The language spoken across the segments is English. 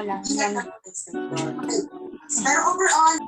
lang. Yan. Pero overall,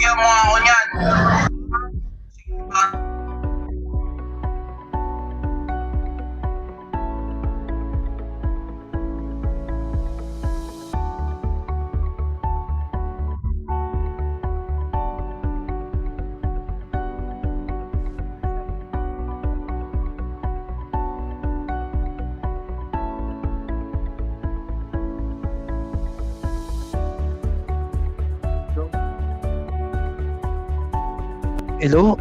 bigyan mo ako niyan. Hello?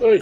Oi.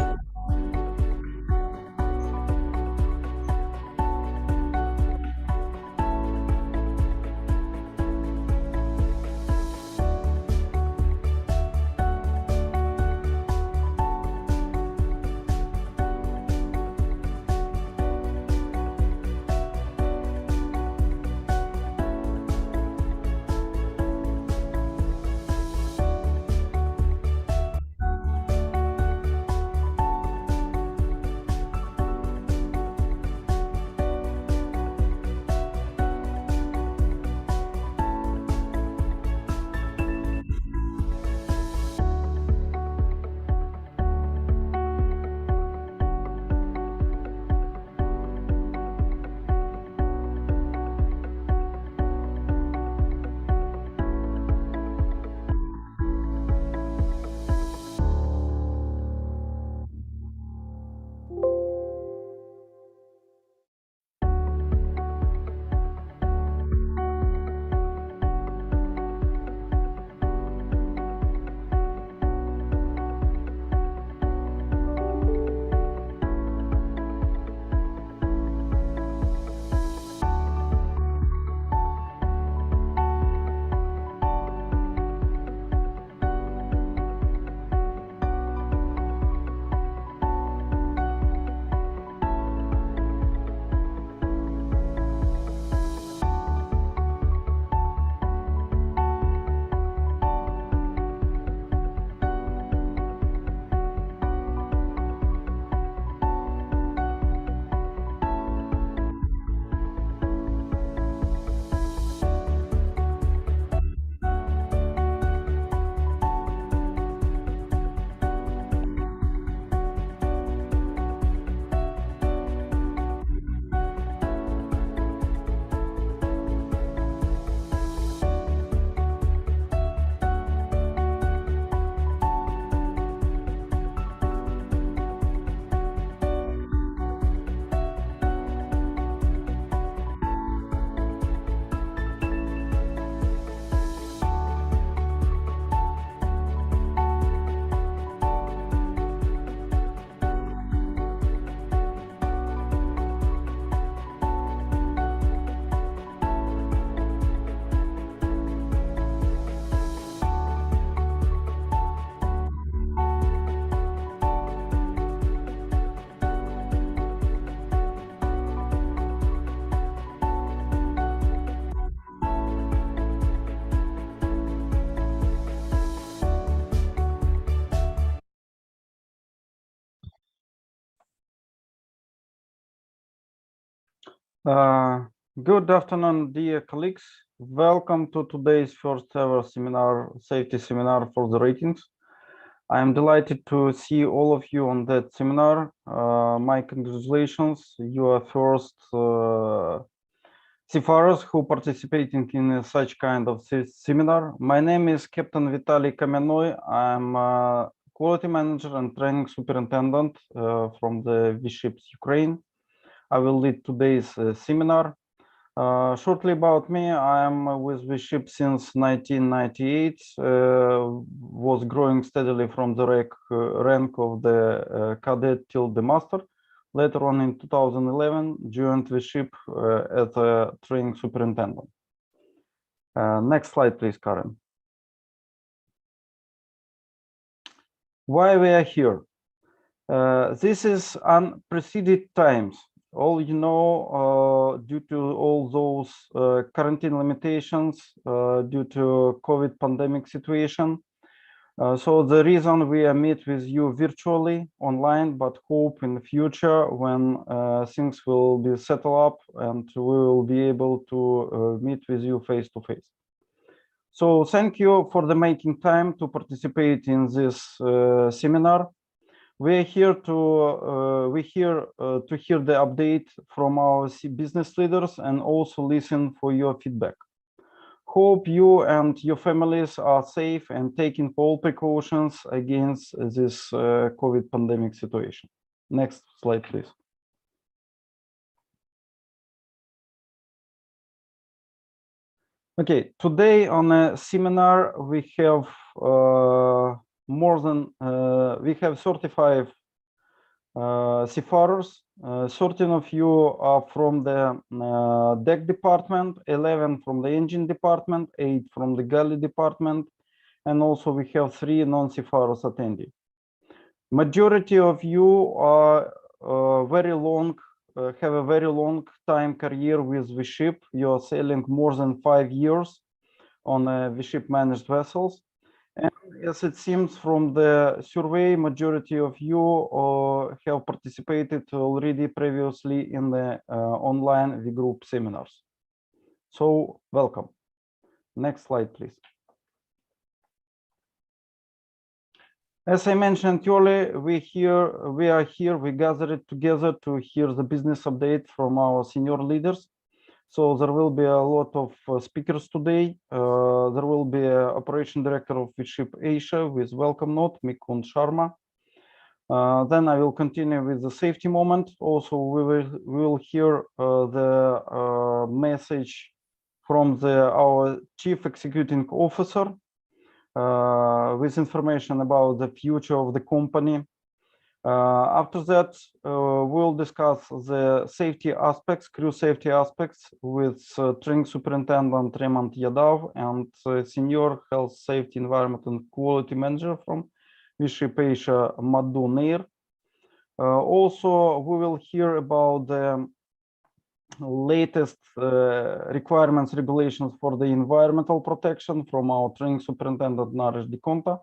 Good afternoon, dear colleagues. Welcome to today's first ever seminar, safety seminar for the ratings. I am delighted to see all of you on that seminar. My congratulations, you are first seafarers who participating in such kind of seminar. My name is Captain Vitaly Kamenoy. I'm a quality manager and training superintendent from the V-Ships Ukraine. I will lead today's seminar. Shortly about me, I am with the ship since 1998, was growing steadily from the rank of the cadet till the master. Later on in 2011, joined the ship as a training superintendent. Next slide, please, Karen. Why we are here? This is unprecedented times. All you know, due to all those quarantine limitations, due to COVID pandemic situation. So the reason we are meet with you virtually online, but hope in the future when things will be settled up and we will be able to meet with you face to face. So thank you for the making time to participate in this seminar. We're here to hear the update from our business leaders and also listen for your feedback. Hope you and your families are safe and taking all precautions against this COVID pandemic situation. Next slide, please. Okay, today on a seminar we have more than we have 35 seafarers. 13 of you are from the deck department, 11 from the engine department, 8 from the galley department, and also we have 3 non-seafarers attending. Majority of you are very long, have a very long time career with the ship. You are sailing more than 5 years on the ship managed vessels. And as it seems from the survey, majority of you have participated already previously in the online V group seminars. So welcome. Next slide, please. As I mentioned earlier, we gathered together to hear the business update from our senior leaders. So there will be a lot of speakers today. There will be an operation director of the ship Asia with welcome note, Mikun Sharma. Then I will continue with the safety moment. Also, we will hear the message from our chief executing officer with information about the future of the company. After that, we'll discuss the safety aspects, crew safety aspects with Training Superintendent Remant Yadav and Senior Health Safety Environment and Quality Manager from ship Asia, Madhu Nair. Also, we will hear about the latest requirements, regulations for the environmental protection from our Training Superintendent Naresh Dikonta.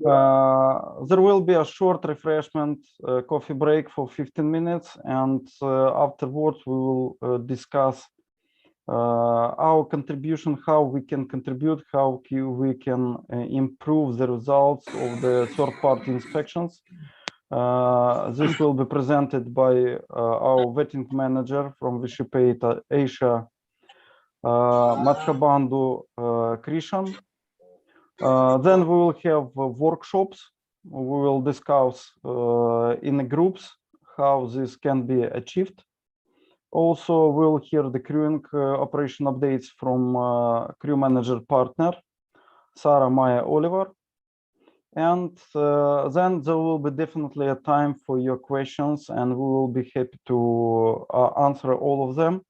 There will be a short refreshment coffee break for 15 minutes, and afterwards we will discuss our contribution, how we can contribute, how we can improve the results of the third-party inspections. This will be presented by our vetting manager from the ship Asia, Madhabandu Krishan. Then we will have workshops. We will discuss in the groups how this can be achieved. Also, we'll hear the crewing operation updates from crew manager partner, Sarah Maya Oliver. And then there will be definitely a time for your questions, and we will be happy to answer all of them.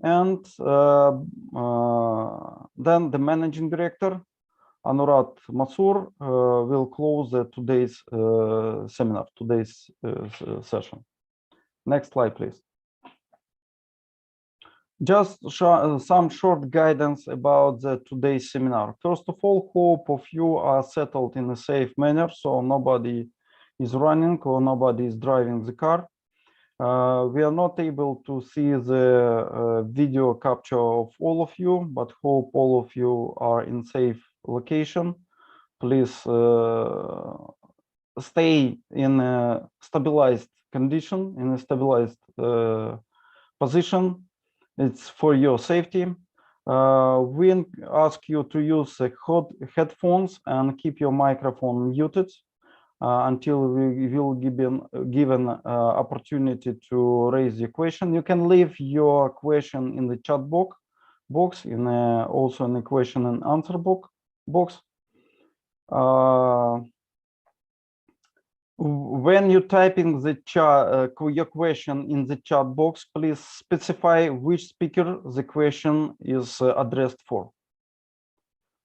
And then the managing director, Anurat Masur, will close today's seminar, today's session. Next slide, please. Just some short guidance about today's seminar. First of all, hope of you are settled in a safe manner, so nobody is running or nobody is driving the car. We are not able to see the video capture of all of you, but hope all of you are in safe location. Please stay in a stabilized condition, in a stabilized position. It's for your safety. We ask you to use headphones and keep your microphone muted until we will given opportunity to raise your question. You can leave your question in the chat box, also in the question and answer box. When you're typing the chat, your question in the chat box, please specify which speaker the question is addressed for.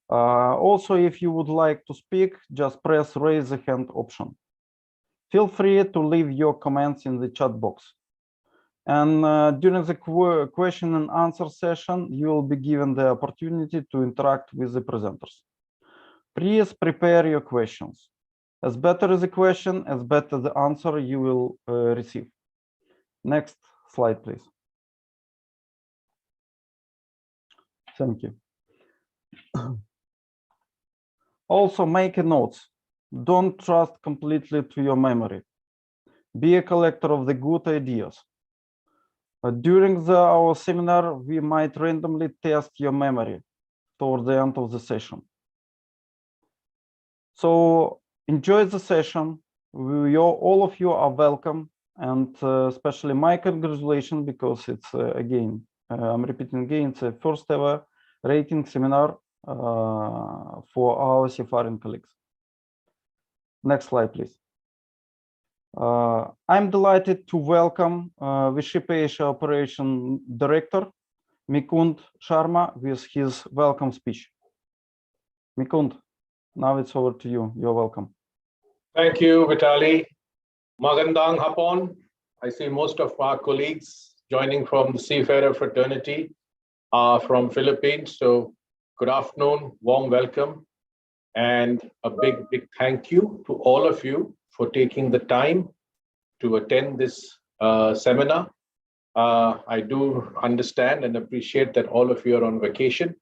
Also, if you would like to speak, just press raise the hand option. Feel free to leave your comments in the chat box. And during the question and answer session, you will be given the opportunity to interact with the presenters. Please prepare your questions. As better the question, as better the answer you will receive. Next slide, please. Thank you. Also, make a note. Don't trust completely to your memory. Be a collector of the good ideas. During our seminar, we might randomly test your memory toward the end of the session. So enjoy the session. All of you are welcome, and especially my congratulations, because it's again, I'm repeating again, it's a first ever rating seminar for our seafaring colleagues. Next slide, please. I'm delighted to welcome the Ship Asia Operation Director, Mikund Sharma, with his welcome speech. Mikund, now it's over to you. You're welcome. Thank you, Vitali. Magandang hapon. I see most of our colleagues joining from the Seafarer fraternity are from Philippines. So good afternoon, warm welcome, and a big, big thank you to all of you for taking the time to attend this seminar. I do understand and appreciate that all of you are on vacation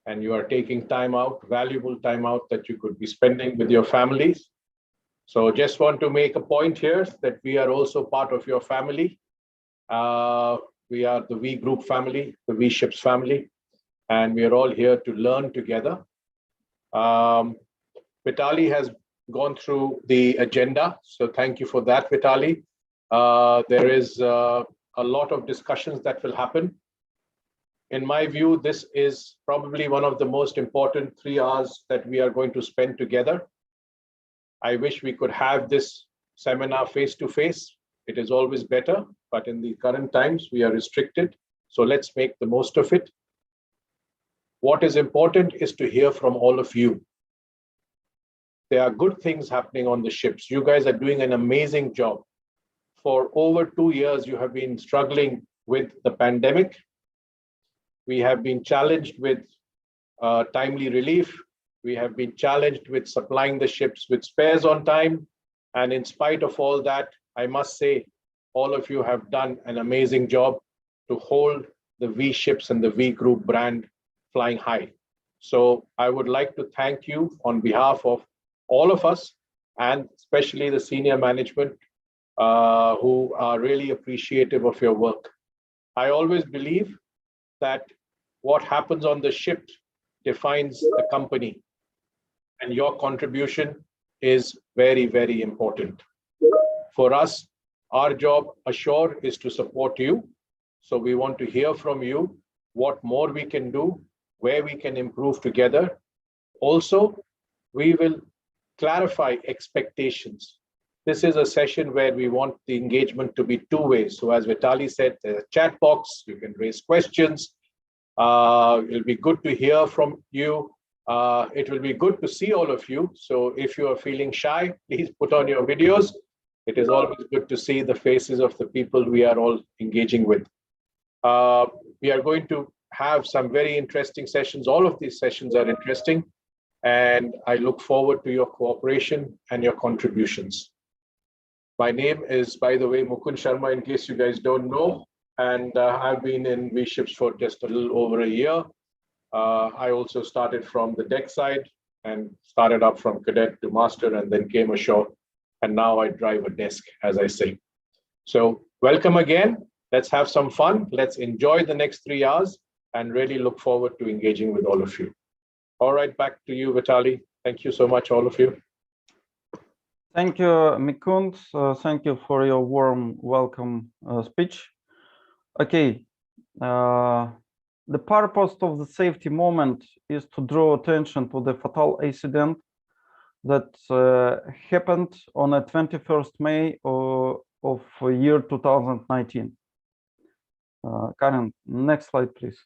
and you are taking time out, valuable time out that you could be spending with your families. So just want to make a point here that we are also part of your family. We are the V Group family, the V Ships family, and we are all here to learn together. Vitali has gone through the agenda, so thank you for that, Vitali. There is a lot of discussions that will happen. In my view, this is probably one of the most important 3 hours that we are going to spend together. I wish we could have this seminar face-to-face. It is always better, but in the current times, we are restricted. So let's make the most of it. What is important is to hear from all of you. There are good things happening on the ships. You guys are doing an amazing job. For over 2 years, you have been struggling with the pandemic. We have been challenged with timely relief. We have been challenged with supplying the ships with spares on time. And in spite of all that, I must say, all of you have done an amazing job to hold the V Ships and the V Group brand flying high. So I would like to thank you on behalf of all of us, and especially the senior management who are really appreciative of your work. I always believe that what happens on the ship defines the company, and your contribution is very, very important. For us, our job, ashore, is to support you. So we want to hear from you what more we can do, where we can improve together. Also, we will clarify expectations. This is a session where we want the engagement to be two ways. So as Vitali said, there's a chat box, you can raise questions. It'll be good to hear from you. It will be good to see all of you. So if you are feeling shy, please put on your videos. It is always good to see the faces of the people we are all engaging with. We are going to have some very interesting sessions. All of these sessions are interesting, and I look forward to your cooperation and your contributions. My name is, by the way, Mikund Sharma, in case you guys don't know, and I've been in V Ships for just a little over a year. I also started from the deck side and started up from cadet to master and then came ashore. And now I drive a desk, as I say. So welcome again. Let's have some fun. Let's enjoy the next 3 hours and really look forward to engaging with all of you. All right, back to you, Vitali. Thank you so much, all of you. Thank you, Mikund. Thank you for your warm welcome speech. Okay. The purpose of the safety moment is to draw attention to the fatal accident that happened on the 21st May of year 2019. Karen, next slide, please.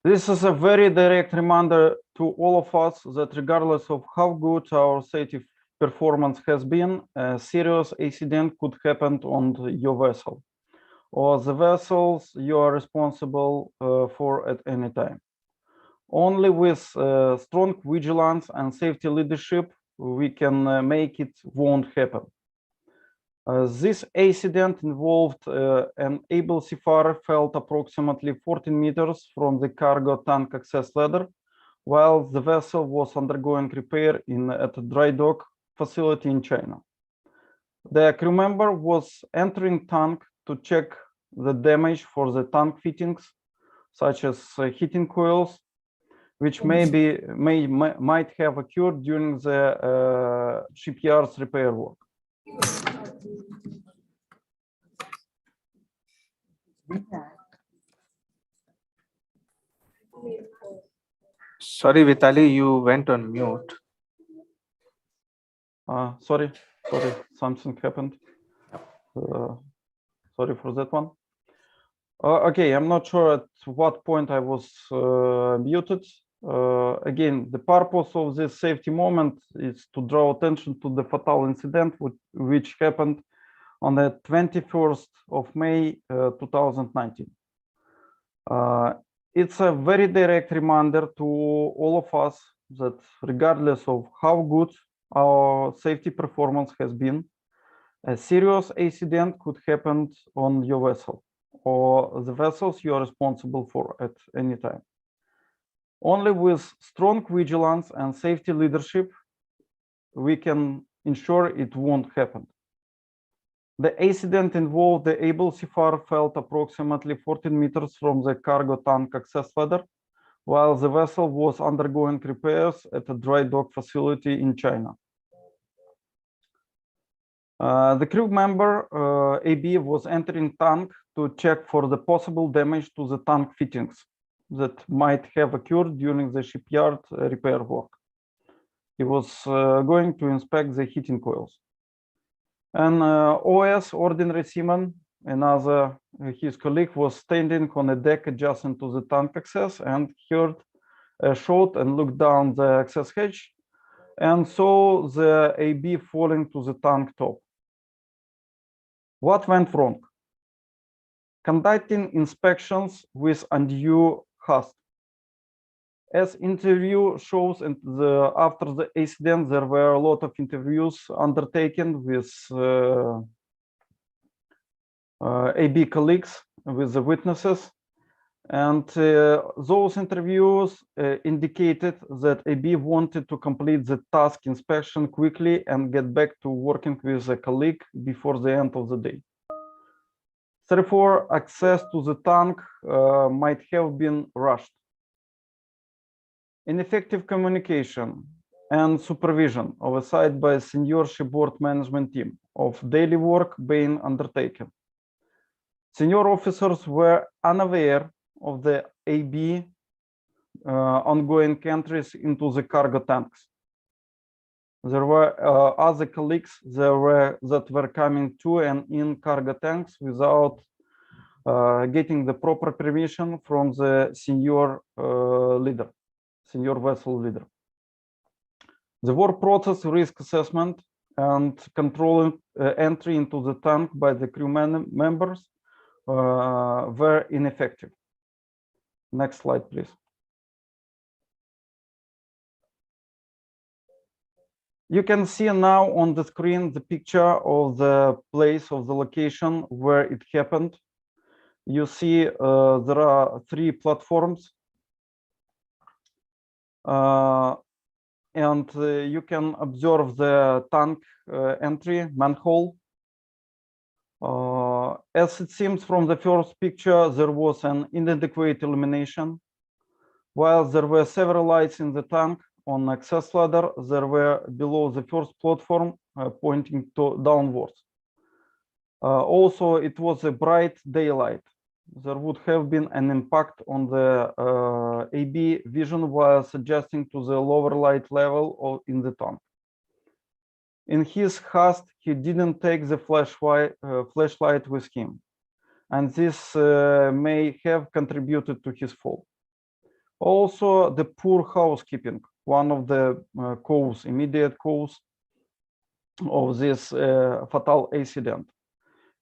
This is a very direct reminder to all of us that regardless of how good our safety performance has been, a serious accident could happen on your vessel or the vessels you are responsible for at any time. Only with strong vigilance and safety leadership we can make it won't happen. This accident involved an able seafarer fell approximately 14 meters from the cargo tank access ladder while the vessel was undergoing repair at a dry dock facility in China. The crew member was entering tank to check the damage for the tank fittings, such as heating coils, which might have occurred during the shipyard's repair work. Sorry, Vitali, you went on mute. Sorry, something happened. Sorry for that one. Okay, I'm not sure at what point I was muted. Again, the purpose of this safety moment is to draw attention to the fatal incident which happened on the 21st of May 2019. It's a very direct reminder to all of us that regardless of how good our safety performance has been, a serious accident could happen on your vessel or the vessels you are responsible for at any time. Only with strong vigilance and safety leadership, we can ensure it won't happen. The accident involved the Able Seafarer felt approximately 14 meters from the cargo tank access ladder, while the vessel was undergoing repairs at a dry dock facility in China. The crew member, AB, was entering tank to check for the possible damage to the tank fittings that might have occurred during the shipyard repair work. He was going to inspect the heating coils. And OS, ordinary seaman, another his colleague, was standing on a deck adjacent to the tank access and heard a shot and looked down the access hatch and saw the AB falling to the tank top. What went wrong? Conducting inspections with undue haste. As interview shows, and after the accident, there were a lot of interviews undertaken with AB colleagues, with the witnesses. And those interviews indicated that AB wanted to complete the task inspection quickly and get back to working with a colleague before the end of the day. Therefore, access to the tank might have been rushed. Ineffective communication and supervision oversight by senior shipboard management team of daily work being undertaken. Senior officers were unaware of the AB ongoing entries into the cargo tanks. There were other colleagues that were coming to and in cargo tanks without getting the proper permission from the senior leader, senior vessel leader. The work process, risk assessment, and controlling entry into the tank by the crew members were ineffective. Next slide, please. You can see now on the screen the picture of the place of the location where it happened. You see there are 3 platforms. And you can observe the tank entry manhole. As it seems from the first picture, there was an inadequate illumination. While there were several lights in the tank on access ladder, there were below the first platform pointing downwards. Also, it was a bright daylight. There would have been an impact on the AB vision while suggesting to the lower light level in the tank. In his haste, he didn't take the flashlight with him, and this may have contributed to his fall. Also, the poor housekeeping, one of the immediate cause of this fatal accident.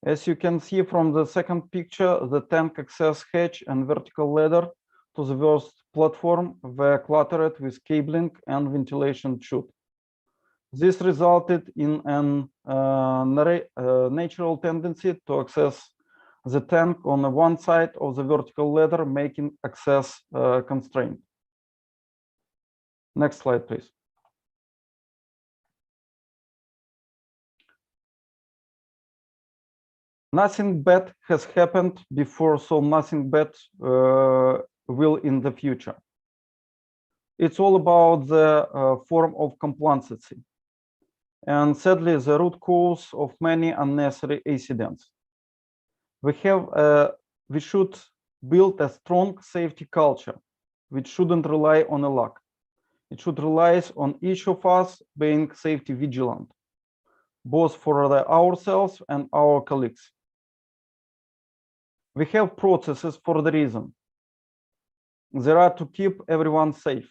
As you can see from the second picture, the tank access hatch and vertical ladder to the worst platform were cluttered with cabling and ventilation chute. This resulted in a natural tendency to access the tank on one side of the vertical ladder, making access constrained. Next slide, please. Nothing bad has happened before, so nothing bad will in the future. It's all about the form of complacency, and sadly, the root cause of many unnecessary accidents. We should build a strong safety culture, which shouldn't rely on luck, It should rely on each of us being safety vigilant, both for ourselves and our colleagues. We have processes for the reason. They are to keep everyone safe.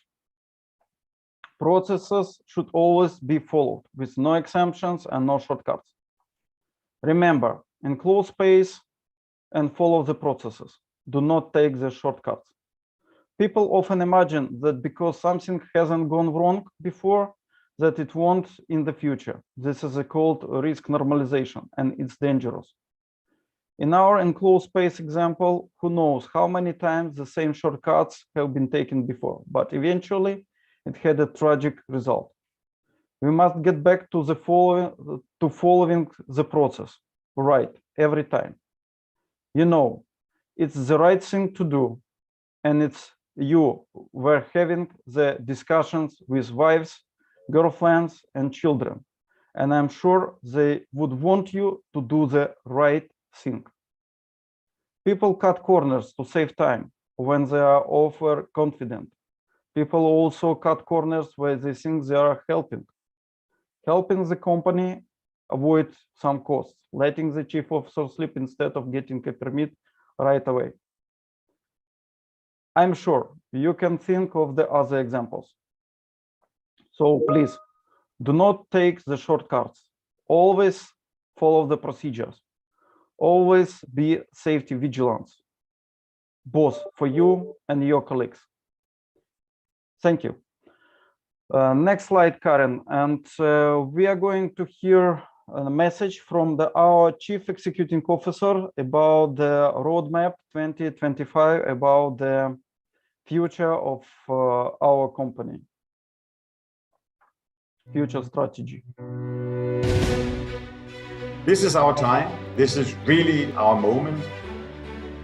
Processes should always be followed with no exemptions and no shortcuts. Remember, enclose space and follow the processes. Do not take the shortcuts. People often imagine that because something hasn't gone wrong before, that it won't in the future. This is called risk normalization, and it's dangerous. In our enclosed space example, who knows how many times the same shortcuts have been taken before, but eventually it had a tragic result. We must get back to following the process right every time. You know, it's the right thing to do, and it's you were having the discussions with wives, girlfriends, and children, and I'm sure they would want you to do the right thing. People cut corners to save time when they are overconfident. People also cut corners where they think they are helping the company avoid some costs, letting the chief officer sleep instead of getting a permit right away. I'm sure you can think of the other examples. So please, do not take the shortcuts. Always follow the procedures. Always be safety vigilant, both for you and your colleagues. Thank you. Next slide, Karen. And we are going to hear a message from our Chief Executing Officer about the roadmap 2025, about the future of our company, future strategy. This is our time. This is really our moment.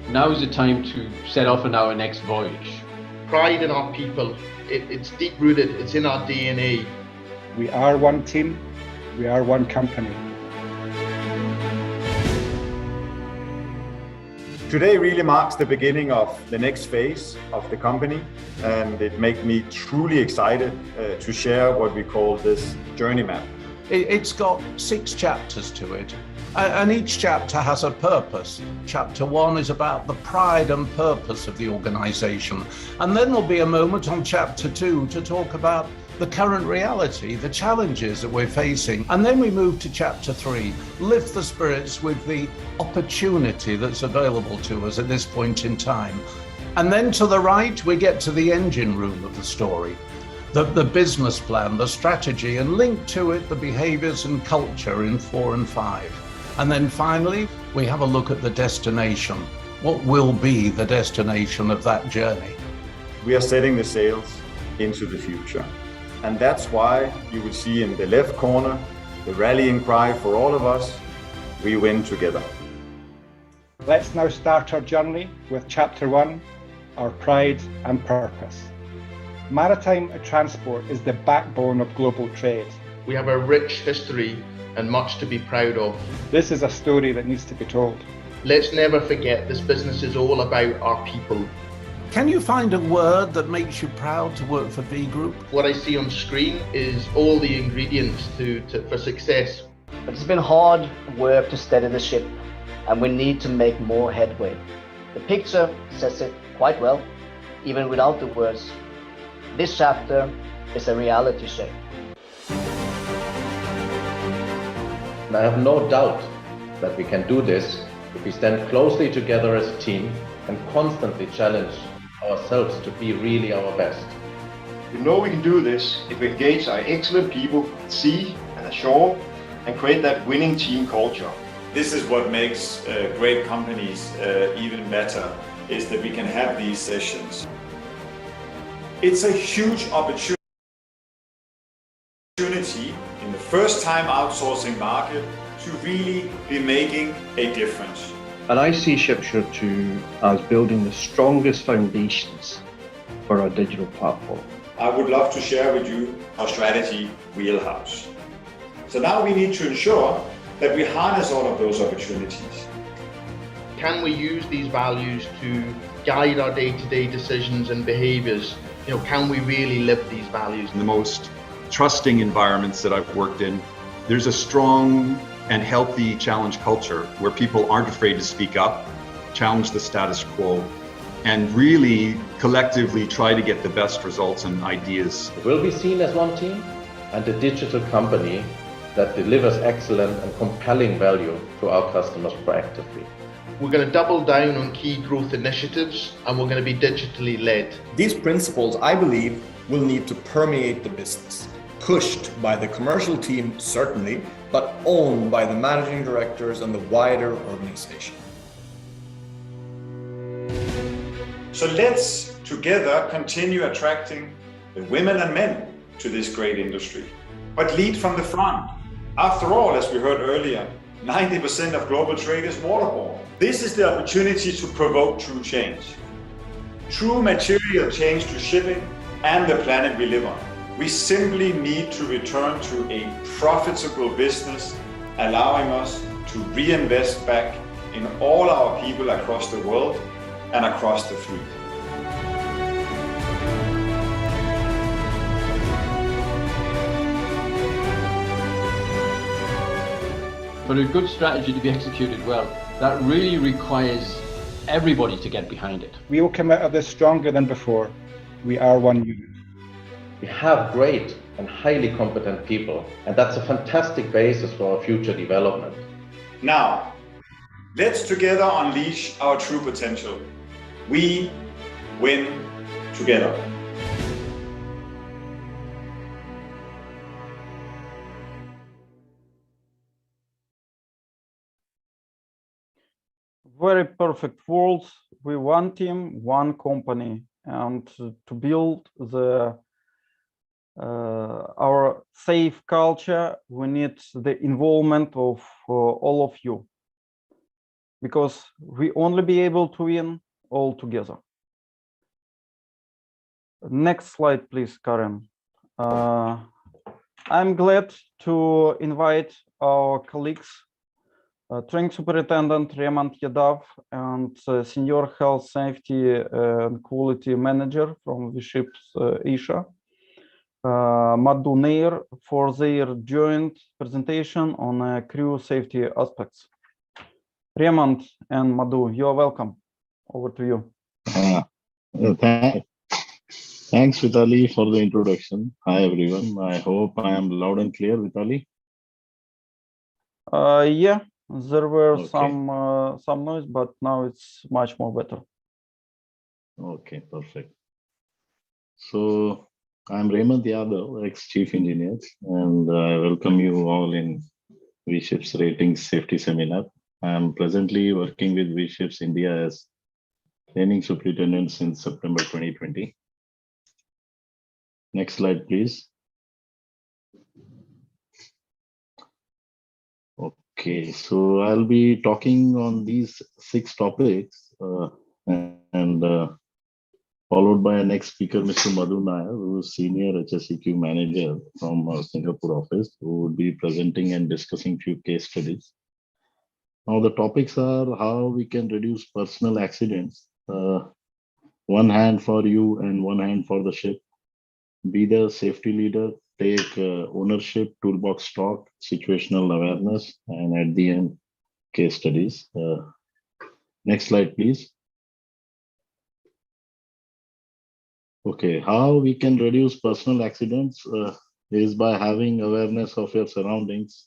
Now is the time to set off on our next voyage. Pride in our people. It's deep-rooted. It's in our DNA. We are one team. We are one company. Today really marks the beginning of the next phase of the company, and it makes me truly excited to share what we call this journey map. It's got 6 chapters to it, and each chapter has a purpose. Chapter 1 is about the pride and purpose of the organization, and then there'll be a moment on chapter 2 to talk about the current reality, the challenges that we're facing, and then we move to chapter 3, lift the spirits with the opportunity that's available to us at this point in time. And then to the right, we get to the engine room of the story. The business plan, the strategy, and link to it the behaviors and culture in 4 and 5. And then finally, we have a look at the destination. What will be the destination of that journey? We are setting the sails into the future. And that's why you will see in the left corner, the rallying cry for all of us, we win together. Let's now start our journey with Chapter 1, our pride and purpose. Maritime transport is the backbone of global trade. We have a rich history and much to be proud of. This is a story that needs to be told. Let's never forget this business is all about our people. Can you find a word that makes you proud to work for V Group? What I see on screen is all the ingredients for success. But it's been hard work to steady the ship, and we need to make more headway. The picture says it quite well, even without the words. This chapter is a reality check. And I have no doubt that we can do this if we stand closely together as a team and constantly challenge ourselves to be really our best. We know we can do this if we engage our excellent people at sea and ashore and create that winning team culture. This is what makes great companies even better, is that we can have these sessions. It's a huge opportunity in the first time outsourcing market to really be making a difference. And I see Shipshire2 as building the strongest foundations for our digital platform. I would love to share with you our strategy wheelhouse. So now we need to ensure that we harness all of those opportunities. Can we use these values to guide our day-to-day decisions and behaviors can we really live these values? In the most trusting environments that I've worked in, there's a strong and healthy challenge culture where people aren't afraid to speak up, challenge the status quo, and really collectively try to get the best results and ideas. We'll be seen as one team and a digital company that delivers excellent and compelling value to our customers proactively. We're going to double down on key growth initiatives, and we're going to be digitally led. These principles, I believe, will need to permeate the business, pushed by the commercial team, certainly, but owned by the managing directors and the wider organization. So let's together continue attracting the women and men to this great industry, but lead from the front. After all, as we heard earlier, 90% of global trade is waterborne. This is the opportunity to provoke true change. True material change to shipping and the planet we live on. We simply need to return to a profitable business, allowing us to reinvest back in all our people across the world and across the fleet. For a good strategy to be executed well, that really requires everybody to get behind it. We will come out of this stronger than before. We are one unit. We have great and highly competent people, and that's a fantastic basis for our future development. Now, let's together unleash our true potential. We win together. Very perfect world. We one team, one company, and to build our safe culture, we need the involvement of all of you, because we only be able to win all together. Next slide, please, Karen. I'm glad to invite our colleagues, Training Superintendent Raymond Yadav and Senior Health Safety and Quality Manager from V-Ships Asia, Madhu Nair, for their joint presentation on crew safety aspects. Raymond and Madhu, you are welcome. Over to you. Thanks, Vitali, for the introduction. Hi, everyone. I hope I am loud and clear, Vitali. Yeah, there were some noise, but now it's much more better. Okay, perfect. So I'm Raymond Yadav, ex-Chief Engineer, and I welcome you all in V-Ships Ratings Safety Seminar. I'm presently working with V-Ships India as Training Superintendent since September 2020. Next slide, please. Okay, so I'll be talking on these 6 topics and followed by our next speaker, Mr. Madhu Nair, who is Senior HSEQ Manager from our Singapore office, who will be presenting and discussing few case studies. Now, the topics are how we can reduce personal accidents, one hand for you and one hand for the ship, be the safety leader, take ownership, toolbox talk, situational awareness, and at the end, case studies. Next slide, please. Okay, how we can reduce personal accidents is by having awareness of your surroundings.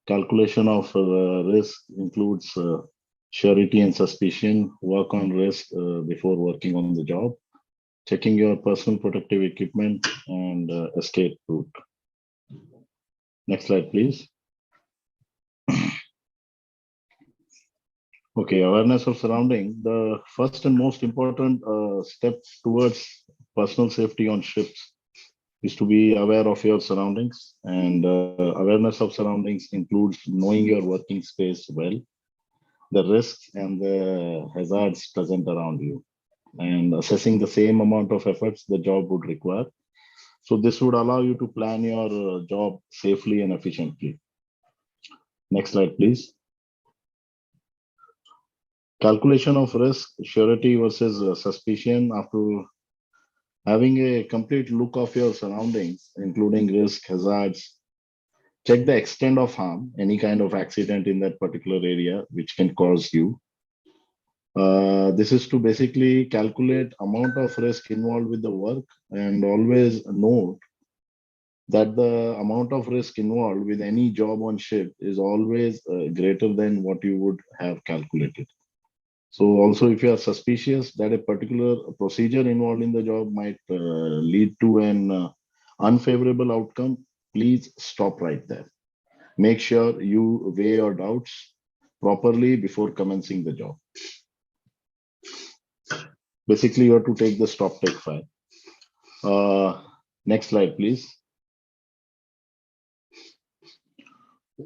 Calculation of risk includes surety and suspicion, work on risk before working on the job, checking your personal protective equipment, and escape route. Next slide, please. Okay, awareness of surrounding. The first and most important step towards personal safety on ships is to be aware of your surroundings, and awareness of surroundings includes knowing your working space well, the risks and the hazards present around you, and assessing the same amount of efforts the job would require. So this would allow you to plan your job safely and efficiently. Next slide, please. Calculation of risk, surety versus suspicion. After Having a complete look of your surroundings, including risk, hazards, check the extent of harm, any kind of accident in that particular area which can cause you. This is to basically calculate amount of risk involved with the work, and always note that the amount of risk involved with any job on ship is always greater than what you would have calculated. So also, if you are suspicious that a particular procedure involved in the job might lead to an unfavorable outcome, please stop right there. Make sure you weigh your doubts properly before commencing the job. Basically, you have to take the stop take file. Next slide, please.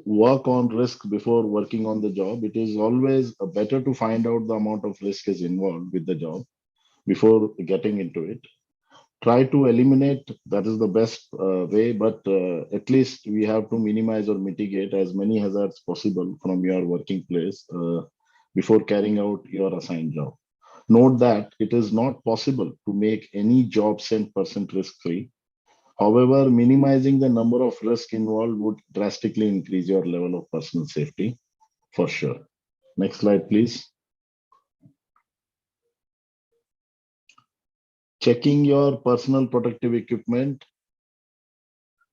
Work on risk before working on the job. It is always better to find out the amount of risk is involved with the job before getting into it. Try to eliminate, that is the best way, but at least we have to minimize or mitigate as many hazards possible from your working place before carrying out your assigned job. Note that it is not possible to make any job 100% risk-free. However, minimizing the number of risks involved would drastically increase your level of personal safety, for sure. Next slide, please. Checking your personal protective equipment.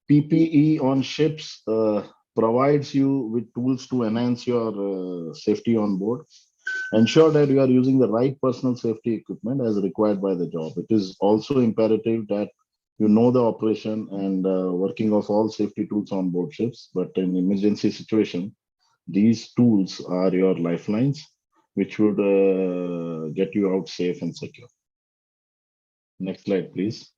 PPE on ships provides you with tools to enhance your safety on board. Ensure that you are using the right personal safety equipment as required by the job. It is also imperative that you know the operation and working of all safety tools on board ships, but in emergency situation, these tools are your lifelines, which would get you out safe and secure. Next slide, please.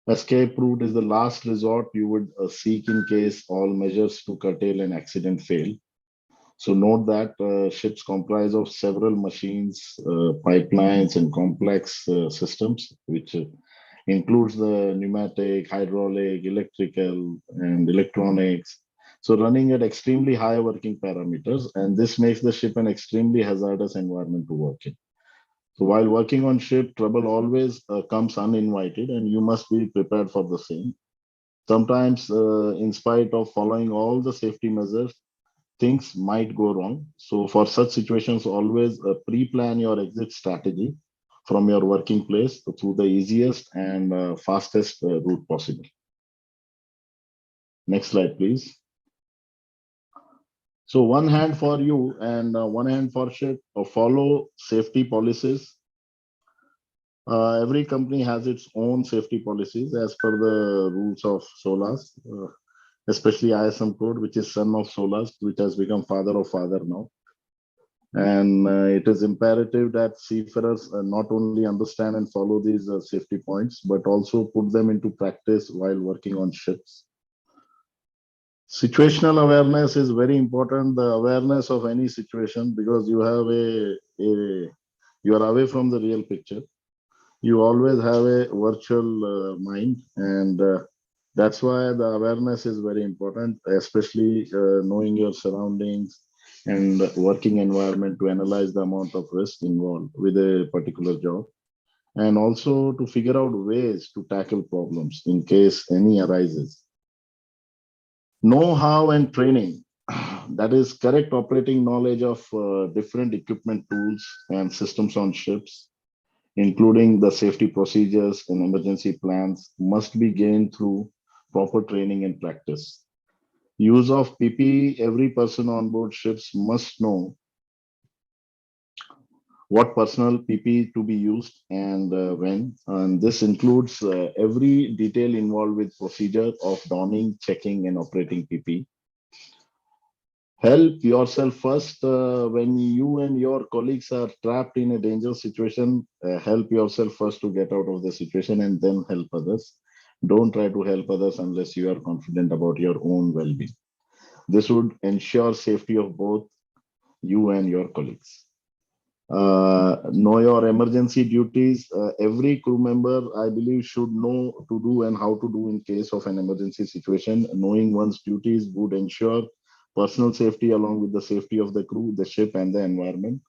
Escape route is the last resort you would seek in case all measures to curtail an accident fail. So note that ships comprise of several machines, pipelines, and complex systems, which includes the pneumatic, hydraulic, electrical, and electronics. So running at extremely high working parameters, and this makes the ship an extremely hazardous environment to work in. So while working on ship, trouble always comes uninvited, and you must be prepared for the same. Sometimes, in spite of following all the safety measures, things might go wrong. So for such situations, always pre-plan your exit strategy from your working place through the easiest and fastest route possible. Next slide, please. So one hand for you and one hand for ship. Follow safety policies. Every company has its own safety policies as per the rules of SOLAS, especially ISM code, which is son of SOLAS, which has become father of father now. And it is imperative that seafarers not only understand and follow these safety points, but also put them into practice while working on ships. Situational awareness is very important, the awareness of any situation, because you have you are away from the real picture. You always have a virtual mind, and that's why the awareness is very important, especially knowing your surroundings and working environment to analyze the amount of risk involved with a particular job, and also to figure out ways to tackle problems in case any arises. Know-how and training, that is correct operating knowledge of different equipment tools and systems on ships, including the safety procedures and emergency plans, must be gained through proper training and practice. Use of PPE, every person on board ships must know what personal PPE to be used and when. And this includes every detail involved with procedure of donning, checking, and operating PPE. Help yourself first. When you and your colleagues are trapped in a dangerous situation, help yourself first to get out of the situation and then help others. Don't try to help others unless you are confident about your own well-being. This would ensure safety of both you and your colleagues. Know your emergency duties. Every crew member, I believe, should know to do and how to do in case of an emergency situation. Knowing one's duties would ensure personal safety along with the safety of the crew, the ship, and the environment.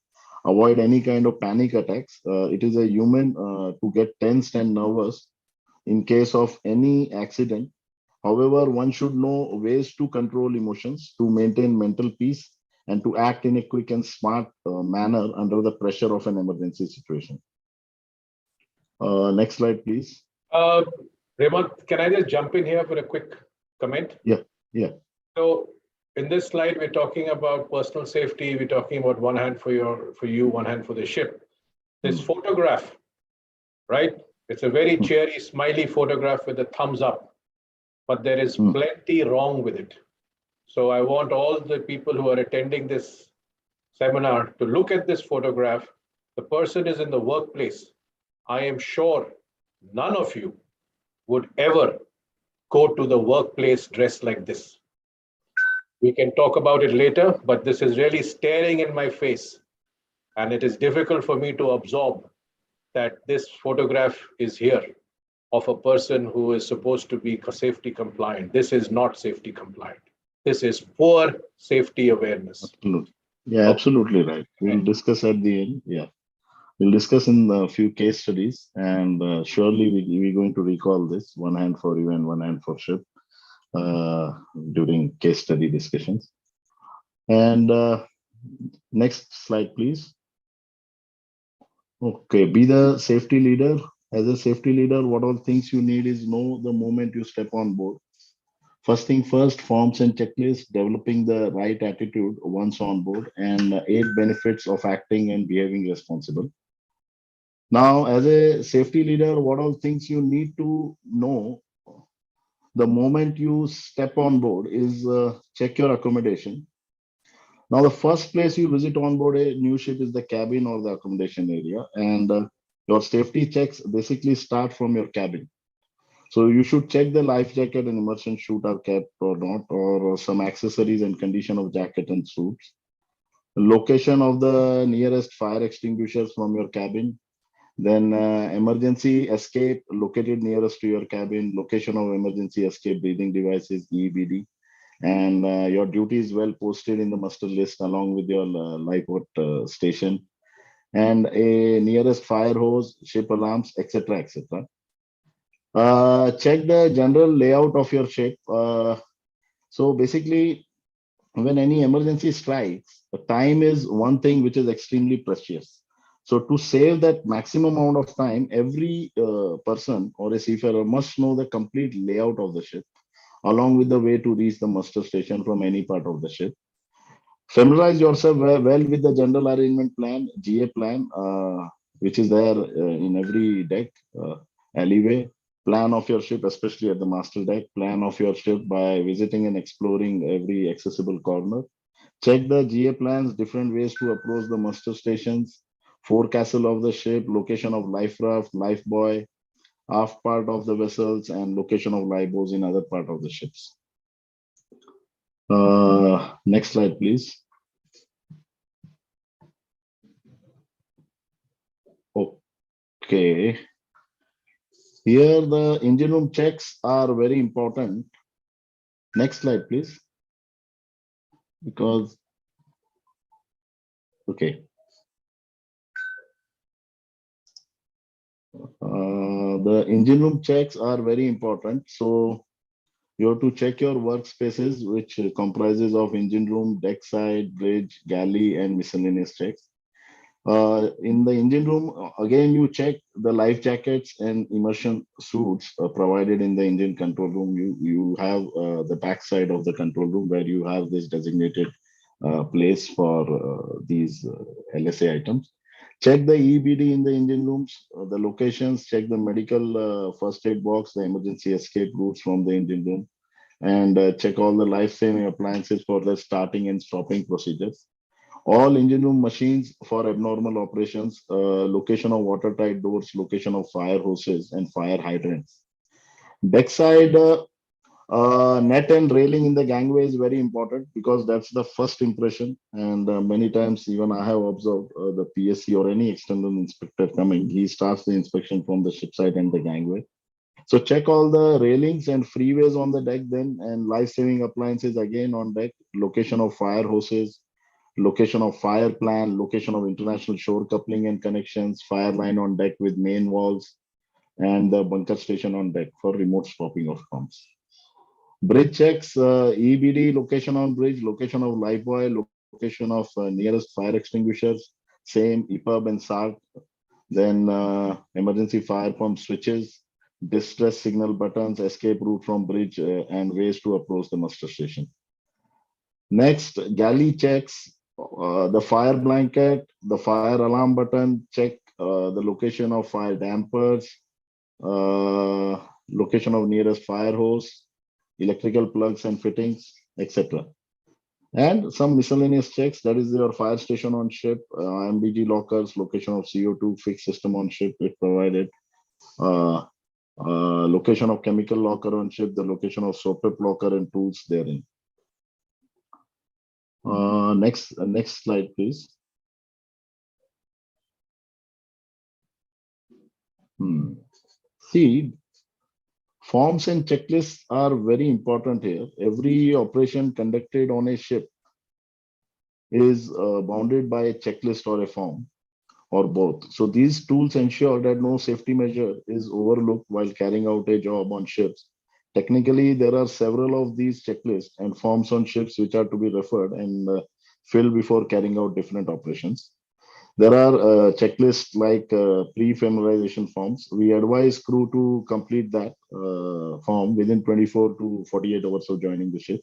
avoid any kind of panic attacks. It is a human to get tensed and nervous in case of any accident. However, one should know ways to control emotions, to maintain mental peace, and to act in a quick and smart manner under the pressure of an emergency situation. Next slide, please. Raymond, can I just jump in here for a quick comment? Yeah. So in this slide, we're talking about personal safety. We're talking about one hand for you, one hand for the ship. This photograph, right? It's a very cheery, smiley photograph with a thumbs up, but there is plenty wrong with it. So I want all the people who are attending this seminar to look at this photograph. The person is in the workplace. I am sure none of you would ever go to the workplace dressed like this. We can talk about it later, but this is really staring in my face. And it is difficult for me to absorb that this photograph is here of a person who is supposed to be safety compliant. This is not safety compliant. This is poor safety awareness. Absolutely. Yeah, absolutely right. We'll discuss at the end. Yeah. We'll discuss in a few case studies, and surely we're going to recall this, one hand for you and one hand for ship, during case study discussions. And next slide, please. Okay, be the safety leader. As a safety leader, what all things you need is know the moment you step on board. First thing first, forms and checklists, developing the right attitude once on board, and 8 benefits of acting and behaving responsible. Now, as a safety leader, what all things you need to know the moment you step on board is check your accommodation. Now, the first place you visit on board a new ship is the cabin or the accommodation area, and your safety checks basically start from your cabin. So you should check the life jacket and immersion suit are kept or not, or some accessories and condition of jacket and suits. Location of the nearest fire extinguishers from your cabin. Then emergency escape located nearest to your cabin, location of emergency escape breathing devices, EBD, and your duty is well posted in the muster list along with your lifeboat station, and a nearest fire hose, ship alarms, etc., etc. Check the general layout of your ship. So basically, when any emergency strikes, the time is one thing which is extremely precious. So to save that maximum amount of time, every person or a seafarer must know the complete layout of the ship, along with the way to reach the muster station from any part of the ship. Familiarize yourself well with the general arrangement plan, GA plan, which is there in every deck, alleyway. Plan of your ship, especially at the master deck. Plan of your ship by visiting and exploring every accessible corner. Check the GA plans, different ways to approach the muster stations, forecastle of the ship, location of life raft, life buoy, aft part of the vessels, and location of lifeboats in other part of the ships. Next slide, please. Okay. Here the engine room checks are very important. Next slide, please. Because, okay. The engine room checks are very important. So you have to check your workspaces, which comprises of engine room, deck side, bridge, galley, and miscellaneous checks. In the engine room, again, you check the life jackets and immersion suits provided in the engine control room. You have the back side of the control room where you have this designated place for these LSA items. Check the EBD in the engine rooms, the locations, check the medical first aid box, the emergency escape routes from the engine room, and check all the life-saving appliances for the starting and stopping procedures. All engine room machines for abnormal operations, location of watertight doors, location of fire hoses and fire hydrants. Deckside net and railing in the gangway is very important because that's the first impression. And many times, even I have observed the PSC or any external inspector coming, he starts the inspection from the ship side and the gangway. So check all the railings and freeways on the deck then, and life-saving appliances again on deck, location of fire hoses, location of fire plan, location of international shore coupling and connections, fire line on deck with main walls, and the bunker station on deck for remote stopping of pumps. Bridge checks, EBD, location on bridge, location of live buoy, location of nearest fire extinguishers, same EPUB and SART, then emergency fire pump switches, distress signal buttons, escape route from bridge, and ways to approach the muster station. Next, galley checks, the fire blanket, the fire alarm button, check the location of fire dampers, location of nearest fire hose, electrical plugs and fittings, etc. And some miscellaneous checks, that is your fire station on ship, MBG lockers, location of CO2 fixed system on ship if provided, location of chemical locker on ship, the location of SOPEP locker and tools therein. Next slide, please. See, forms and checklists are very important here. Every operation conducted on a ship is bounded by a checklist or a form or both. So these tools ensure that no safety measure is overlooked while carrying out a job on ships. Technically, there are several of these checklists and forms on ships which are to be referred and filled before carrying out different operations. There are checklists like pre-familiarization forms. We advise crew to complete that form within 24 to 48 hours of joining the ship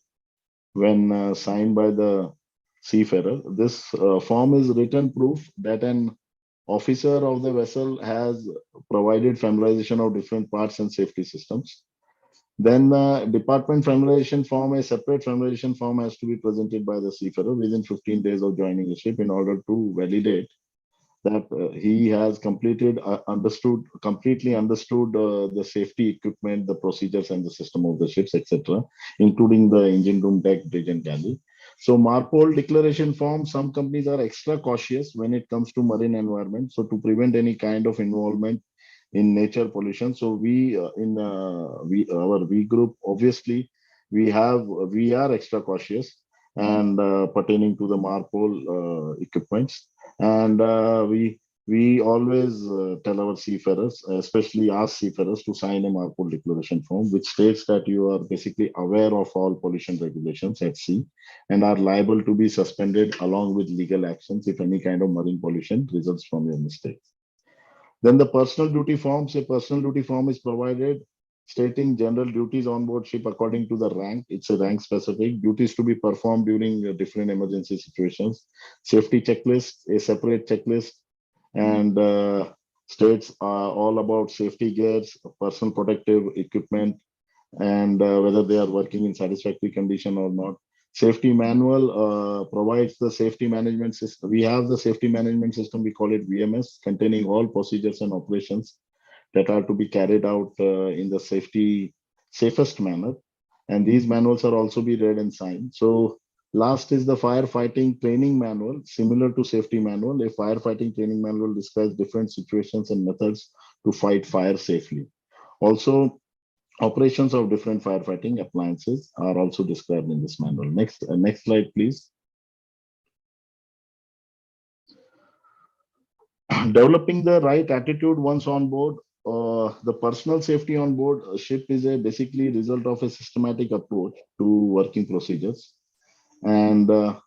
when signed by the seafarer. This form is written proof that an officer of the vessel has provided familiarization of different parts and safety systems. Then the department familiarization form, a separate familiarization form has to be presented by the seafarer within 15 days of joining the ship in order to validate that he has completely understood the safety equipment, the procedures and the system of the ships, etc., including the engine room, deck, bridge and galley. So MARPOL declaration form, some companies are extra cautious when it comes to marine environment. So to prevent any kind of involvement in nature pollution. So our V group, obviously we are extra cautious and pertaining to the MARPOL equipments. And we always tell our seafarers, especially our seafarers, to sign a MARPOL declaration form, which states that you are basically aware of all pollution regulations at sea and are liable to be suspended along with legal actions if any kind of marine pollution results from your mistakes. Then the personal duty forms, a personal duty form is provided stating general duties on board ship according to the rank. It's a rank specific duties to be performed during different emergency situations. Safety checklist, a separate checklist, and states all about safety gears, personal protective equipment, and whether they are working in satisfactory condition or not. Safety manual provides the safety management system. We have the safety management system, we call it VMS, containing all procedures and operations that are to be carried out in the safest manner. And these manuals are also be read and signed. So last is the firefighting training manual, similar to safety manual. A firefighting training manual describes different situations and methods to fight fire safely. Also, operations of different firefighting appliances are also described in this manual. Next slide, please. Developing the right attitude once on board. The personal safety on board a ship is a basically result of a systematic approach to working procedures, and to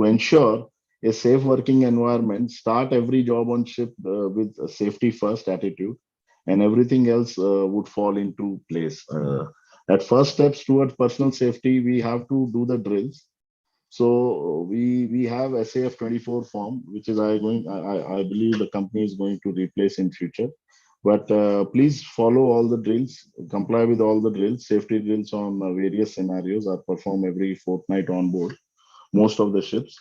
ensure a safe working environment, start every job on ship with a safety first attitude, and everything else would fall into place. At first steps towards personal safety, we have to do the drills. So we have SAF 24 form, which is I believe the company is going to replace in future. But please follow all the drills, comply with all the drills. Safety drills on various scenarios are performed every fortnight on board most of the ships.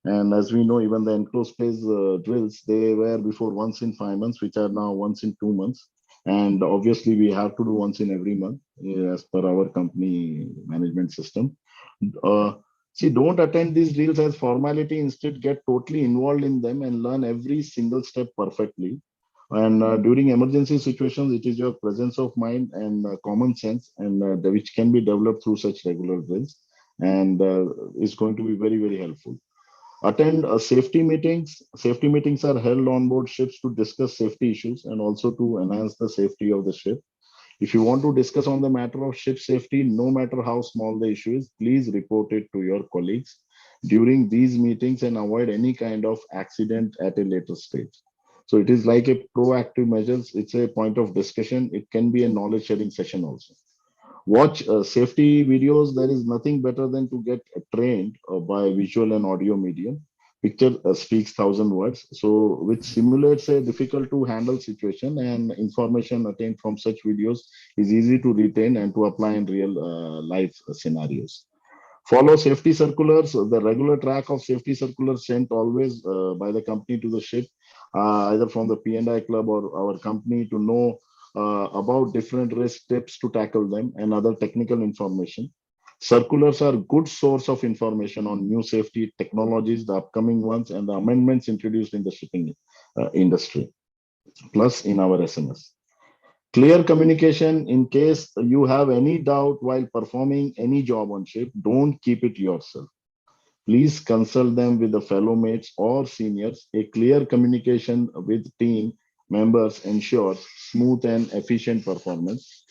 And as we know, even the enclosed space drills, they were before once in 5 months, which are now once in 2 months. And obviously we have to do once in every month as per our company management system. See, don't attend these drills as formality. Instead, get totally involved in them and learn every single step perfectly. And during emergency situations, it is your presence of mind and common sense, and which can be developed through such regular drills. and is going to be very, very helpful. Attend safety meetings. Safety meetings are held on board ships to discuss safety issues and also to enhance the safety of the ship. If you want to discuss on the matter of ship safety, no matter how small the issue is, please report it to your colleagues during these meetings and avoid any kind of accident at a later stage. So it is like a proactive measures. It's a point of discussion. It can be a knowledge sharing session also. Watch safety videos. There is nothing better than to get trained by visual and audio medium. Picture speaks thousand words, so which simulates a difficult to handle situation, and information attained from such videos is easy to retain and to apply in real life scenarios. Follow safety circulars. The regular track of safety circulars sent always by the company to the ship, either from the P&I club or our company, to know about different risk tips to tackle them and other technical information. Circulars are good source of information on new safety technologies, the upcoming ones, and the amendments introduced in the shipping industry, plus in our SMS. Clear communication. In case you have any doubt while performing any job on ship, don't keep it yourself. Please consult them with the fellow mates or seniors. A clear communication with team members ensures smooth and efficient performance.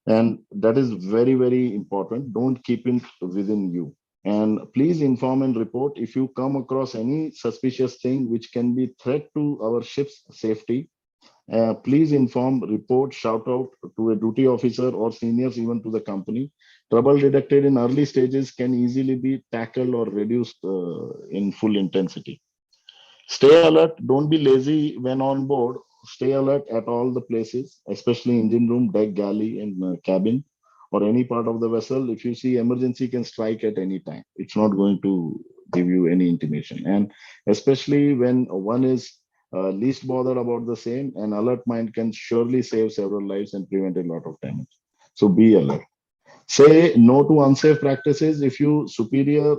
And that is very, very important. Don't keep it within you. And please inform and report if you come across any suspicious thing which can be threat to our ship's safety. Please inform, report, shout out to a duty officer or seniors, even to the company. Trouble detected in early stages can easily be tackled or reduced in full intensity. Stay alert. Don't be lazy when on board. Stay alert at all the places, especially engine room, deck, galley, and cabin, or any part of the vessel. If you see emergency can strike at any time. It's not going to give you any intimation. And especially when one is least bothered about the same, an alert mind can surely save several lives and prevent a lot of damage. So be alert. Say no to unsafe practices. If your superior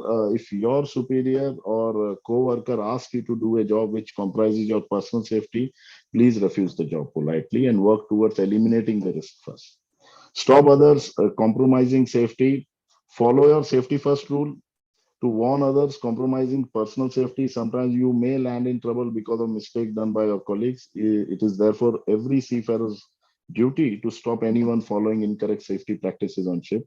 or co-worker asks you to do a job which comprises your personal safety, please refuse the job politely and work towards eliminating the risk first. Stop others compromising safety. Follow your safety first rule to warn others compromising personal safety. Sometimes you may land in trouble because of mistake done by your colleagues. It is therefore every seafarer's duty to stop anyone following incorrect safety practices on ship.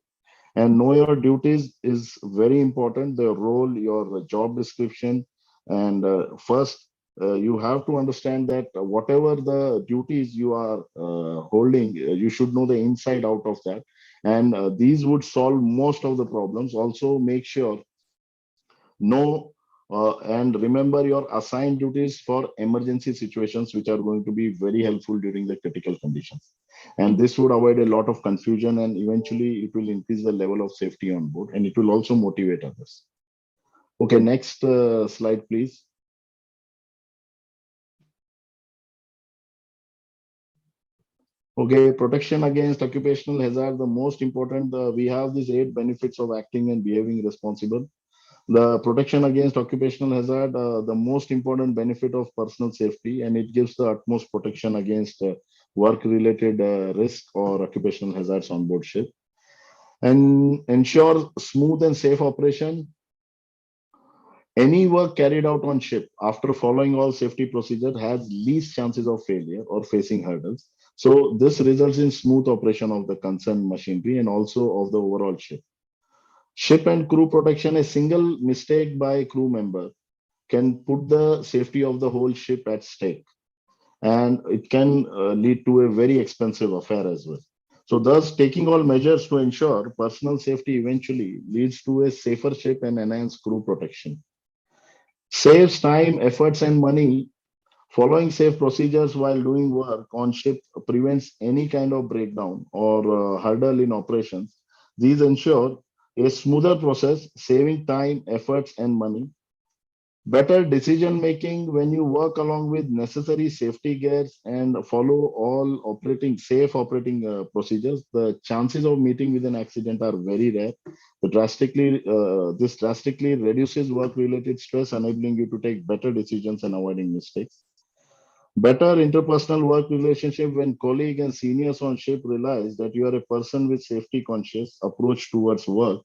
And know your duties is very important. The role, your job description, and first you have to understand that whatever the duties you are holding, you should know the inside out of that, and these would solve most of the problems. Also make sure know and remember your assigned duties for emergency situations, which are going to be very helpful during the critical conditions. And this would avoid a lot of confusion, and eventually it will increase the level of safety on board, and it will also motivate others. Okay, next slide, please. Okay, protection against occupational hazard, the most important. We have these 8 benefits of acting and behaving responsible. The protection against occupational hazard, the most important benefit of personal safety, and it gives the utmost protection against work-related risk or occupational hazards on board ship, and ensure smooth and safe operation. Any work carried out on ship after following all safety procedures has least chances of failure or facing hurdles. So this results in smooth operation of the concerned machinery and also of the overall ship. Ship and crew protection, a single mistake by a crew member can put the safety of the whole ship at stake. And it can lead to a very expensive affair as well. So thus taking all measures to ensure personal safety eventually leads to a safer ship and enhanced crew protection. Saves time, efforts and money. Following safe procedures while doing work on ship prevents any kind of breakdown or hurdle in operations. These ensure a smoother process, saving time, efforts, and money. Better decision making when you work along with necessary safety gears and follow all safe operating procedures. The chances of meeting with an accident are very rare. This drastically reduces work-related stress, enabling you to take better decisions and avoiding mistakes. Better interpersonal work relationship when colleagues and seniors on ship realize that you are a person with safety conscious approach towards work.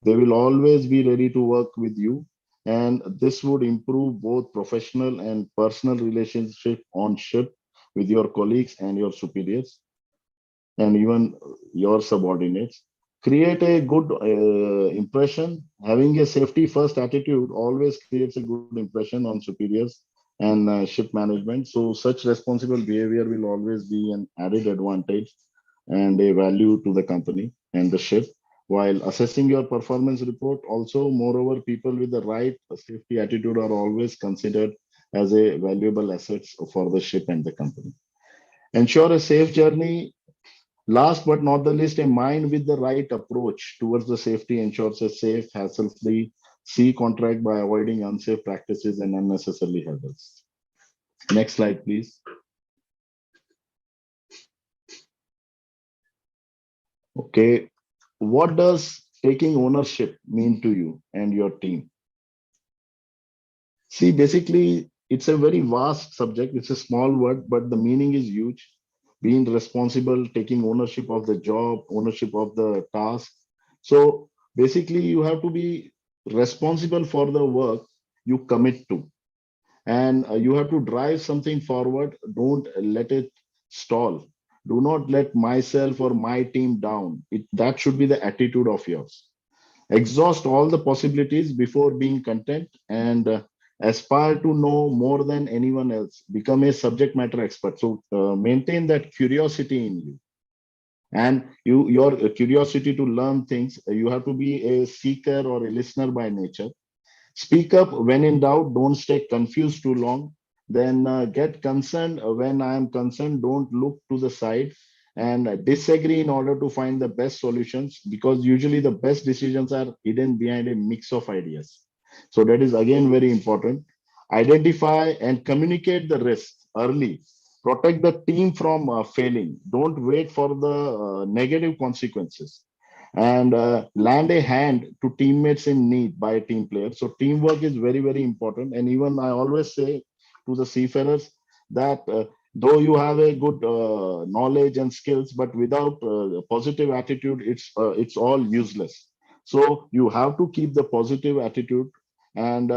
They will always be ready to work with you, and this would improve both professional and personal relationship on ship with your colleagues and your superiors and even your subordinates. Create a good impression. Having a safety first attitude always creates a good impression on superiors and ship management. So such responsible behavior will always be an added advantage and a value to the company and the ship. While assessing your performance report, also, moreover, people with the right safety attitude are always considered as a valuable assets for the ship and the company. Ensure a safe journey. Last but not the least, a mind with the right approach towards the safety ensures a safe, hassle-free sea contract by avoiding unsafe practices and unnecessary hurdles. Next slide, please. Okay, what does taking ownership mean to you and your team? See, basically, it's a very vast subject. It's a small word, but the meaning is huge. Being responsible, taking ownership of the job, ownership of the task. So basically, you have to be responsible for the work you commit to, and you have to drive something forward. Don't let it stall. Do not let myself or my team down. That should be the attitude of yours. Exhaust all the possibilities before being content, and aspire to know more than anyone else. Become a subject matter expert. So maintain that curiosity in you, and your curiosity to learn things. You have to be a seeker or a listener by nature. Speak up when in doubt. Don't stay confused too long. Then get concerned when I am concerned. Don't look to the side, and disagree in order to find the best solutions, because usually the best decisions are hidden behind a mix of ideas. So that is again very important. Identify and communicate the risk early. Protect the team from failing. Don't wait for the negative consequences, and land a hand to teammates in need by a team player. So teamwork is very, very important. And even I always say to the seafarers that though you have a good knowledge and skills, but without a positive attitude, it's all useless. So you have to keep the positive attitude, and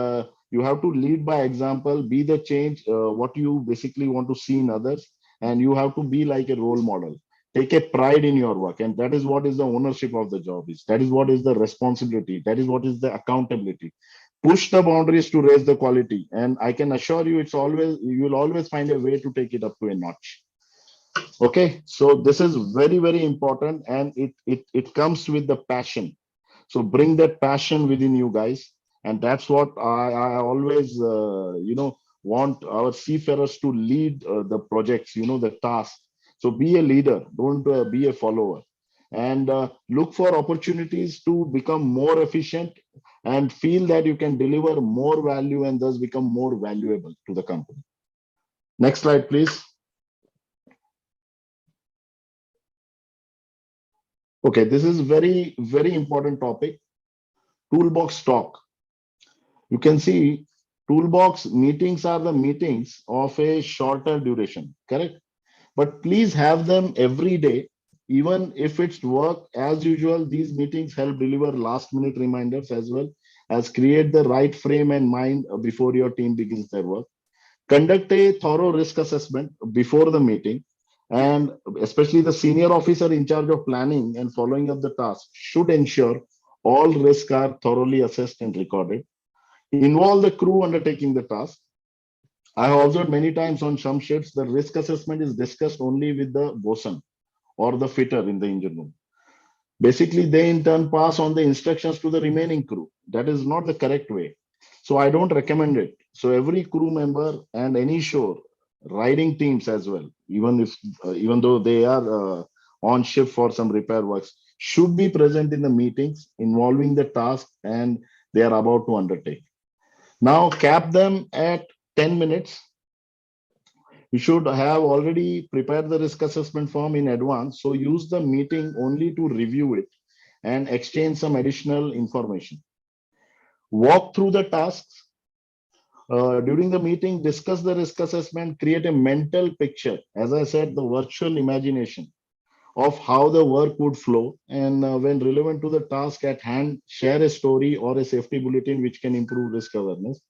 you have to lead by example, be the change what you basically want to see in others, and you have to be like a role model. Take a pride in your work, and that is what is the ownership of the job is. That is what is the responsibility. That is what is the accountability. Push the boundaries to raise the quality, and I can assure you, it's always, you will always find a way to take it up to a notch. Okay, so this is very, very important, and it comes with the passion. So bring that passion within you guys, and that's what I always want our seafarers to lead the projects, the task. So be a leader, don't be a follower, and look for opportunities to become more efficient and feel that you can deliver more value and thus become more valuable to the company. Next slide, please. Okay, this is very, very important topic. Toolbox talk. You can see toolbox meetings are the meetings of a shorter duration, correct? But please have them every day. Even if it's work as usual, these meetings help deliver last minute reminders as well as create the right frame and mind before your team begins their work. Conduct a thorough risk assessment before the meeting, and especially the senior officer in charge of planning and following up the task should ensure all risks are thoroughly assessed and recorded. Involve the crew undertaking the task. I have observed many times on some ships, the risk assessment is discussed only with the bosun or the fitter in the engine room. Basically, they in turn pass on the instructions to the remaining crew. That is not the correct way. So I don't recommend it. So every crew member and any shore, riding teams as well, even though they are on ship for some repair works, should be present in the meetings involving the task and they are about to undertake. Now cap them at 10 minutes. You should have already prepared the risk assessment form in advance. So use the meeting only to review it and exchange some additional information. Walk through the tasks. During the meeting, discuss the risk assessment, create a mental picture. As I said, the virtual imagination of how the work would flow, and when relevant to the task at hand, share a story or a safety bulletin which can improve risk awareness.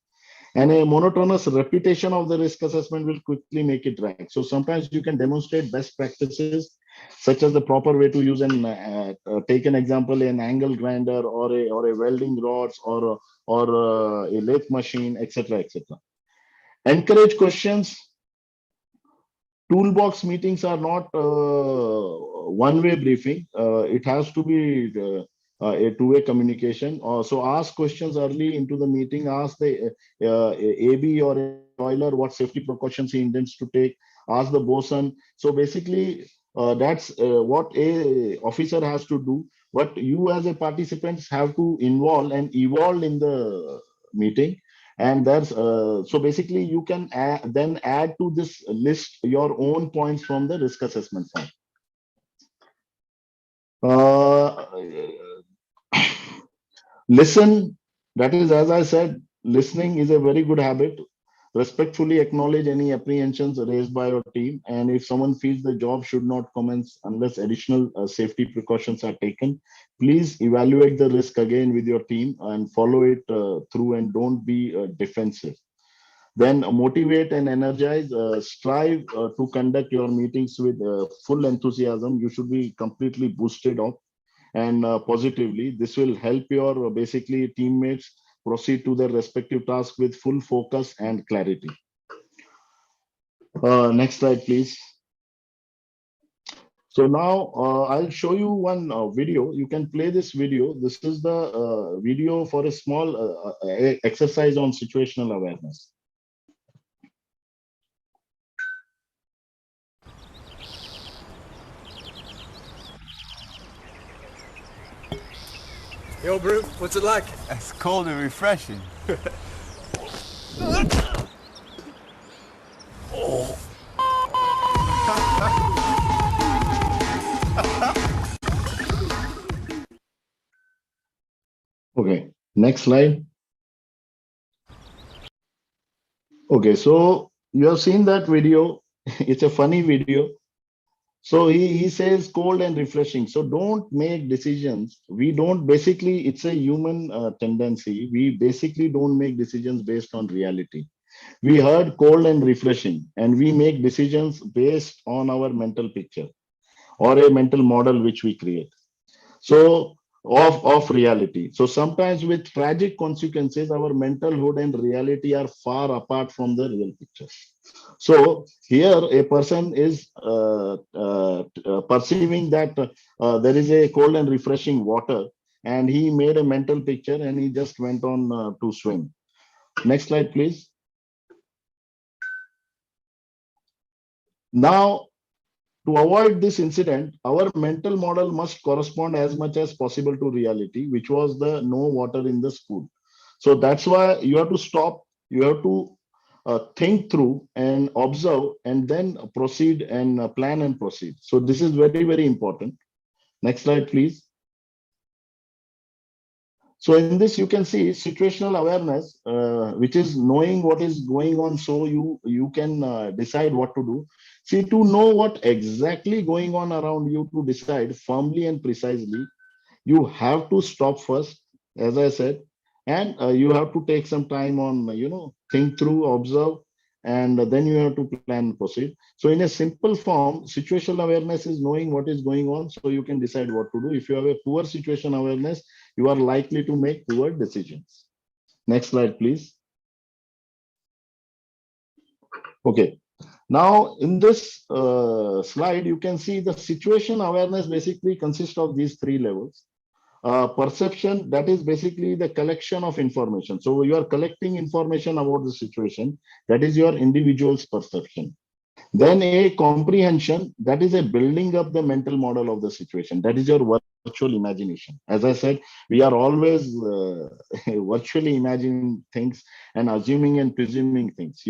And a monotonous repetition of the risk assessment will quickly make it drag. So sometimes you can demonstrate best practices, such as the proper way to use an take an example, an angle grinder or a welding rods or a lathe machine, etc., etc. Encourage questions. Toolbox meetings are not one-way briefing. It has to be a two-way communication. So ask questions early into the meeting. Ask the AB or a oiler what safety precautions he intends to take. Ask the bosun. So basically, that's what a officer has to do. What you as a participants have to involve and evolve in the meeting. And that's so basically you can then add to this list your own points from the risk assessment form. Listen, that is, as I said, listening is a very good habit. Respectfully acknowledge any apprehensions raised by your team, and if someone feels the job should not commence unless additional safety precautions are taken, please evaluate the risk again with your team and follow it through, and don't be defensive. Then motivate and energize. Strive to conduct your meetings with full enthusiasm. You should be completely boosted up and positively. This will help your basically teammates proceed to their respective tasks with full focus and clarity. Next slide, please. So now I'll show you one video. You can play this video. This is the video for a small exercise on situational awareness. Yo, Brew, what's it like? It's cold and refreshing. Oh. Okay, next slide. Okay, so you have seen that video. It's a funny video. So he says cold and refreshing. So don't make decisions. We don't basically, it's a human tendency. We basically don't make decisions based on reality. We heard cold and refreshing, and we make decisions based on our mental picture or a mental model which we create. So of reality. So sometimes with tragic consequences, our mentalhood and reality are far apart from the real picture. So here a person is perceiving that there is a cold and refreshing water, and he made a mental picture and he just went on to swim. Next slide, please. Now, to avoid this incident, our mental model must correspond as much as possible to reality, which was the no water in the school. So that's why you have to stop, you have to think through and observe and then proceed and plan and proceed. So this is very, very important. Next slide, please. So in this, you can see situational awareness, which is knowing what is going on so you can decide what to do. See, to know what exactly going on around you, to decide firmly and precisely, you have to stop first, as I said, and you have to take some time on, think through, observe, and then you have to plan and proceed. So in a simple form, situational awareness is knowing what is going on so you can decide what to do. If you have a poor situation awareness, you are likely to make poor decisions. Next slide, please. Okay. Now, in this slide, you can see the situation awareness basically consists of these three levels. Perception, that is basically the collection of information. So you are collecting information about the situation. That is your individual's perception. Then a comprehension, that is a building up the mental model of the situation. That is your virtual imagination. As I said, we are always virtually imagining things and assuming and presuming things,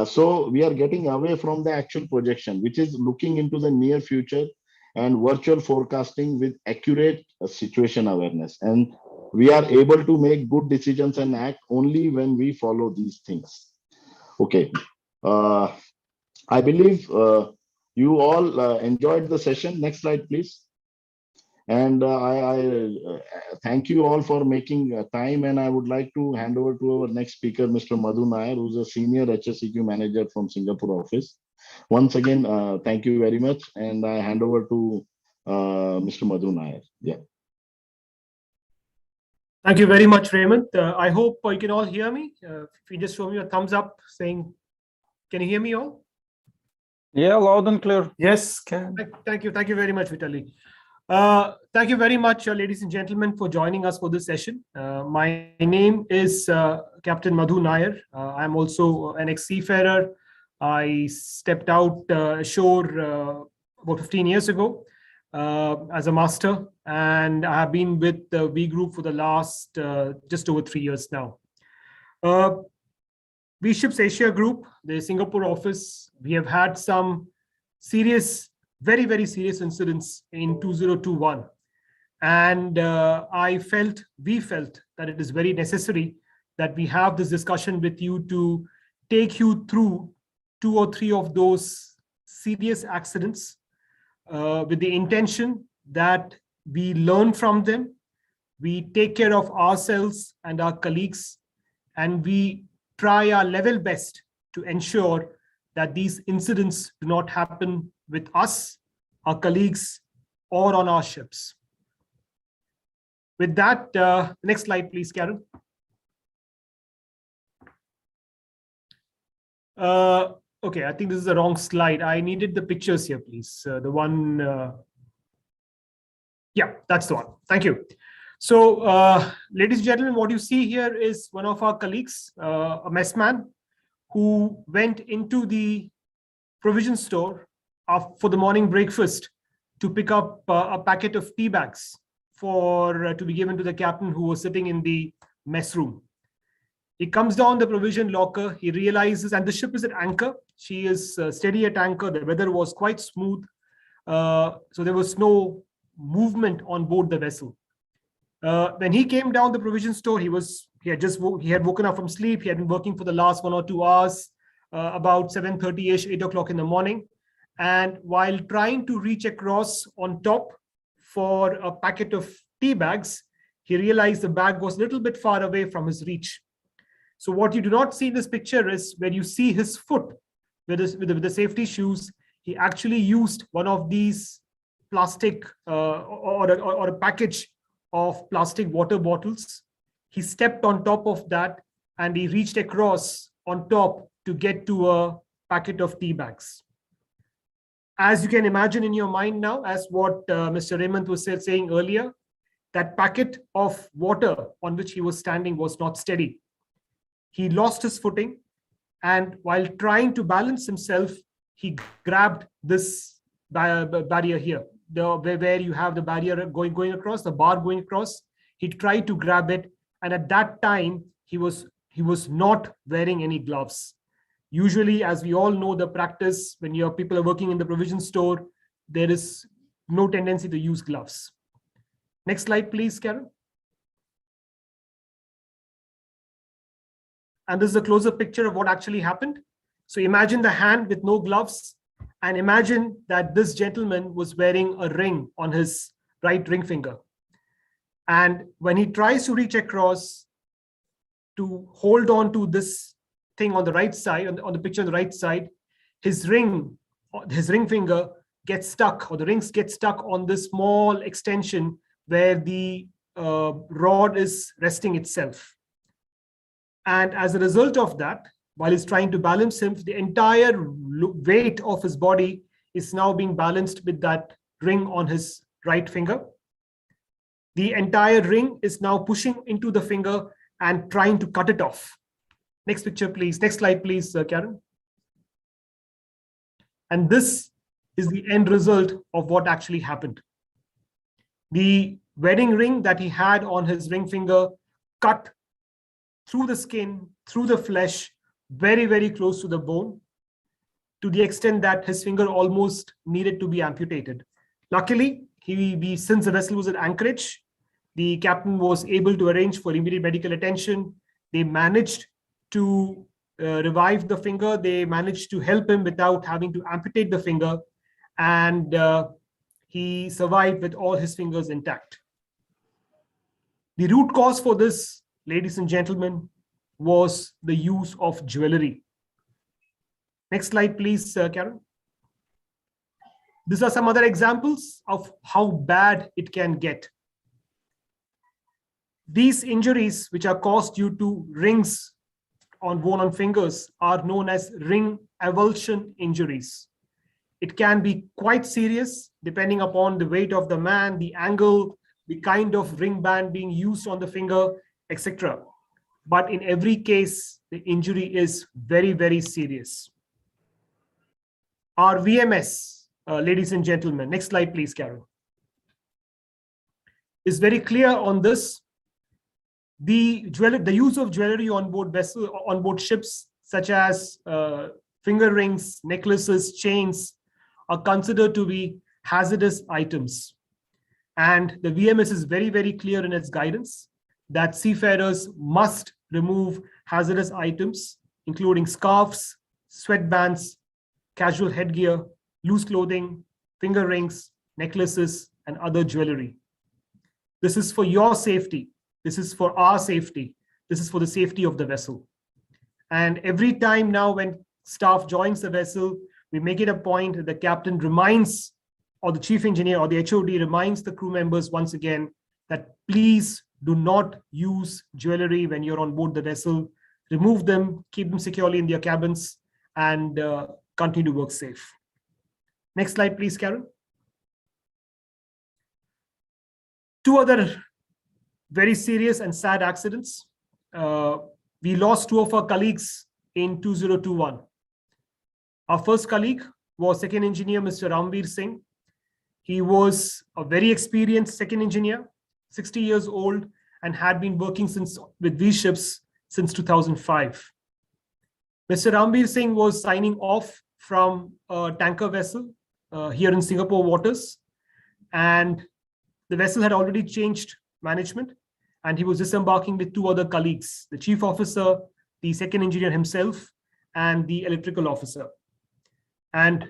so we are getting away from the actual projection, which is looking into the near future and virtual forecasting with accurate situation awareness. And we are able to make good decisions and act only when we follow these things. Okay. I believe you all enjoyed the session. Next slide, please. And I thank you all for making time, and I would like to hand over to our next speaker, Mr. Madhu Nair, who's a senior HSEQ manager from Singapore office. Once again, thank you very much, and I hand over to Mr. Madhu Nair. Yeah. Thank you very much, Raymond. I hope you can all hear me. If you just show me a thumbs up saying, can you hear me all? Yeah, loud and clear. Yes, can. Thank you. Thank you very much, Vitaly. Thank you very much, ladies and gentlemen, for joining us for this session. My name is Captain Madhu Nair. I'm also an ex-seafarer. I stepped out ashore about 15 years ago as a master, and I have been with the V Group for the last just over 3 years now. V Ships Asia Group, the Singapore office, we have had some serious, very, very serious incidents in 2021. And we felt that it is very necessary that we have this discussion with you to take you through 2 or 3 of those serious accidents with the intention that we learn from them, we take care of ourselves and our colleagues, and we try our level best to ensure that these incidents do not happen with us, our colleagues, or on our ships. With that, next slide, please, Karen. Okay, I think this is the wrong slide. I needed the pictures here, please. The one, yeah, that's the one. Thank you. So, ladies and gentlemen, what you see here is one of our colleagues, a messman, who went into the provision store for the morning breakfast to pick up a packet of tea bags to be given to the captain who was sitting in the mess room. He comes down the provision locker, he realizes, and the ship is at anchor. She is steady at anchor. The weather was quite smooth. So there was no movement on board the vessel. When he came down the provision store, he had woken up from sleep. He had been working for the last 1 or 2 hours, about 7:30ish, 8 o'clock in the morning. And while trying to reach across on top for a packet of tea bags, he realized the bag was a little bit far away from his reach. So what you do not see in this picture is where you see his foot with the safety shoes, he actually used one of these plastic or a package of plastic water bottles. He stepped on top of that and he reached across on top to get to a packet of tea bags. As you can imagine in your mind now, as what Mr. Raymond was saying earlier, that packet of water on which he was standing was not steady. He lost his footing, and while trying to balance himself, he grabbed this barrier here, where you have the barrier going across, the bar going across. He tried to grab it, and at that time, he was not wearing any gloves. Usually, as we all know, the practice when your people are working in the provision store, there is no tendency to use gloves. Next slide, please, Karen. And this is a closer picture of what actually happened. So imagine the hand with no gloves, and imagine that this gentleman was wearing a ring on his right ring finger. And when he tries to reach across to hold on to this thing on the right side, on the picture on the right side, his ring finger gets stuck, or the rings get stuck on this small extension where the rod is resting itself. And as a result of that, while he's trying to balance him, the entire weight of his body is now being balanced with that ring on his right finger. The entire ring is now pushing into the finger and trying to cut it off. Next picture, please. Next slide, please, Karen. And this is the end result of what actually happened. The wedding ring that he had on his ring finger cut through the skin, through the flesh, very, very close to the bone, to the extent that his finger almost needed to be amputated. Luckily, since the vessel was at anchorage, the captain was able to arrange for immediate medical attention. They managed to revive the finger. They managed to help him without having to amputate the finger. and he survived with all his fingers intact. The root cause for this, ladies and gentlemen, was the use of jewelry. Next slide, please, Karen. These are some other examples of how bad it can get. These injuries, which are caused due to rings worn on fingers, are known as ring avulsion injuries. It can be quite serious depending upon the weight of the man, the angle, the kind of ring band being used on the finger, etc. But in every case, the injury is very, very serious. Our VMS, ladies and gentlemen, next slide, please, Karen, is very clear on this. The use of jewelry on board ships, such as finger rings, necklaces, chains, are considered to be hazardous items. And the VMS is very, very clear in its guidance that seafarers must remove hazardous items, including scarves, sweatbands, casual headgear, loose clothing, finger rings, necklaces, and other jewelry. This is for your safety. This is for our safety. This is for the safety of the vessel. And every time now when staff joins the vessel, we make it a point that the captain reminds, or the chief engineer or the HOD reminds the crew members once again that please do not use jewelry when you're on board the vessel. Remove them, keep them securely in their cabins, and continue to work safe. Next slide, please, Karen. Two other very serious and sad accidents. We lost two of our colleagues in 2021. Our first colleague was second engineer, Mr. Ramveer Singh. He was a very experienced second engineer, 60 years old, and had been working with these ships since 2005. Mr. Ramveer Singh was signing off from a tanker vessel here in Singapore waters, and the vessel had already changed management, and he was disembarking with two other colleagues, the chief officer, the second engineer himself, and the electrical officer. And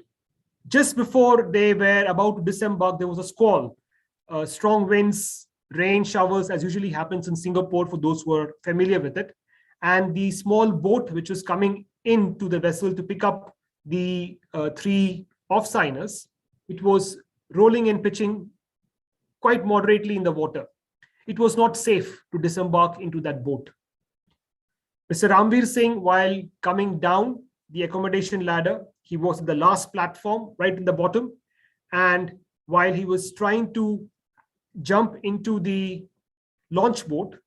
just before they were about to disembark, there was a squall, strong winds, rain showers, as usually happens in Singapore for those who are familiar with it. And the small boat, which was coming into the vessel to pick up the three off-signers, it was rolling and pitching quite moderately in the water. It was not safe to disembark into that boat. Mr. Ramveer Singh, while coming down the accommodation ladder, he was at the last platform, right in the bottom. And while he was trying to jump into the launch boat,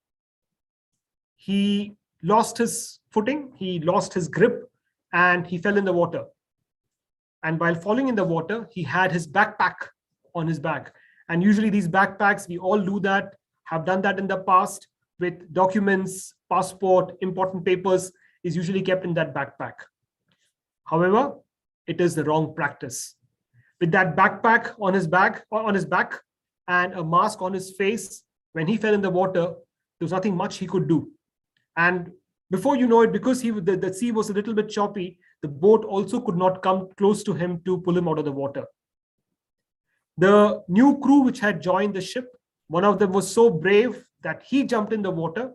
he lost his footing, he lost his grip, and he fell in the water. And while falling in the water, he had his backpack on his back. And usually these backpacks, we all do that, have done that in the past with documents, passport, important papers is usually kept in that backpack. However, it is the wrong practice. With that backpack on his back, and a mask on his face, when he fell in the water, there was nothing much he could do. And before you know it, because the sea was a little bit choppy, the boat also could not come close to him to pull him out of the water. The new crew which had joined the ship, one of them was so brave that he jumped in the water.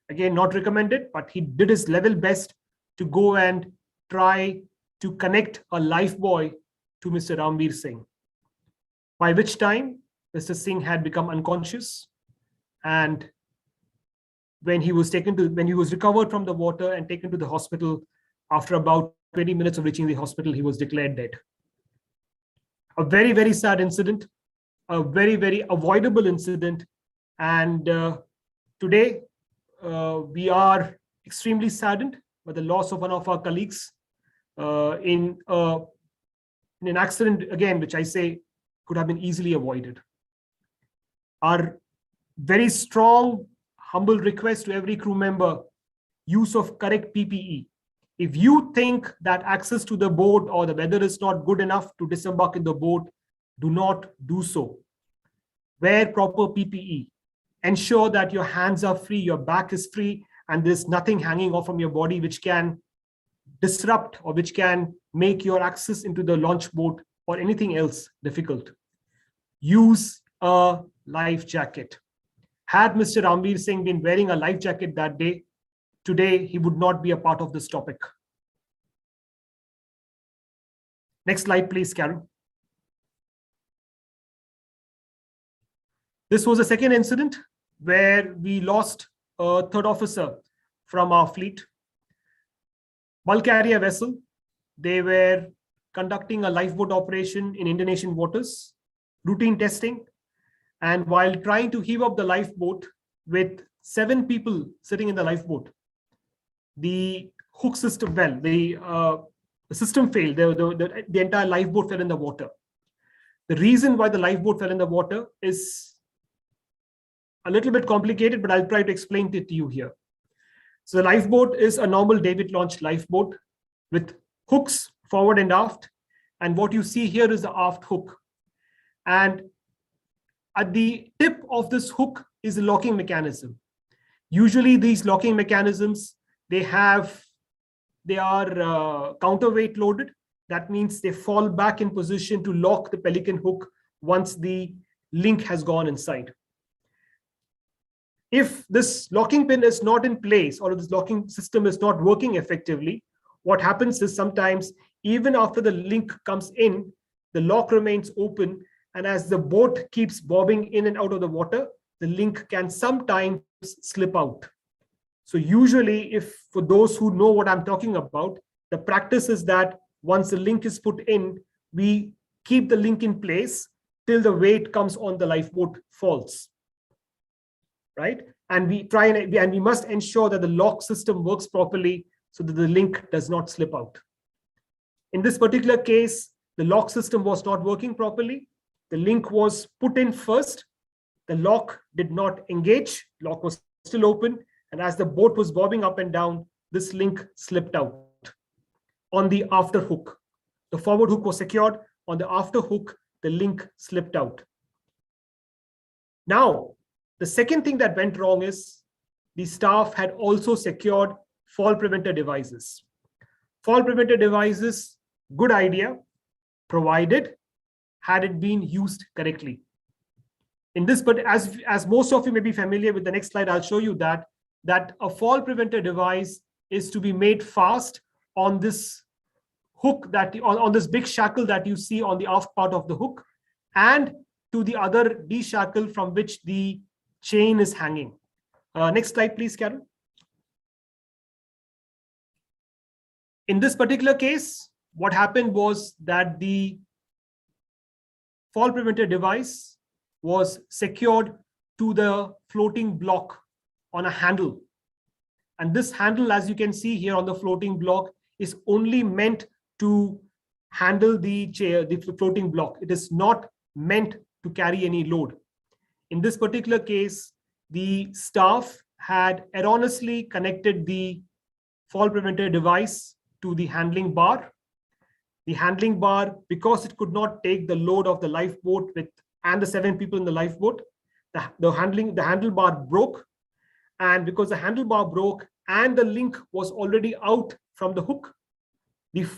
Again, not recommended, but he did his level best to go and try to connect a lifebuoy to Mr. Ramveer Singh. By which time, Mr. Singh had become unconscious, and when he was recovered from the water and taken to the hospital, after about 20 minutes of reaching the hospital, he was declared dead. A very, very sad incident, a very, very avoidable incident. And today, we are extremely saddened by the loss of one of our colleagues in an accident, again, which I say could have been easily avoided. Our very strong, humble request to every crew member, use of correct PPE. If you think that access to the boat or the weather is not good enough to disembark in the boat, do not do so. Wear proper PPE. Ensure that your hands are free, your back is free, and there's nothing hanging off from your body which can disrupt or which can make your access into the launch boat or anything else difficult. Use a life jacket. Had Mr. Ramveer Singh been wearing a life jacket that day, today he would not be a part of this topic. Next slide, please, Karen. This was a second incident where we lost a third officer from our fleet. Bulk carrier vessel. They were conducting a lifeboat operation in Indonesian waters, routine testing. And while trying to heave up the lifeboat with 7 people sitting in the lifeboat, the hook system, the system failed. The entire lifeboat fell in the water. The reason why the lifeboat fell in the water is a little bit complicated, but I'll try to explain it to you here. So the lifeboat is a normal David launched lifeboat with hooks forward and aft. And what you see here is the aft hook. And at the tip of this hook is a locking mechanism. Usually these locking mechanisms, they are counterweight loaded. That means they fall back in position to lock the pelican hook once the link has gone inside. If this locking pin is not in place or this locking system is not working effectively, what happens is sometimes even after the link comes in, the lock remains open, and as the boat keeps bobbing in and out of the water, the link can sometimes slip out. So usually, for those who know what I'm talking about, the practice is that once the link is put in, we keep the link in place till the weight comes on the lifeboat falls. Right? And we must ensure that the lock system works properly so that the link does not slip out. In this particular case, the lock system was not working properly. The link was put in first. The lock did not engage. Lock was still open. And as the boat was bobbing up and down, this link slipped out on the after hook. The forward hook was secured. On the after hook, the link slipped out. Now, the second thing that went wrong is the staff had also secured fall preventer devices. Fall preventer devices, good idea, provided had it been used correctly. In this, but as most of you may be familiar with the next slide, I'll show you that a fall preventer device is to be made fast on this hook on this big shackle that you see on the aft part of the hook, and to the other D shackle from which the chain is hanging. Next slide, please, Carol. In this particular case, what happened was that the fall preventer device was secured to the floating block on a handle. And this handle, as you can see here on the floating block, is only meant to handle the floating block. It is not meant to carry any load. In this particular case, the staff had erroneously connected the fall preventer device to the handling bar. The handling bar, because it could not take the load of the lifeboat and the 7 people in the lifeboat, the handlebar broke. And because the handlebar broke and the link was already out from the hook, the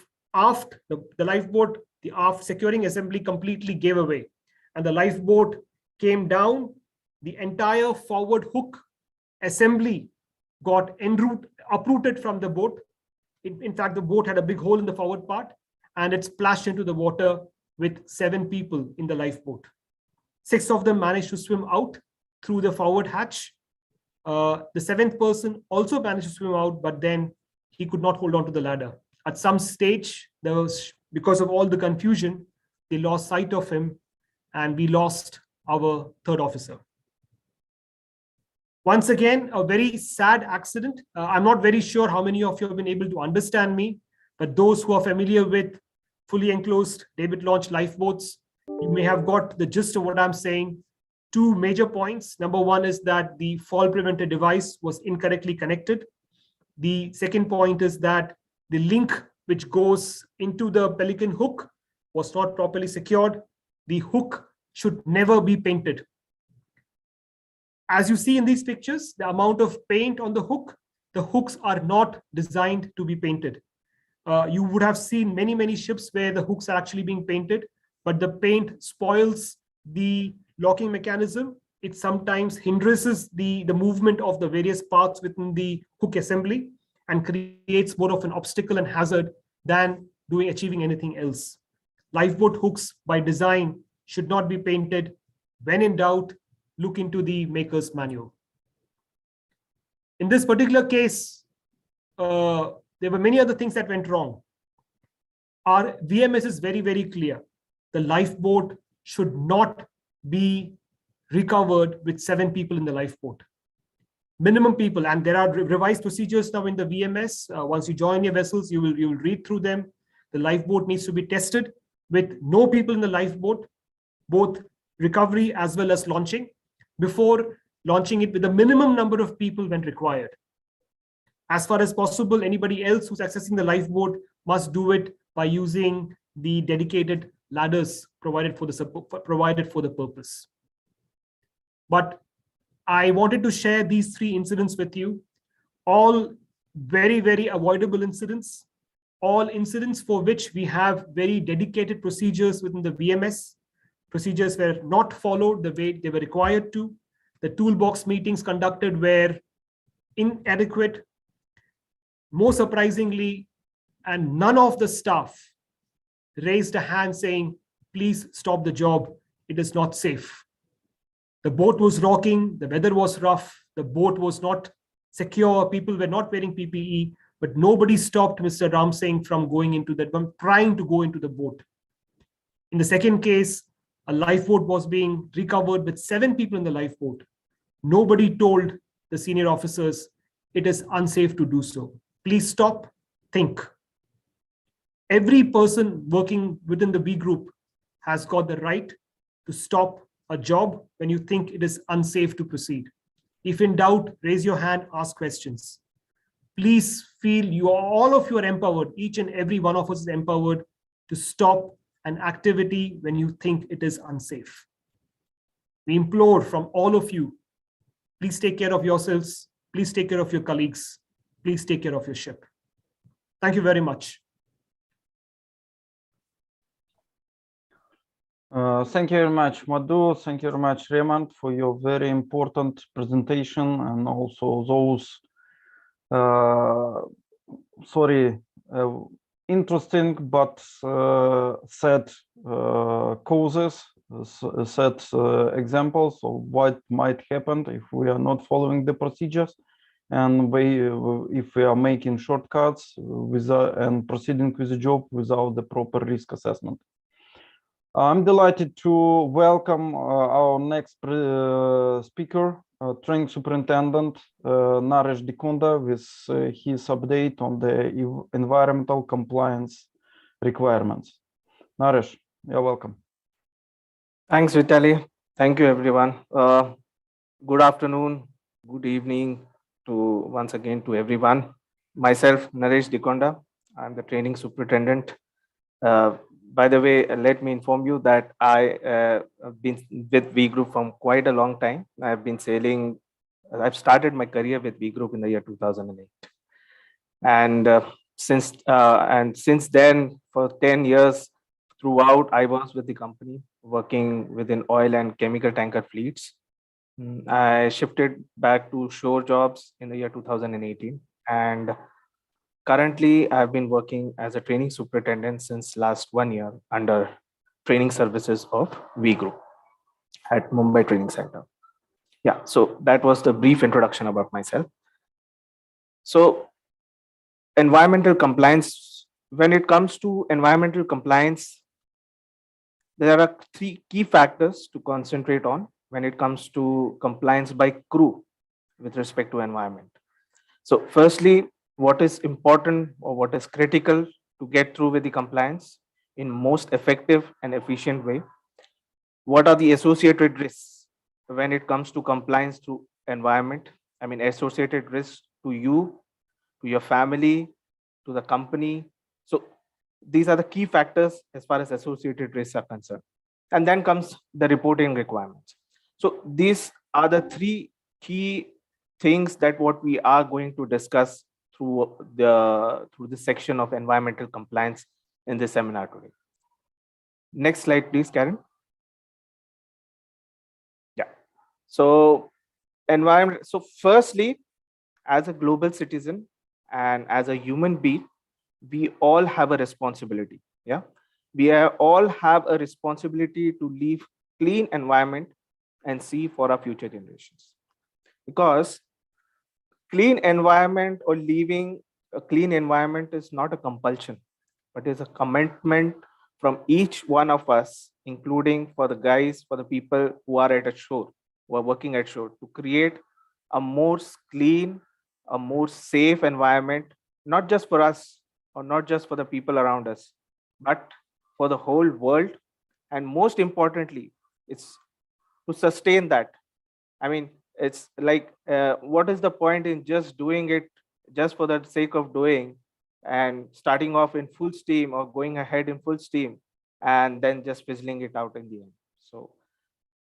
lifeboat, the aft securing assembly completely gave away. And the lifeboat came down. The entire forward hook assembly got uprooted from the boat. In fact, the boat had a big hole in the forward part, and it splashed into the water with 7 people in the lifeboat. 6 of them managed to swim out through the forward hatch. The 7th person also managed to swim out, but then he could not hold on to the ladder. At some stage, because of all the confusion, they lost sight of him, and we lost our 3rd officer. Once again, a very sad accident. I'm not very sure how many of you have been able to understand me, but those who are familiar with fully enclosed David launched lifeboats, you may have got the gist of what I'm saying. 2 major points. Number 1 is that the fall preventer device was incorrectly connected. The second point is that the link which goes into the pelican hook was not properly secured. The hook should never be painted. As you see in these pictures, the amount of paint on the hooks are not designed to be painted. You would have seen many ships where the hooks are actually being painted. but the paint spoils the locking mechanism. It sometimes hinders the movement of the various parts within the hook assembly and creates more of an obstacle and hazard than achieving anything else. Lifeboat hooks by design should not be painted. When in doubt, look into the maker's manual. In this particular case, there were many other things that went wrong. Our VMS is very, very clear. The lifeboat should not be recovered with 7 people in the lifeboat. Minimum people, and there are revised procedures now in the VMS. Once you join your vessels, you will read through them. The lifeboat needs to be tested with no people in the lifeboat, both recovery as well as launching, before launching it with a minimum number of people when required. As far as possible, anybody else who's accessing the lifeboat must do it by using the dedicated ladders provided for the purpose. But I wanted to share these 3 incidents with you, all very, very avoidable incidents, all incidents for which we have very dedicated procedures within the VMS. Procedures were not followed the way they were required to. The toolbox meetings conducted were inadequate. More surprisingly, and none of the staff raised a hand saying, please stop the job, it is not safe. The boat was rocking, the weather was rough, the boat was not secure, people were not wearing PPE, but nobody stopped Mr. Ram Singh from trying to go into the boat. In the second case, a lifeboat was being recovered with 7 people in the lifeboat. Nobody told the senior officers it is unsafe to do so. Please stop, think. Every person working within the V group has got the right to stop a job when you think it is unsafe to proceed. If in doubt, raise your hand, ask questions. Please feel all of you are empowered. Each and every one of us is empowered to stop an activity when you think it is unsafe. We implore from all of you, please take care of yourselves. Please take care of your colleagues. Please take care of your ship. Thank you very much. Thank you very much, Madhu. Thank you very much, Remant, for your very important presentation and also those, interesting but sad causes, sad examples of what might happen if we are not following the procedures and if we are making shortcuts and proceeding with the job without the proper risk assessment. I'm delighted to welcome our next speaker, Training Superintendent Naresh Dikunda, with his update on the environmental compliance requirements. Naresh, you're welcome. Thanks, Vitaly. Thank you, everyone. Good afternoon, good evening once again to everyone. Myself, Naresh Dikunda. I'm the Training Superintendent. By the way, let me inform you that I have been with V Group from quite a long time. I've been sailing. I've started my career with V Group in the year 2008, and since then, for 10 years throughout, I was with the company working within oil and chemical tanker fleets. I shifted back to shore jobs in the year 2018, and currently, I've been working as a training superintendent since last 1 year under training services of V Group at Mumbai Training Center. Yeah, so that was the brief introduction about myself. So environmental compliance, when it comes to environmental compliance, there are 3 key factors to concentrate on when it comes to compliance by crew with respect to environment. So firstly, what is important or what is critical to get through with the compliance in most effective and efficient way? What are the associated risks when it comes to compliance to environment? I mean, associated risks to you, to your family, to the company. So these are the key factors as far as associated risks are concerned. And then comes the reporting requirements. So these are the 3 key things that what we are going to discuss through this section of environmental compliance in this seminar today. Next slide, please, Karen. Yeah. So environment. So firstly, as a global citizen and as a human being, we all have a responsibility. Yeah. All have a responsibility to leave clean environment and see for our future generations. Because clean environment or leaving a clean environment is not a compulsion, but is a commitment from each one of us, including for the guys, for the people who are at a shore, who are working at shore, to create a more clean, a more safe environment, not just for us or not just for the people around us, but for the whole world. And most importantly, it's to sustain that. I mean, it's like, what is the point in just doing it just for the sake of doing and starting off in full steam or going ahead in full steam and then just fizzling it out in the end? So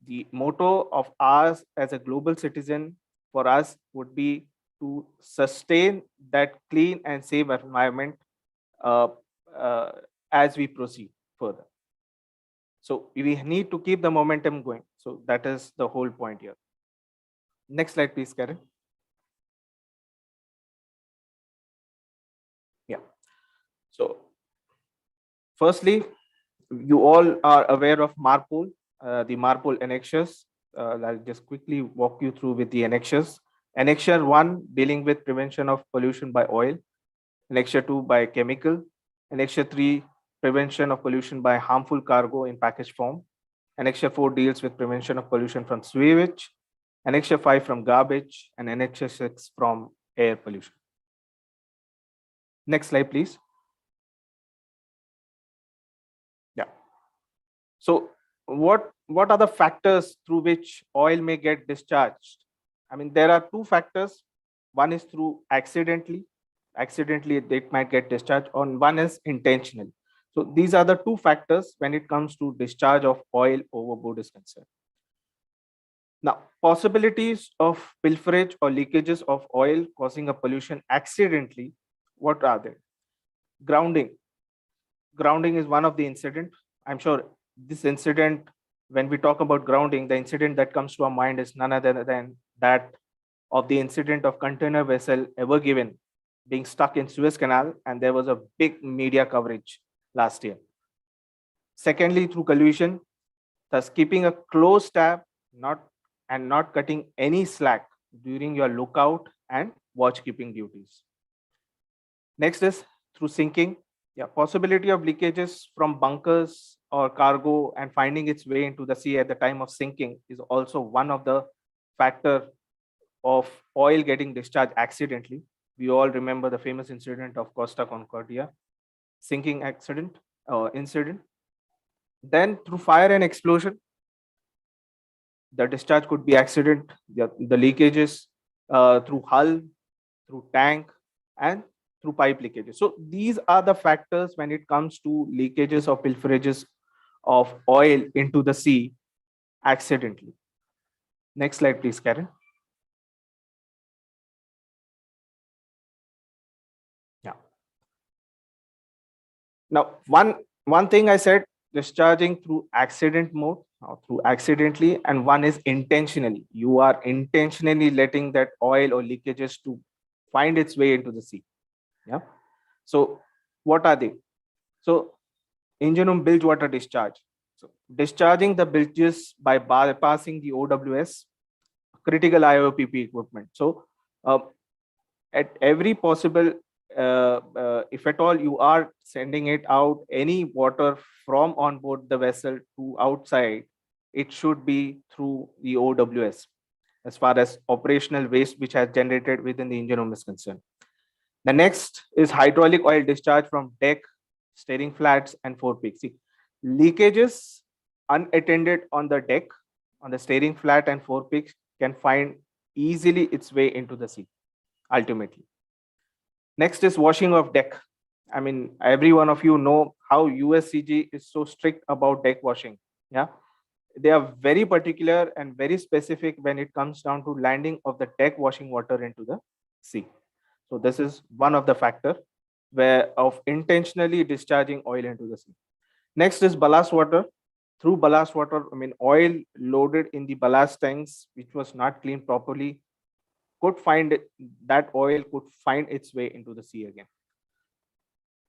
the motto of ours as a global citizen for us would be to sustain that clean and safe environment uh, uh, as we proceed further. So we need to keep the momentum going. So that is the whole point here. Next slide, please, Karen. Yeah. So firstly, you all are aware of MARPOL, the MARPOL annexures. I'll just quickly walk you through with the annexures. Annexure 1 dealing with prevention of pollution by oil. Annexure 2 by chemical. Annexure 3 prevention of pollution by harmful cargo in packaged form. Annexure 4 deals with prevention of pollution from sewage. Annexure 5 from garbage, and Annexure 6 from air pollution. Next slide, please. Yeah. So what are the factors through which oil may get discharged? I mean, there are two factors. One is through accidentally it might get discharged, and one is intentionally. So these are the two factors when it comes to discharge of oil overboard is concerned. Now, possibilities of pilferage or leakages of oil causing a pollution accidentally, what are they? Grounding. Grounding is one of the incident. I'm sure this incident, when we talk about grounding, the incident that comes to our mind is none other than that of the incident of container vessel Ever Given being stuck in Suez Canal, and there was a big media coverage last year. Secondly, through collusion, thus keeping a close tab, not cutting any slack during your lookout and watch keeping duties. Next is through sinking. Yeah, possibility of leakages from bunkers or cargo and finding its way into the sea at the time of sinking is also one of the factor of oil getting discharged accidentally. We all remember the famous incident of Costa Concordia sinking accident or incident. Then through fire and explosion, the discharge could be accident, the leakages through hull, through tank, and through pipe leakages. So these are the factors when it comes to leakages or pilferages of oil into the sea accidentally. Next slide, please, Karen. Yeah. Now, one thing I said, discharging through accident mode or through accidentally, and one is intentionally. You are intentionally letting that oil or leakages to find its way into the sea. Yeah. So what are they? So engine room bilge water discharge. So discharging the bilges by bypassing the OWS, critical IOPP equipment. So at every possible, if at all you are sending it out, any water from on board the vessel to outside, it should be through the OWS as far as operational waste which has generated within the engine room is concerned. The next is hydraulic oil discharge from deck, steering flats, and forepeak. See, leakages unattended on the deck, on the steering flat and forepeak can find easily its way into the sea, ultimately. Next is washing of deck. I mean, every one of you know how USCG is so strict about deck washing. Yeah, they are very particular and very specific when it comes down to landing of the deck washing water into the sea. So this is one of the factor where of intentionally discharging oil into the sea. Next is ballast water. Through ballast water, I mean oil loaded in the ballast tanks, which was not cleaned properly, that oil could find its way into the sea again.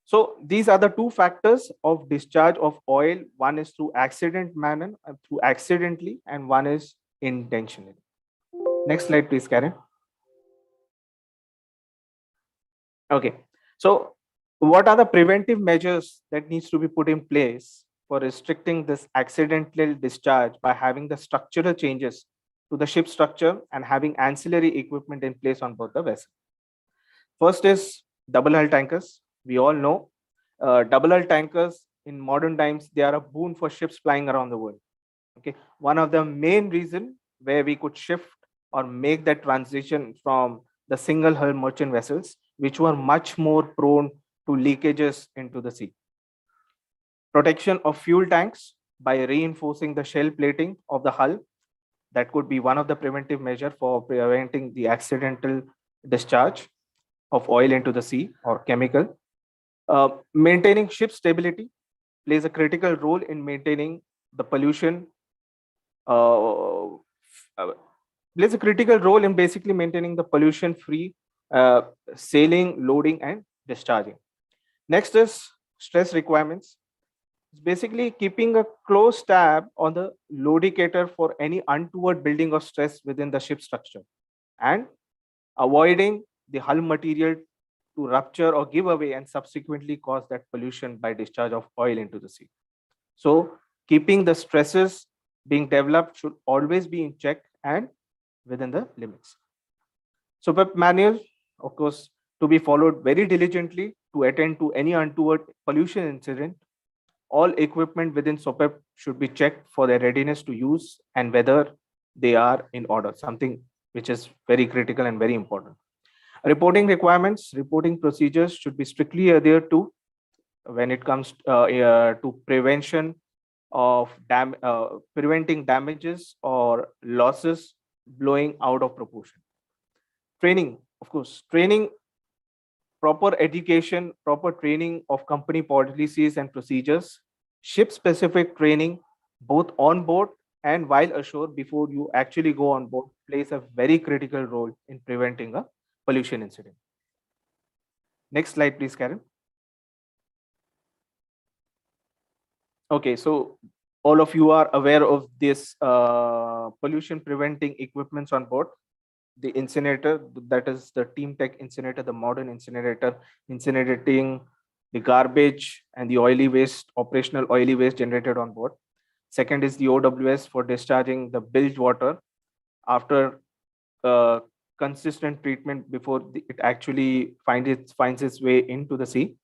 So these are the two factors of discharge of oil. One is through accidentally, and one is intentionally. Next slide, please, Karen. Okay, so what are the preventive measures that needs to be put in place for restricting this accidental discharge by having the structural changes to the ship structure and having ancillary equipment in place on board the vessel? First is double hull tankers. We all know double hull tankers in modern times, they are a boon for ships flying around the world. Okay, one of the main reason where we could shift or make that transition from the single hull merchant vessels, which were much more prone to leakages into the sea. Protection of fuel tanks by reinforcing the shell plating of the hull. That could be one of the preventive measures for preventing the accidental discharge of oil into the sea or chemical. Maintaining ship stability plays a critical role in maintaining the pollution, plays a critical role in basically maintaining the pollution-free sailing, loading, and discharging. Next is stress requirements. It's basically keeping a close tab on the loadicator for any untoward building of stress within the ship structure and avoiding the hull material to rupture or give away and subsequently cause that pollution by discharge of oil into the sea. So keeping the stresses being developed should always be in check and within the limits. SOPEP manual, of course, to be followed very diligently to attend to any untoward pollution incident. All equipment within SOPEP should be checked for their readiness to use and whether they are in order, something which is very critical and very important. Reporting requirements, reporting procedures should be strictly adhered to when it comes to prevention of preventing damages or losses blowing out of proportion. Training, of course, training, proper education, proper training of company policies and procedures, ship-specific training, both on board and while ashore before you actually go on board, plays a very critical role in preventing a pollution incident. Next slide, please, Karen. Okay, so all of you are aware of this pollution preventing equipments on board. The incinerator, that is the Team Tech incinerator, the modern incinerator, incinerating the garbage and the oily waste, operational oily waste generated on board. Second is the OWS for discharging the bilge water after consistent treatment before it actually finds its way into the sea.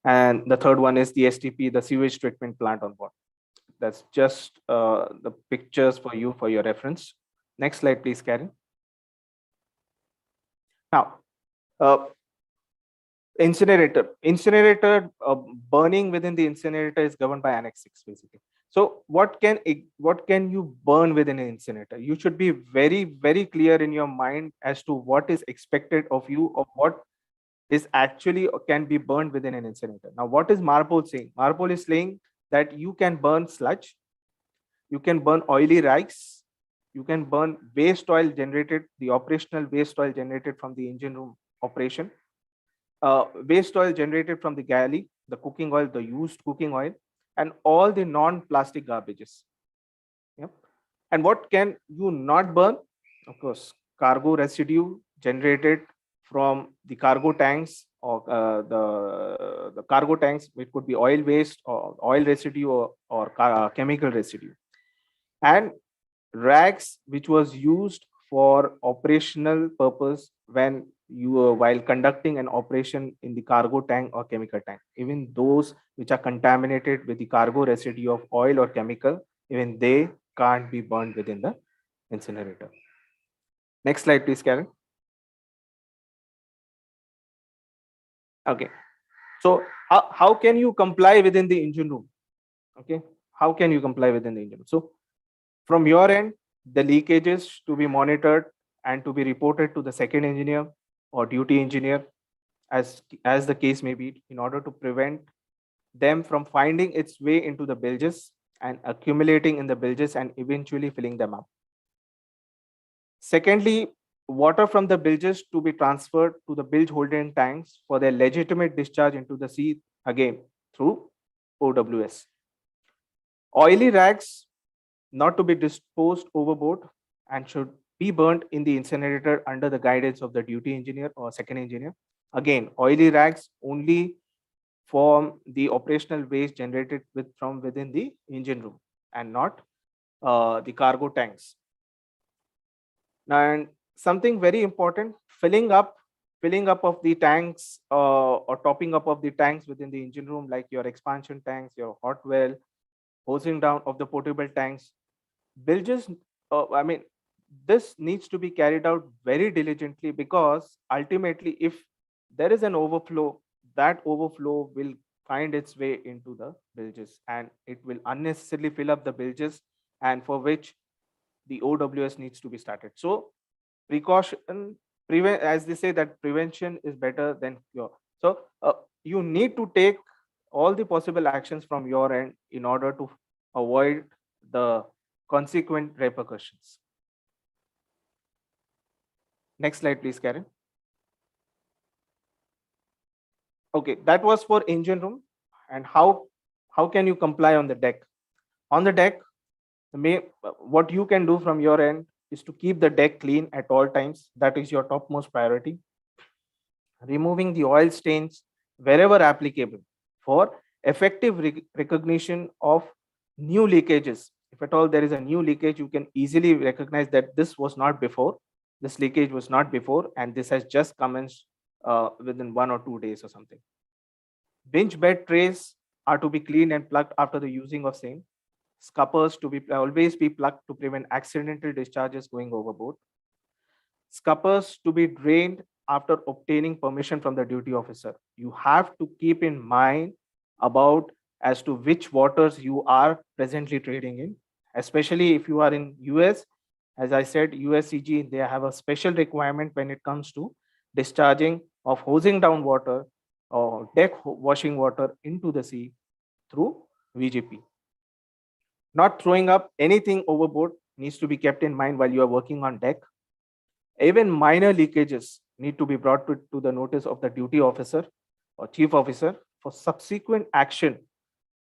And the third one is the STP, the sewage treatment plant on board. That's just the pictures for you for your reference. Next slide, please, Karen. Now, incinerator burning within the incinerator is governed by Annex 6, basically. So what can you burn within an incinerator? You should be very, very clear in your mind as to what is expected of you or what is actually can be burned within an incinerator. Now, what is MARPOL saying? MARPOL is saying that you can burn sludge, you can burn oily rags, you can burn waste oil generated, the operational waste oil generated from the engine room operation, waste oil generated from the galley, the cooking oil, the used cooking oil, and all the non-plastic garbages. Yep. And what can you not burn? Of course, cargo residue generated from the cargo tanks or the cargo tanks. It could be oil waste or oil residue or chemical residue. And rags which was used for operational purpose when you were while conducting an operation in the cargo tank or chemical tank. Even those which are contaminated with the cargo residue of oil or chemical, even they can't be burned within the incinerator. Next slide, please, Karen. Okay, so how can you comply within the engine room? Okay, how can you comply within the engine room? So from your end, the leakages to be monitored and to be reported to the second engineer or duty engineer as the case may be, in order to prevent them from finding its way into the bilges and accumulating in the bilges and eventually filling them up. Secondly, water from the bilges to be transferred to the bilge holding tanks for their legitimate discharge into the sea, again through OWS. Oily rags not to be disposed overboard and should be burnt in the incinerator under the guidance of the duty engineer or second engineer. Again, oily rags only form the operational waste generated from within the engine room and not the cargo tanks. And something very important, filling up of the tanks or topping up of the tanks within the engine room, like your expansion tanks, your hot well, hosing down of the potable tanks. Bilges, this needs to be carried out very diligently, because ultimately if there is an overflow, that overflow will find its way into the bilges and it will unnecessarily fill up the bilges, and for which the OWS needs to be started. So precaution, as they say that prevention is better than cure. So you need to take all the possible actions from your end in order to avoid the consequent repercussions. Next slide, please, Karen. Okay, that was for engine room. And how can you comply on the deck? On the deck, what you can do from your end is to keep the deck clean at all times. That is your topmost priority. Removing the oil stains wherever applicable for effective recognition of new leakages. If at all there is a new leakage, you can easily recognize that this was not before, this leakage was not before, and this has just commenced within 1 or 2 days or something. Binge bed trays are to be cleaned and plugged after the using of same. Scuppers to be always be plugged to prevent accidental discharges going overboard. Scuppers to be drained after obtaining permission from the duty officer. You have to keep in mind about as to which waters you are presently trading in, especially if you are in US. As I said, USCG, they have a special requirement when it comes to discharging of hosing down water or deck washing water into the sea through VGP. Not throwing up anything overboard needs to be kept in mind while you are working on deck. Even minor leakages need to be brought to the notice of the duty officer or chief officer for subsequent action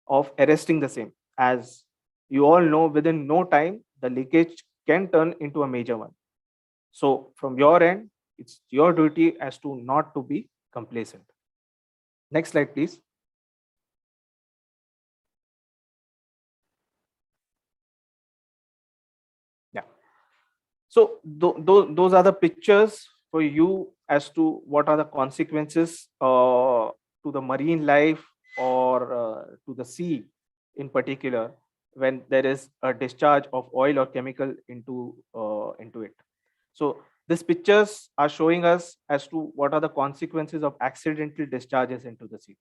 of arresting the same. As you all know, within no time, the leakage can turn into a major one. So from your end, it's your duty as to not to be complacent. Next slide, please. Yeah. So those are the pictures for you as to what are the consequences to the marine life or to the sea in particular when there is a discharge of oil or chemical into it. So these pictures are showing us as to what are the consequences of accidental discharges into the sea.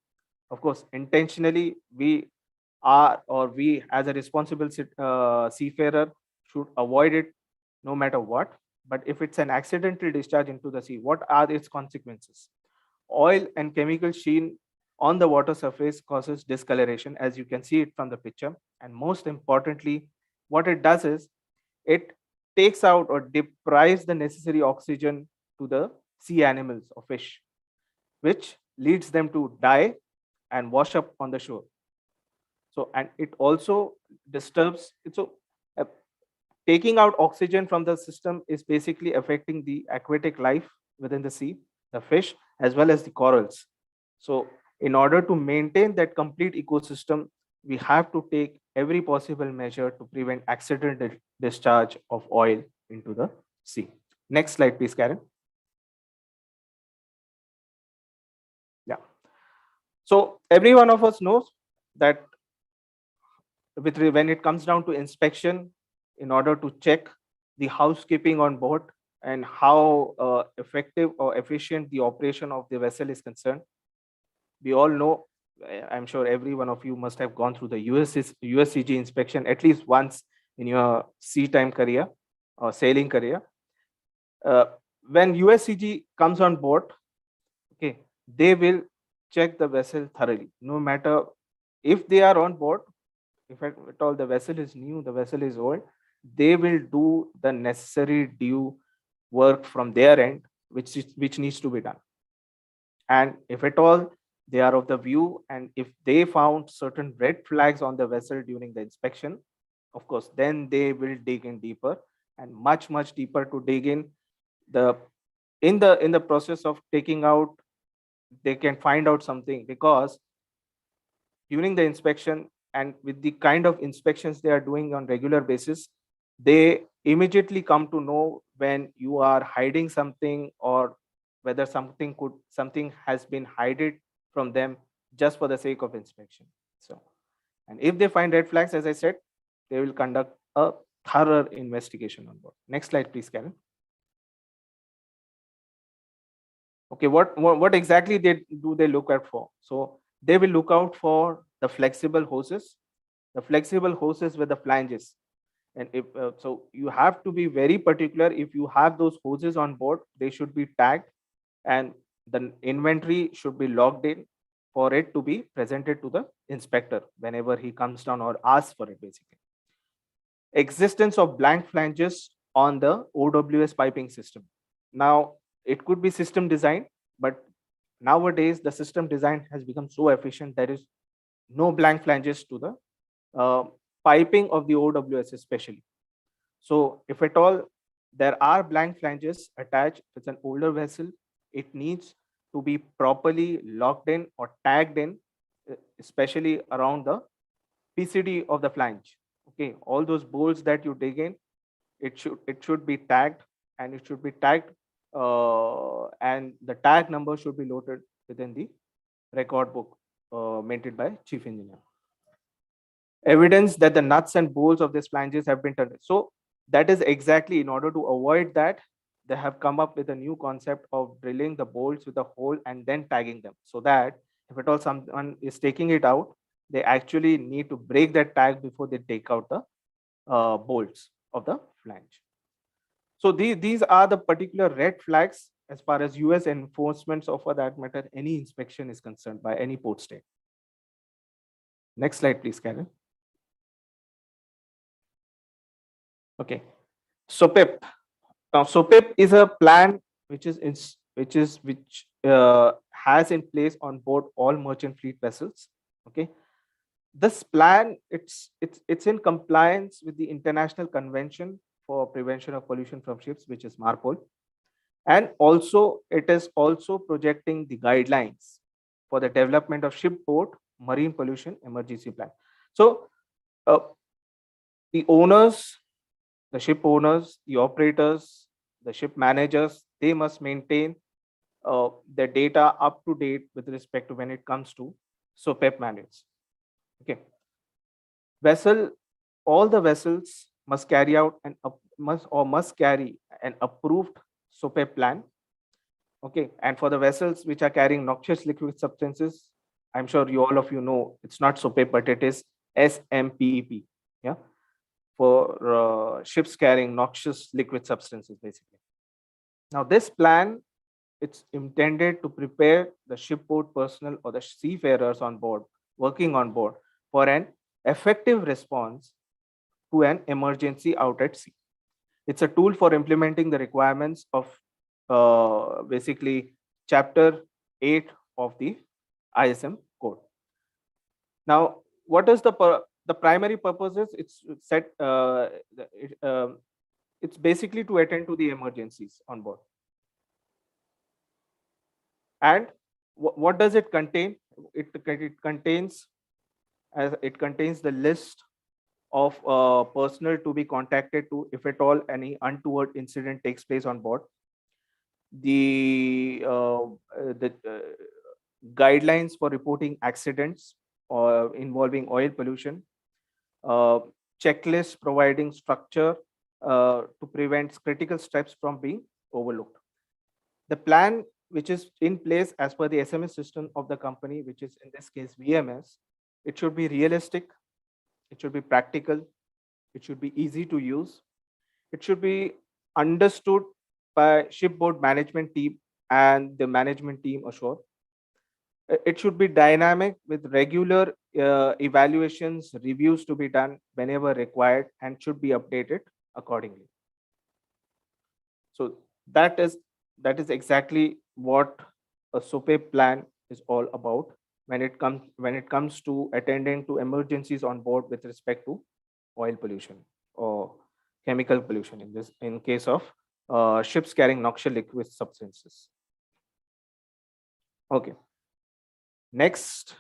Of course, intentionally we as a responsible seafarer should avoid it no matter what. But if it's an accidental discharge into the sea, what are its consequences? Oil and chemical sheen on the water surface causes discoloration, as you can see it from the picture. And most importantly, what it does is it takes out or deprives the necessary oxygen to the sea animals or fish, which leads them to die and wash up on the shore. So, and it also disturbs it. So taking out oxygen from the system is basically affecting the aquatic life within the sea, the fish, as well as the corals. So in order to maintain that complete ecosystem, we have to take every possible measure to prevent accidental discharge of oil into the sea. Next slide, please, Karen. Yeah. So every one of us knows that when it comes down to inspection, in order to check the housekeeping on board and how effective or efficient the operation of the vessel is concerned, we all know, I'm sure every one of you must have gone through the USCG inspection at least once in your sea time career or sailing career. When USCG comes on board, okay, they will check the vessel thoroughly, no matter if they are on board, if at all the vessel is new, the vessel is old, they will do the necessary due work from their end, which needs to be done. And if at all they are of the view, and if they found certain red flags on the vessel during the inspection, of course, then they will dig in deeper, and much deeper to dig in. In the process of taking out, they can find out something, because during the inspection and with the kind of inspections they are doing on regular basis, they immediately come to know when you are hiding something, or whether something has been hidden from them just for the sake of inspection. So, and if they find red flags, as I said, they will conduct a thorough investigation on board. Next slide, please, Karen. Okay, what exactly do they look out for? So they will look out for the flexible hoses with the flanges. And if so, you have to be very particular. If you have those hoses on board, they should be tagged, and the inventory should be logged in for it to be presented to the inspector whenever he comes down or asks for it, basically. Existence of blank flanges on the OWS piping system. Now, it could be system design, but nowadays the system design has become so efficient, there is no blank flanges to the piping of the OWS especially. So if at all there are blank flanges attached with an older vessel, it needs to be properly locked in or tagged in, especially around the PCD of the flange. Okay, all those bolts that you dig in, it should be tagged, and it should be tagged, and the tag number should be loaded within the record book maintained by chief engineer. Evidence that the nuts and bolts of these flanges have been turned. So that is exactly in order to avoid that, they have come up with a new concept of drilling the bolts with a hole and then tagging them, so that if at all someone is taking it out, they actually need to break that tag before they take out the bolts of the flange. So these are the particular red flags as far as US enforcement, or for that matter, any inspection is concerned by any port state. Next slide, please, Karen. Okay, SOPEP. Now, SOPEP is a plan which has in place on board all merchant fleet vessels. Okay, this plan, it's in compliance with the International Convention for Prevention of Pollution from Ships, which is MARPOL, and also it is also projecting the guidelines for the development of shipboard marine pollution emergency plan. So the owners, the ship owners, the operators, the ship managers, they must maintain their data up to date with respect to when it comes to SOPEP manuals. Okay, all the vessels must carry out must carry an approved SOPEP plan. Okay, and for the vessels which are carrying noxious liquid substances, I'm sure all of you know it's not SOPEP, but it is SMPEP. Yeah, for ships carrying noxious liquid substances, basically. Now, this plan, it's intended to prepare the shipboard personnel or the seafarers on board, working on board, for an effective response to an emergency out at sea. It's a tool for implementing the requirements of basically Chapter 8 of the ISM code. Now, what is the primary purposes? It's set. It's basically to attend to the emergencies on board. And what does it contain? It contains the list of personnel to be contacted to if at all any untoward incident takes place on board. The guidelines for reporting accidents or involving oil pollution, checklist providing structure to prevent critical steps from being overlooked. The plan which is in place as per the SMS system of the company, which is in this case VMS, it should be realistic, it should be practical, it should be easy to use, it should be understood by shipboard management team and the management team ashore. It should be dynamic with regular evaluations, reviews to be done whenever required, and should be updated accordingly. So that is exactly what a SOPE plan is all about when it comes to attending to emergencies on board with respect to oil pollution or chemical pollution in case of ships carrying noxious liquid substances. Okay. Next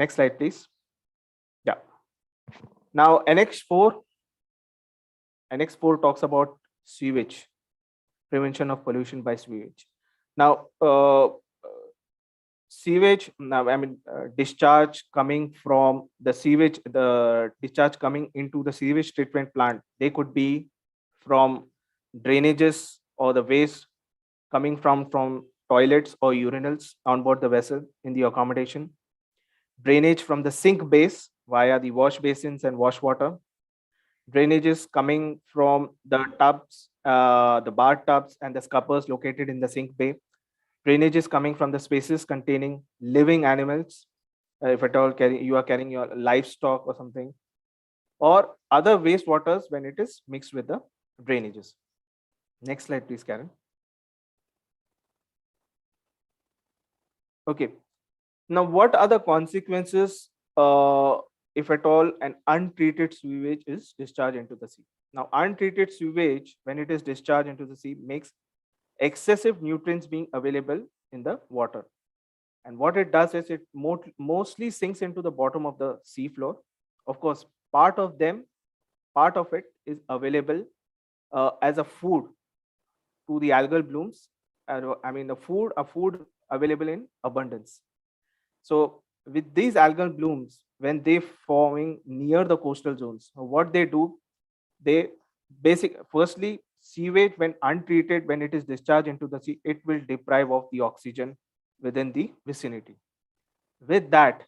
slide, please. Yeah. Now Annex 4 talks about sewage, prevention of pollution by sewage. Now, sewage, discharge coming from the sewage, the discharge coming into the sewage treatment plant, they could be from drainages or the waste coming from toilets or urinals on board the vessel in the accommodation, drainage from the sink base via the wash basins and wash water, drainages coming from the tubs, the bar tubs and the scuppers located in the sink bay, drainages coming from the spaces containing living animals, if at all you are carrying your livestock or something, or other wastewaters when it is mixed with the drainages. Next slide, please, Karen. Okay. Now, what are the consequences if at all an untreated sewage is discharged into the sea? Now, untreated sewage, when it is discharged into the sea, makes excessive nutrients being available in the water. And what it does is it mostly sinks into the bottom of the sea floor. Of course, part of it is available as a food to the algal blooms. A food available in abundance. So with these algal blooms, when they forming near the coastal zones, what they do, firstly, sewage when untreated, when it is discharged into the sea, it will deprive of the oxygen within the vicinity. With that,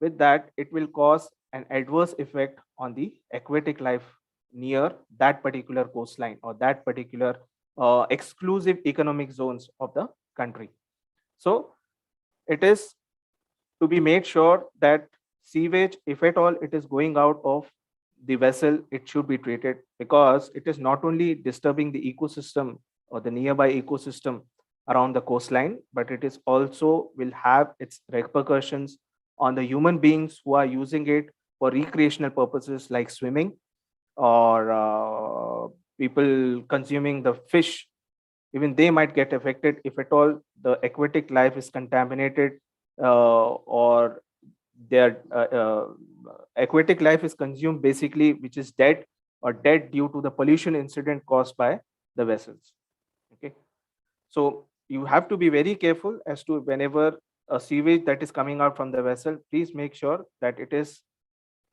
it will cause an adverse effect on the aquatic life near that particular coastline or that particular exclusive economic zones of the country. So it is to be made sure that sewage, if at all it is going out of the vessel, it should be treated, because it is not only disturbing the ecosystem or the nearby ecosystem around the coastline, but it is also will have its repercussions on the human beings who are using it for recreational purposes like swimming, or people consuming the fish. Even they might get affected if at all the aquatic life is contaminated, or their aquatic life is consumed, basically, which is dead due to the pollution incident caused by the vessels. Okay, so you have to be very careful as to whenever a sewage that is coming out from the vessel, please make sure that it is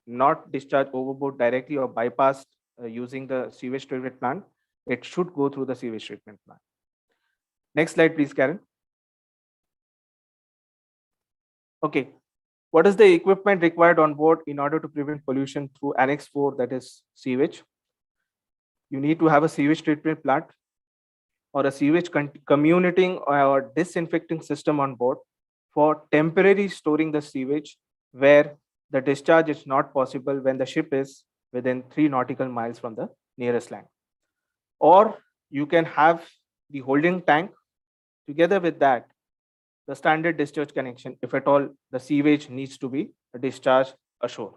not discharged overboard directly or bypassed using the sewage treatment plant. It should go through the sewage treatment plant. Next slide, please, Karen. Okay, what is the equipment required on board in order to prevent pollution through Annex 4, that is sewage? You need to have a sewage treatment plant or a sewage commuting or disinfecting system on board for temporary storing the sewage where the discharge is not possible when the ship is within 3 nautical miles from the nearest land. Or you can have the holding tank together with that, the standard discharge connection, if at all the sewage needs to be discharged ashore.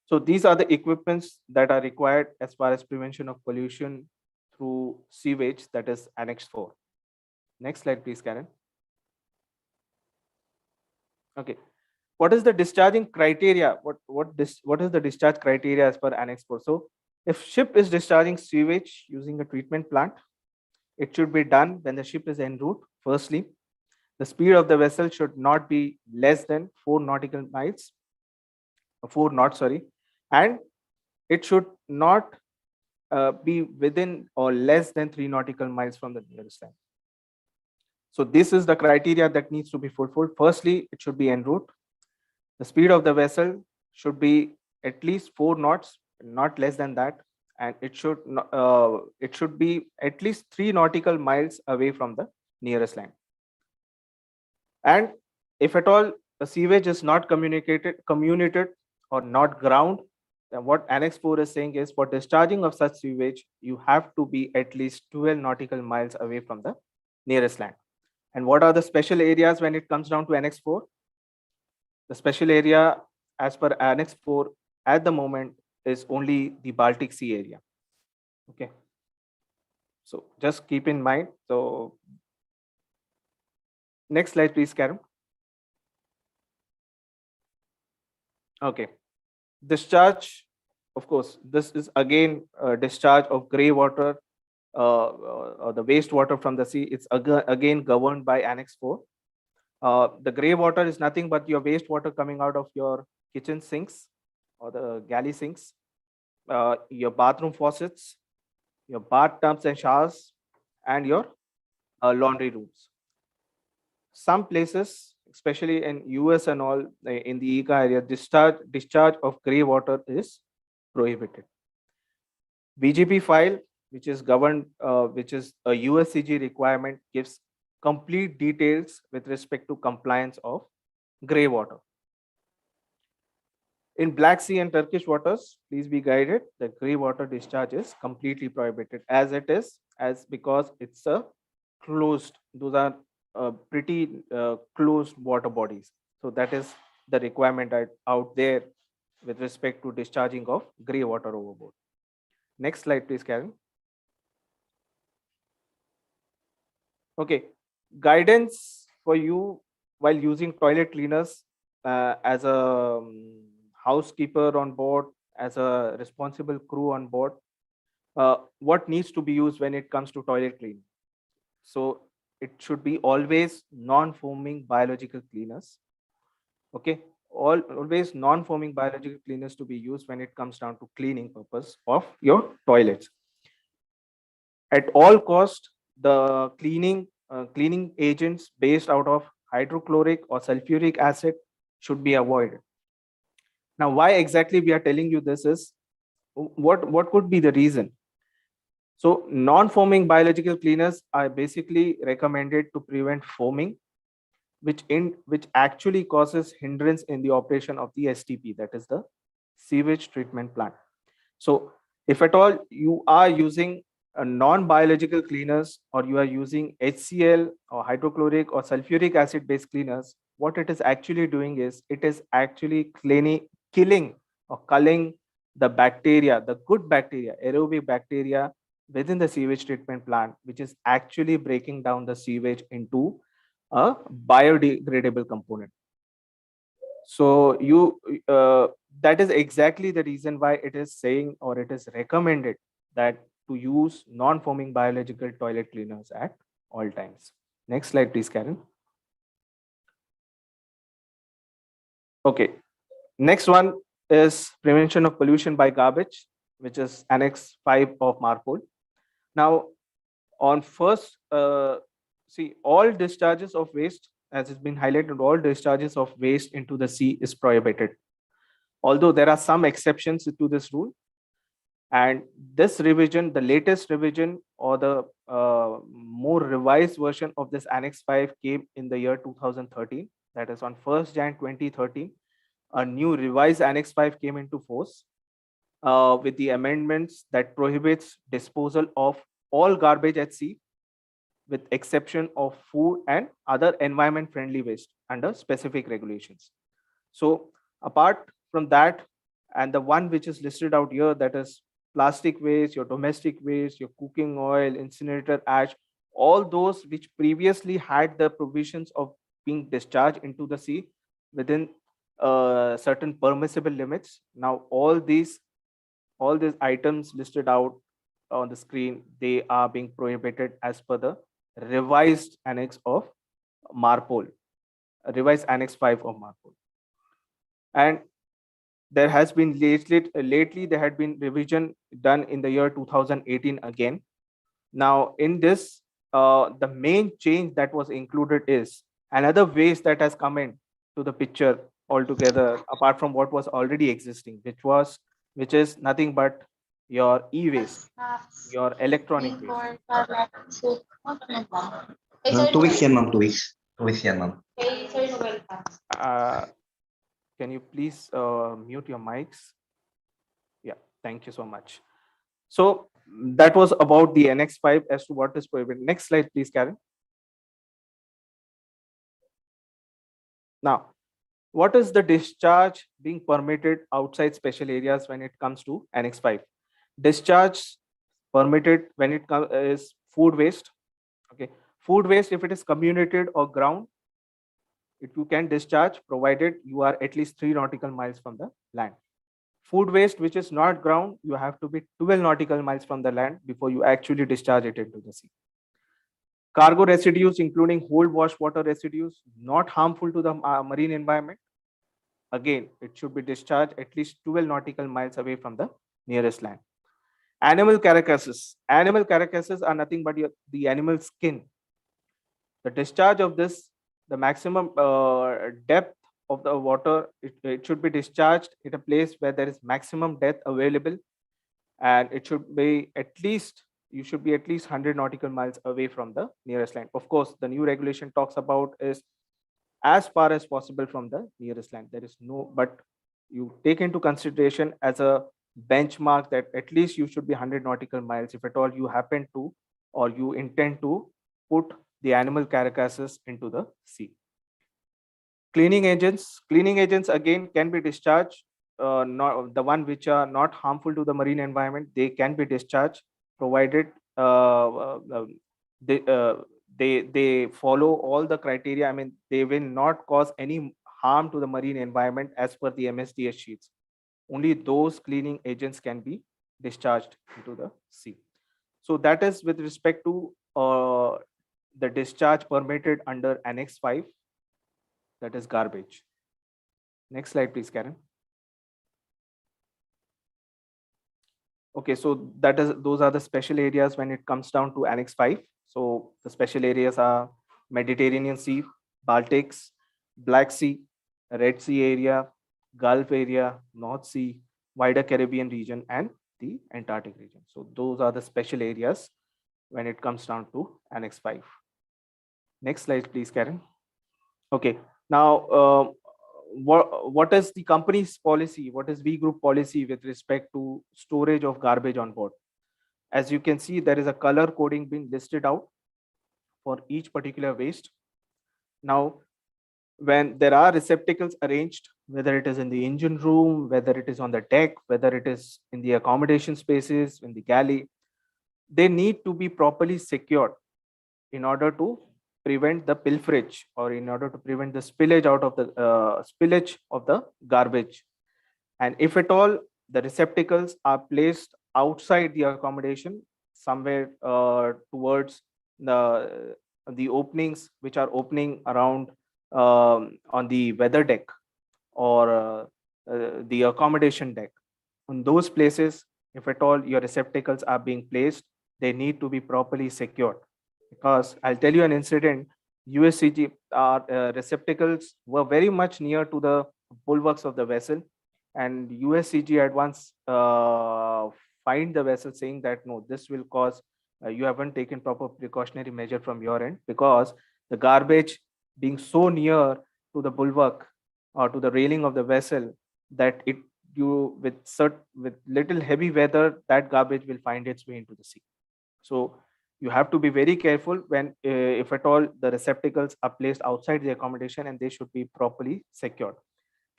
So these are the equipments that are required as far as prevention of pollution through sewage, that is Annex 4. Next slide, please, Karen. Okay, what is the discharging criteria? What is the discharge criteria as per Annex 4? So if ship is discharging sewage using a treatment plant, it should be done when the ship is en route. Firstly, the speed of the vessel should not be less than 4 nautical miles, 4 knots, sorry, and it should not be within or less than 3 nautical miles from the nearest land. So this is the criteria that needs to be fulfilled. Firstly, it should be en route. The speed of the vessel should be at least 4 knots, not less than that, and it should be at least 3 nautical miles away from the nearest land. And if at all the sewage is not communicated or not ground, then what Annex 4 is saying is for discharging of such sewage, you have to be at least 12 nautical miles away from the nearest land. And what are the special areas when it comes down to Annex 4? The special area as per Annex 4 at the moment is only the Baltic Sea area. Okay. So just keep in mind. So next slide, please, Karen. Okay. Discharge, of course, this is again discharge of grey water or the wastewater from the sea. It's again governed by Annex 4. The grey water is nothing but your wastewater coming out of your kitchen sinks or the galley sinks, your bathroom faucets, your bathtubs and showers, and your laundry rooms. Some places, especially in US and all in the ECA area, discharge of grey water is prohibited. BGP file, which is governed, which is a USCG requirement, gives complete details with respect to compliance of grey water. In Black Sea and Turkish waters, please be guided. The grey water discharge is completely prohibited as it is, because it's a closed. Those are pretty closed water bodies. So that is the requirement out there with respect to discharging of grey water overboard. Next slide, please, Karen. Okay, guidance for you while using toilet cleaners as a housekeeper on board, as a responsible crew on board. What needs to be used when it comes to toilet cleaning? So it should be always non-foaming biological cleaners. Okay, always non-foaming biological cleaners to be used when it comes down to cleaning purpose of your toilets. At all cost, the cleaning agents based out of hydrochloric or sulfuric acid should be avoided. Now, why exactly we are telling you this is, what could be the reason? So non-foaming biological cleaners are basically recommended to prevent foaming, which actually causes hindrance in the operation of the STP, that is the sewage treatment plant. So if at all you are using a non-biological cleaners, or you are using HCl or hydrochloric or sulfuric acid based cleaners, what it is actually doing is it is actually killing or culling the bacteria, the good bacteria, aerobic bacteria within the sewage treatment plant, which is actually breaking down the sewage into a biodegradable component. So that is exactly the reason why it is saying, or it is recommended, that to use non-foaming biological toilet cleaners at all times. Next slide, please, Karen. Okay, next one is prevention of pollution by garbage, which is Annex 5 of MARPOL. Now, on first, see, all discharges of waste, as it's been highlighted, all discharges of waste into the sea is prohibited. Although there are some exceptions to this rule. And this revision, the latest revision, or the more revised version of this Annex 5 came in the year 2013. That is on 1st Jan 2013. A new revised Annex 5 came into force with the amendments that prohibits disposal of all garbage at sea, with exception of food and other environment friendly waste under specific regulations. So apart from that, and the one which is listed out here, that is plastic waste, your domestic waste, your cooking oil, incinerator ash, all those which previously had the provisions of being discharged into the sea within certain permissible limits. Now all these items listed out on the screen, they are being prohibited as per the revised Annex of MARPOL, revised Annex 5 of MARPOL. And there has been lately there had been revision done in the year 2018 again. Now in this, the main change that was included is another waste that has come in to the picture altogether, apart from what was already existing, which is nothing but your e-waste, your electronic waste. 2 weeks yan, ma'am, 2 weeks. Can you please mute your mics? Yeah, thank you so much. So that was about the NX5 as to what is prohibited. Next slide, please, Karen. Now, what is the discharge being permitted outside special areas when it comes to Annex 5? Discharge permitted when it is food waste. Okay, food waste, if it is communicated or ground, you can discharge provided you are at least 3 nautical miles from the land. Food waste which is not ground, you have to be 12 nautical miles from the land before you actually discharge it into the sea. Cargo residues, including whole wash water residues, not harmful to the marine environment. Again, it should be discharged at least 12 nautical miles away from the nearest land. Animal carcasses. Animal carcasses are nothing but the animal skin. The discharge of this, the maximum depth of the water, it should be discharged in a place where there is maximum depth available, and it should be at least, you should be at least 100 nautical miles away from the nearest land. Of course, the new regulation talks about is as far as possible from the nearest land. There is no, but you take into consideration as a benchmark that at least you should be 100 nautical miles if at all you happen to or you intend to put the animal carcasses into the sea. Cleaning agents again can be discharged, not the one which are not harmful to the marine environment. They can be discharged provided they follow all the criteria. I mean, they will not cause any harm to the marine environment as per the MSDS sheets. Only those cleaning agents can be discharged into the sea. So that is with respect to the discharge permitted under Annex 5, that is garbage. Next slide, please, Karen. Okay, so those are the special areas when it comes down to Annex 5. So the special areas are Mediterranean Sea, Baltics, Black Sea, Red Sea area, Gulf area, North Sea, wider Caribbean region, and the Antarctic region. So those are the special areas when it comes down to Annex 5. Next slide, please, Karen. Okay, now what is the company's policy? What is V Group policy with respect to storage of garbage on board? As you can see, there is a color coding being listed out for each particular waste. Now, when there are receptacles arranged, whether it is in the engine room, whether it is on the deck, whether it is in the accommodation spaces, in the galley, they need to be properly secured in order to prevent the pilferage or in order to prevent the spillage out of the garbage. And if at all the receptacles are placed outside the accommodation, somewhere towards the openings which are opening around on the weather deck or the accommodation deck, on those places, if at all your receptacles are being placed, they need to be properly secured. Because I'll tell you an incident, USCG receptacles were very much near to the bulwarks of the vessel, and USCG had once fined the vessel saying that no, this will cause you haven't taken proper precautionary measure from your end, because the garbage being so near to the bulwark or to the railing of the vessel that with little heavy weather, that garbage will find its way into the sea. So you have to be very careful when if at all the receptacles are placed outside the accommodation, and they should be properly secured.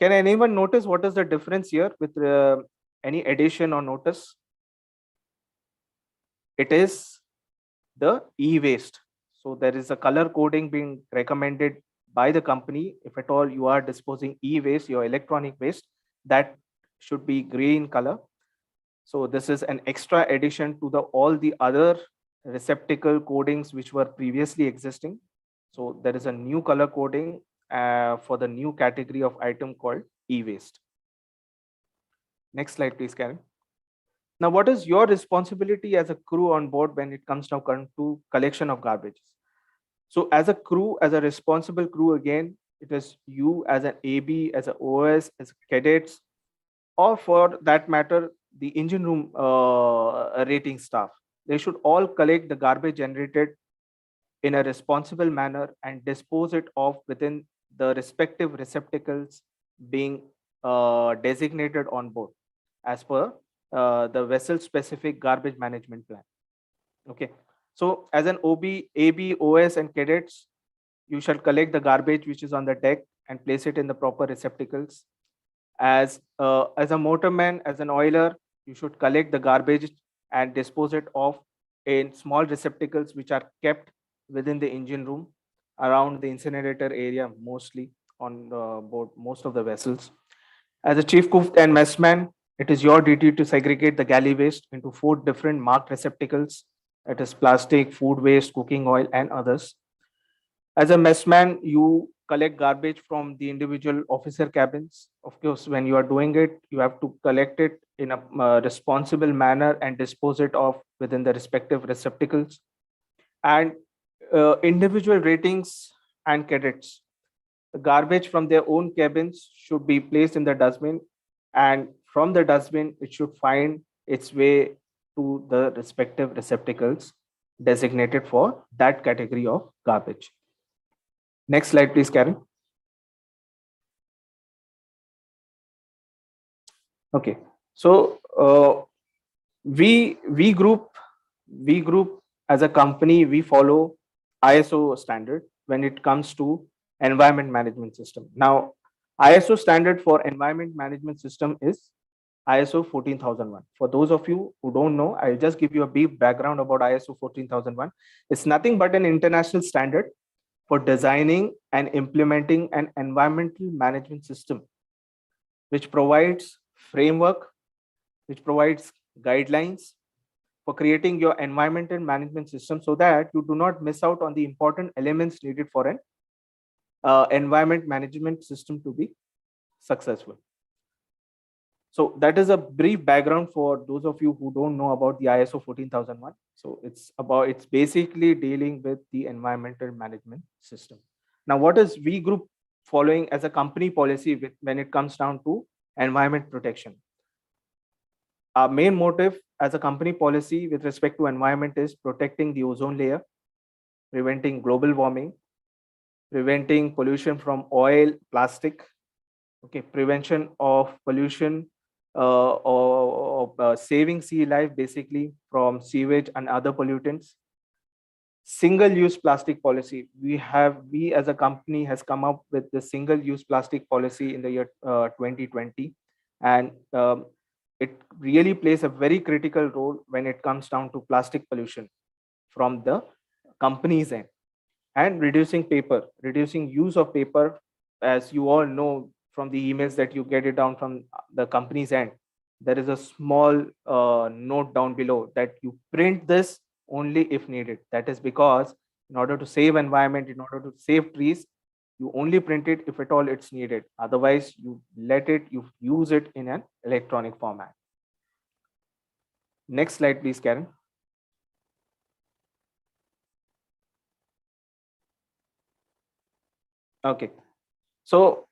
Can anyone notice what is the difference here with any addition or notice? It is the e-waste. So there is a color coding being recommended by the company. If at all you are disposing e-waste, your electronic waste, that should be green color. So this is an extra addition to all the other receptacle codings which were previously existing. So there is a new color coding for the new category of item called e-waste. Next slide, please, Karen. Now, what is your responsibility as a crew on board when it comes down to collection of garbage? So as a crew, as a responsible crew, again, it is you as an AB, as an OS, as cadets, or for that matter, the engine room rating staff. They should all collect the garbage generated in a responsible manner and dispose it off within the respective receptacles being designated on board as per the vessel specific garbage management plan. Okay, so as an OB, AB, OS and cadets, you shall collect the garbage which is on the deck and place it in the proper receptacles. As a motorman, as an oiler, you should collect the garbage and dispose it off in small receptacles which are kept within the engine room around the incinerator area, mostly on board most of the vessels. As a chief cook and messman, it is your duty to segregate the galley waste into 4 different marked receptacles. It is plastic, food waste, cooking oil, and others. As a messman, you collect garbage from the individual officer cabins. Of course, when you are doing it, you have to collect it in a responsible manner and dispose it off within the respective receptacles. And individual ratings and cadets, the garbage from their own cabins should be placed in the dustbin, and from the dustbin, it should find its way to the respective receptacles designated for that category of garbage. Next slide, please, Karen. Okay, so we group as a company, we follow ISO standard when it comes to environment management system. Now, ISO standard for environment management system is ISO 14001. For those of you who don't know, I'll just give you a brief background about ISO 14001. It's nothing but an international standard for designing and implementing an environmental management system, which provides framework, which provides guidelines for creating your environmental management system so that you do not miss out on the important elements needed for an environment management system to be successful. So that is a brief background for those of you who don't know about the ISO 14001. So it's basically dealing with the environmental management system. Now, what is V Group following as a company policy when it comes down to environment protection? Our main motive as a company policy with respect to environment is protecting the ozone layer, preventing global warming, preventing pollution from oil, plastic, okay, prevention of pollution or saving sea life basically from sewage and other pollutants. Single-use plastic policy. We as a company has come up with the single-use plastic policy in the year 2020, and it really plays a very critical role when it comes down to plastic pollution from the company's end. And reducing use of paper, as you all know from the emails that you get it down from the company's end, there is a small note down below that you print this only if needed. That is because in order to save environment, in order to save trees, you only print it if at all it's needed. Otherwise, you use it in an electronic format. Next slide, please, Karen. Okay, so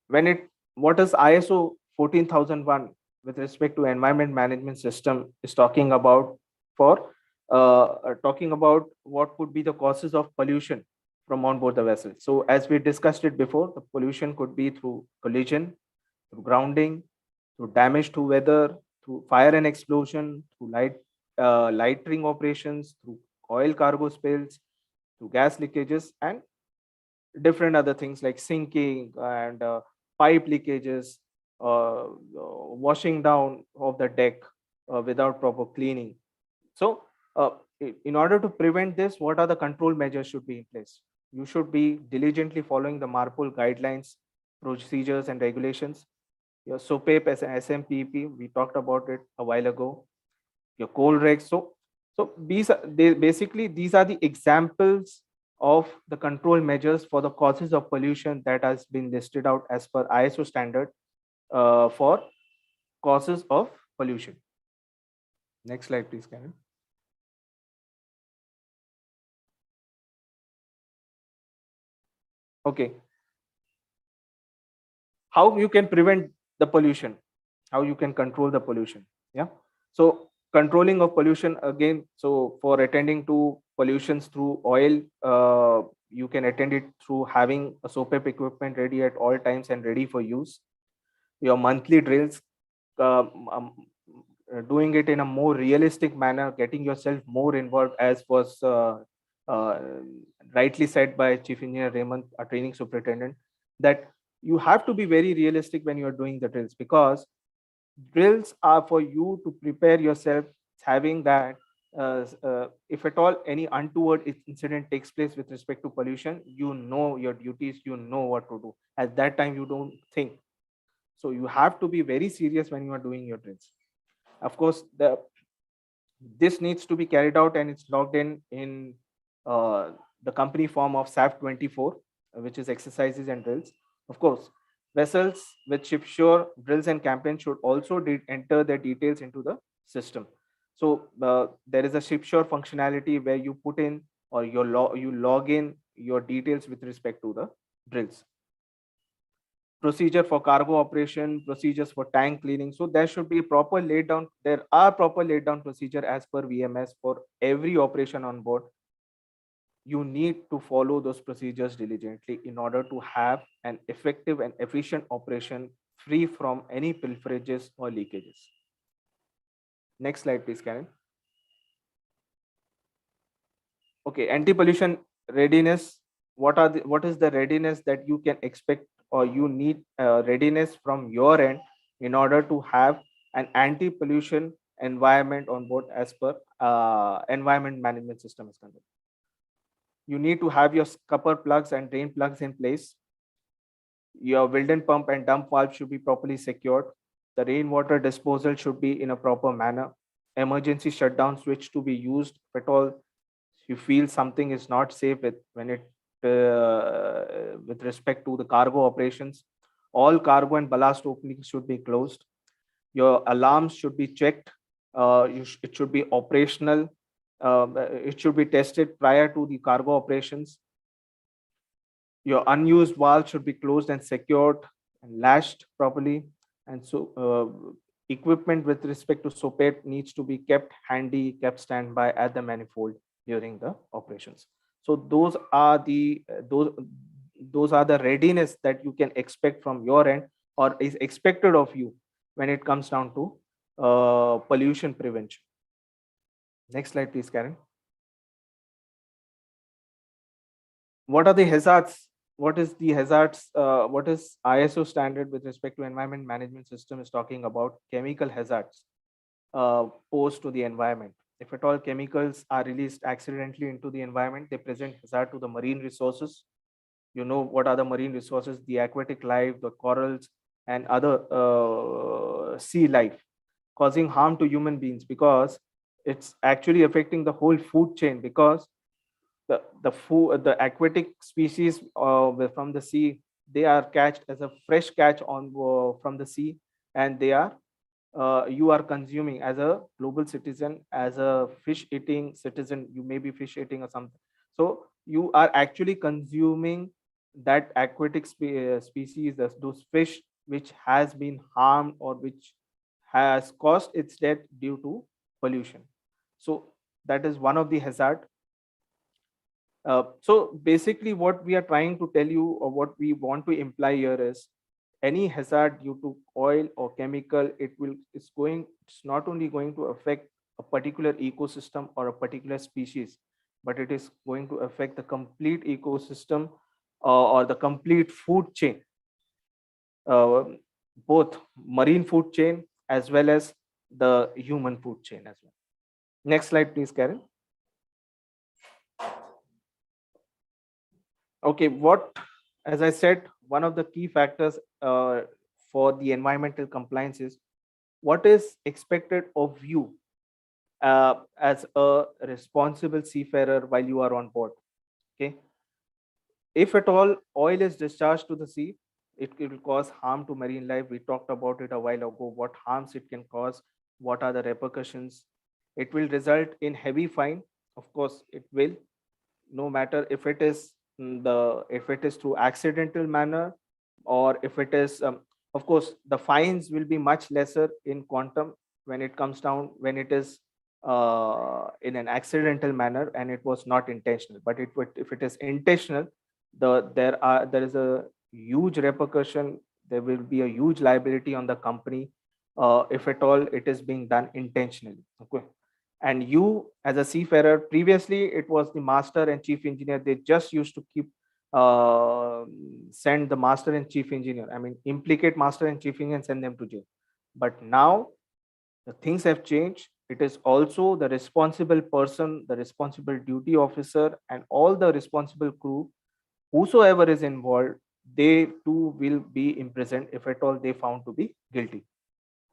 what is ISO 14001 with respect to environment management system is talking about what could be the causes of pollution from on board the vessel. So as we discussed it before, the pollution could be through collision, through grounding, through damage to weather, through fire and explosion, through lightering operations, through oil cargo spills, through gas leakages, and different other things like sinking and pipe leakages, washing down of the deck without proper cleaning. So in order to prevent this, what are the control measures should be in place? You should be diligently following the MARPOL guidelines, procedures and regulations. Your SOPAPE as an SMPP, we talked about it a while ago. Your coal regs. So these are the examples of the control measures for the causes of pollution that has been listed out as per ISO standard for causes of pollution. Next slide, please, Karen. Okay. How you can prevent the pollution? How you can control the pollution? Yeah. So controlling of pollution again. So for attending to pollutions through oil, you can attend it through having a SOPEP equipment ready at all times and ready for use. Your monthly drills, doing it in a more realistic manner, getting yourself more involved, as was uh, rightly said by Chief Engineer Raymond, a training superintendent, that you have to be very realistic when you are doing the drills, because drills are for you to prepare yourself, having that if at all any untoward incident takes place with respect to pollution, you know your duties, you know what to do. At that time, you don't think. So you have to be very serious when you are doing your drills. Of course, this needs to be carried out, and it's logged in the company form of SAF 24, which is exercises and drills. Of course, vessels with shipshore drills and campaigns should also enter their details into the system. So there is a shipshore functionality where you put in, or you log in your details with respect to the drills. Procedure for cargo operation, procedures for tank cleaning. So there should be proper laid down. There are proper laid down procedure as per VMS for every operation on board. You need to follow those procedures diligently in order to have an effective and efficient operation free from any pilferages or leakages. Next slide, please, Karen. Okay, anti-pollution readiness. What is the readiness that you can expect, or you need readiness from your end in order to have an anti-pollution environment on board as per environment management system is concerned? You need to have your scupper plugs and drain plugs in place. Your Wilden pump and dump valve should be properly secured. The rainwater disposal should be in a proper manner. Emergency shutdown switch to be used if at all you feel something is not safe with respect to the cargo operations. All cargo and ballast openings should be closed. Your alarms should be checked. It should be operational. It should be tested prior to the cargo operations. Your unused valve should be closed and secured and lashed properly. And so equipment with respect to SOPET needs to be kept handy, kept standby at the manifold during the operations. So those are the readiness that you can expect from your end, or is expected of you when it comes down to pollution prevention. Next slide, please, Karen. What are the hazards? What is the hazards? What is ISO standard with respect to environment management system is talking about? Chemical hazards posed to the environment. If at all chemicals are released accidentally into the environment, they present hazard to the marine resources. You know what are the marine resources? The aquatic life, the corals, and other sea life, causing harm to human beings, because it's actually affecting the whole food chain, because the aquatic species from the sea, they are catched as a fresh catch on from the sea, and they are you are consuming as a global citizen, as a fish eating citizen. You may be fish eating or something, so you are actually consuming that aquatic species, those fish which has been harmed or which has caused its death due to pollution. So that is one of the hazard. So basically what we are trying to tell you, or what we want to imply here, is any hazard due to oil or chemical, it's not only going to affect a particular ecosystem or a particular species, but it is going to affect the complete ecosystem or the complete food chain, both marine food chain as well as the human food chain as well. Next slide, please, Karen. Okay, as I said, one of the key factors for the environmental compliance is what is expected of you as a responsible seafarer while you are on board. Okay, if at all oil is discharged to the sea, it will cause harm to marine life. We talked about it a while ago, what harms it can cause, what are the repercussions. It will result in heavy fine. Of course, it will, no matter if it is through accidental manner, or if it is of course the fines will be much lesser in quantum when it comes down, when it is in an accidental manner and it was not intentional. But if it is intentional, there is a huge repercussion. There will be a huge liability on the company if at all it is being done intentionally. Okay. And you as a seafarer, previously it was the master and chief engineer. They just used to keep send the master and chief engineer. I mean, implicate master and chief engineer and send them to jail. But now the things have changed. It is also the responsible person, the responsible duty officer, and all the responsible crew, whosoever is involved, they too will be imprisoned if at all they found to be guilty.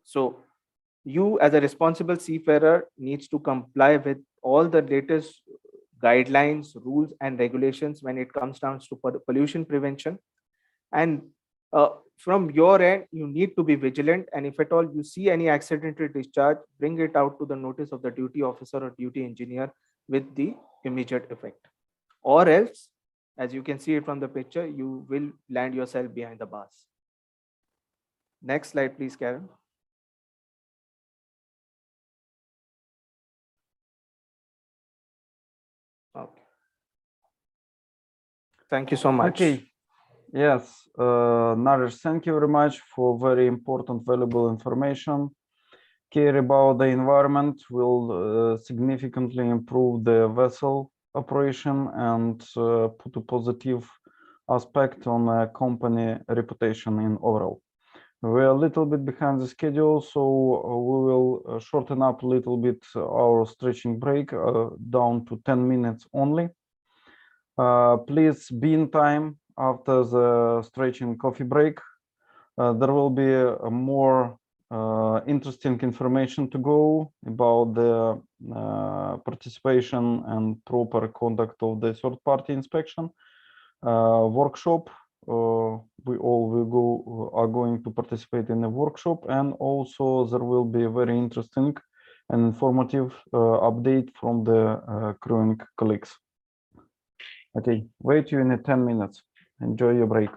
So you as a responsible seafarer needs to comply with all the latest guidelines, rules and regulations when it comes down to pollution prevention. And from your end, you need to be vigilant. And if at all you see any accidental discharge, bring it out to the notice of the duty officer or duty engineer with the immediate effect. Or else, as you can see it from the picture, you will land yourself behind the bars. Next slide, please, Karen. Okay. Thank you so much. Okay. Yes, Naresh, thank you very much for very important, valuable information. Care about the environment will significantly improve the vessel operation and put a positive aspect on a company reputation in overall. We're a little bit behind the schedule, so we will shorten up a little bit our stretching break down to 10 minutes only. Please be in time after the stretching coffee break. There will be a more interesting information to go about the participation and proper conduct of the third-party inspection workshop. We all are going to participate in a workshop, and also there will be a very interesting and informative update from the crewing colleagues. Okay, wait you in 10 minutes. Enjoy your break.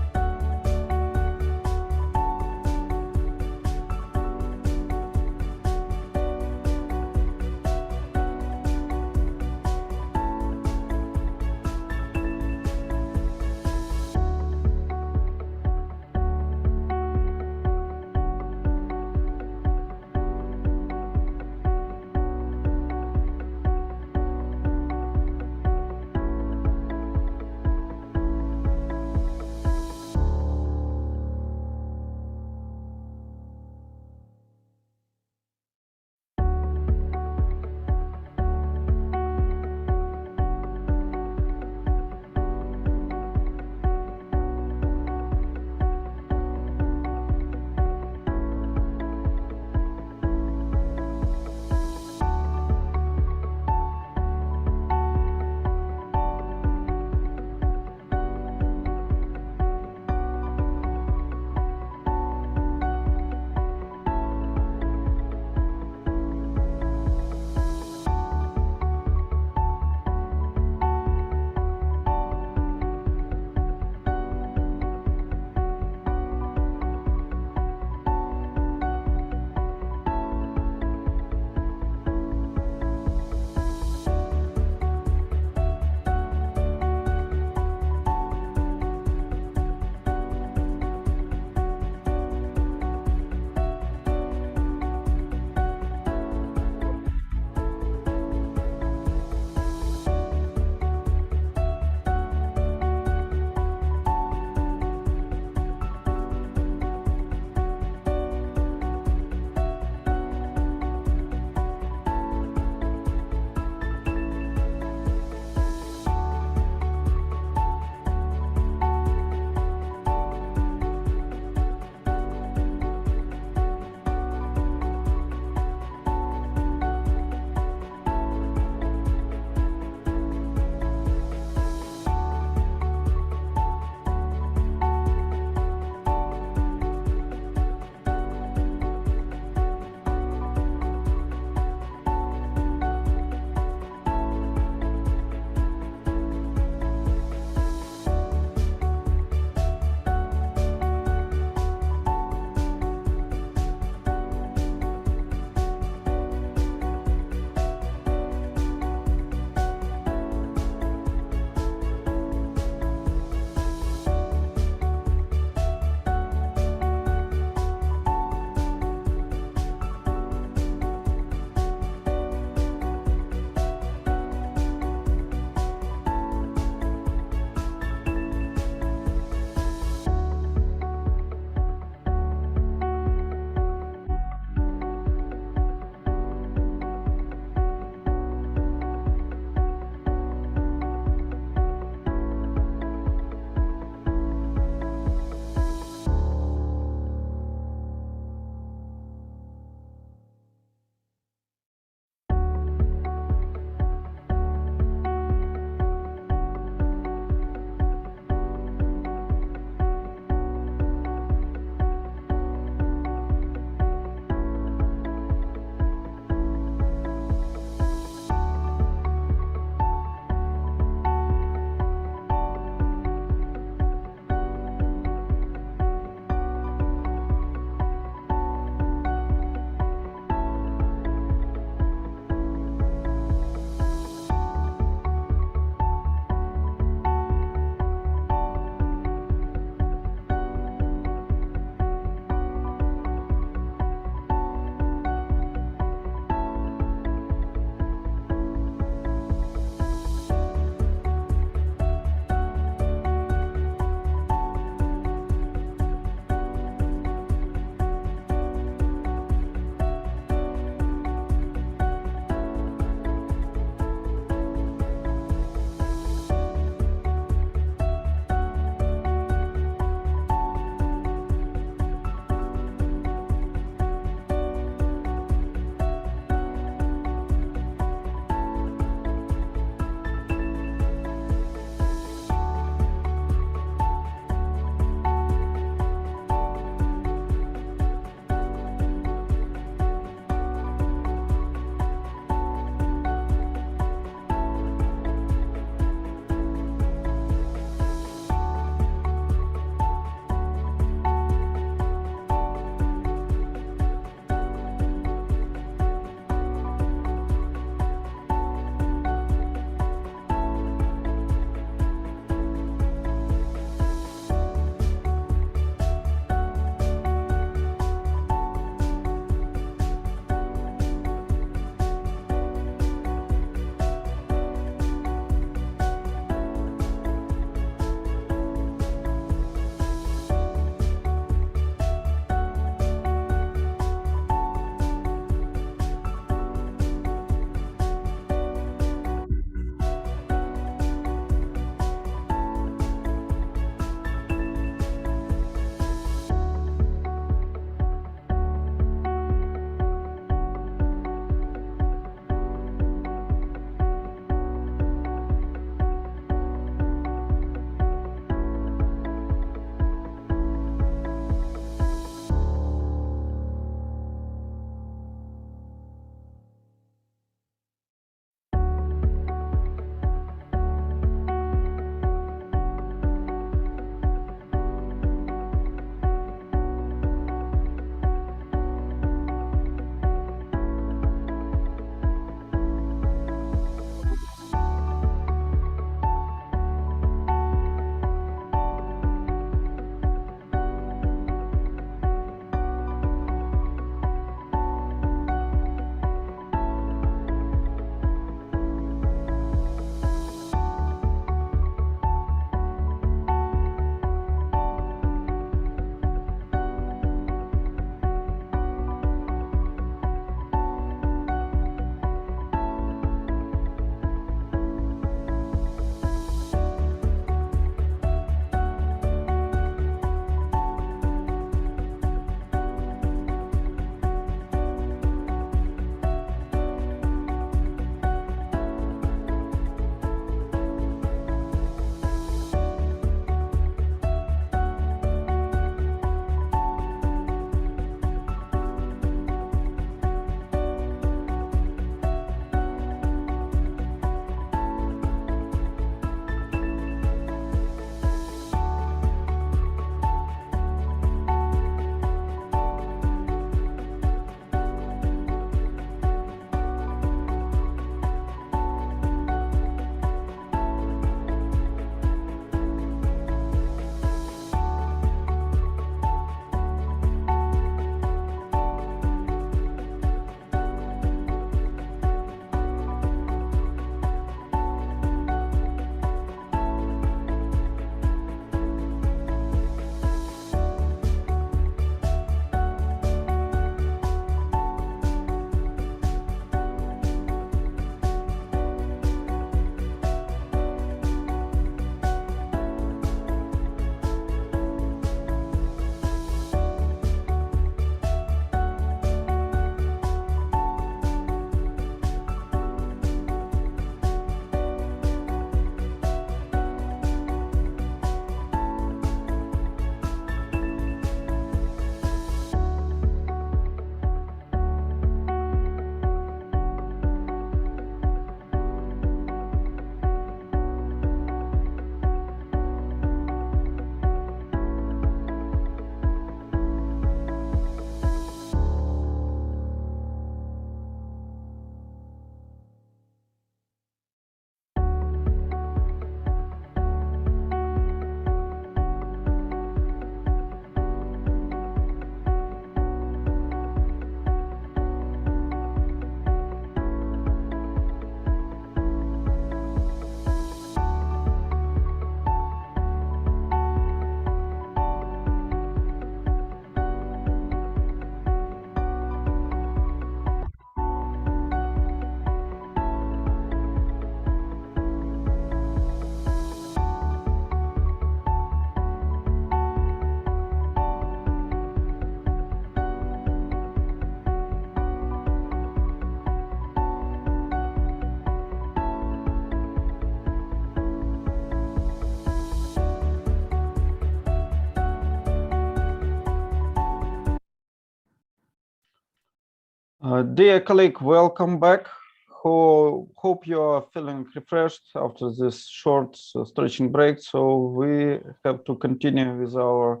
Dear colleague, welcome back. Hope you are feeling refreshed after this short stretching break. So we have to continue with our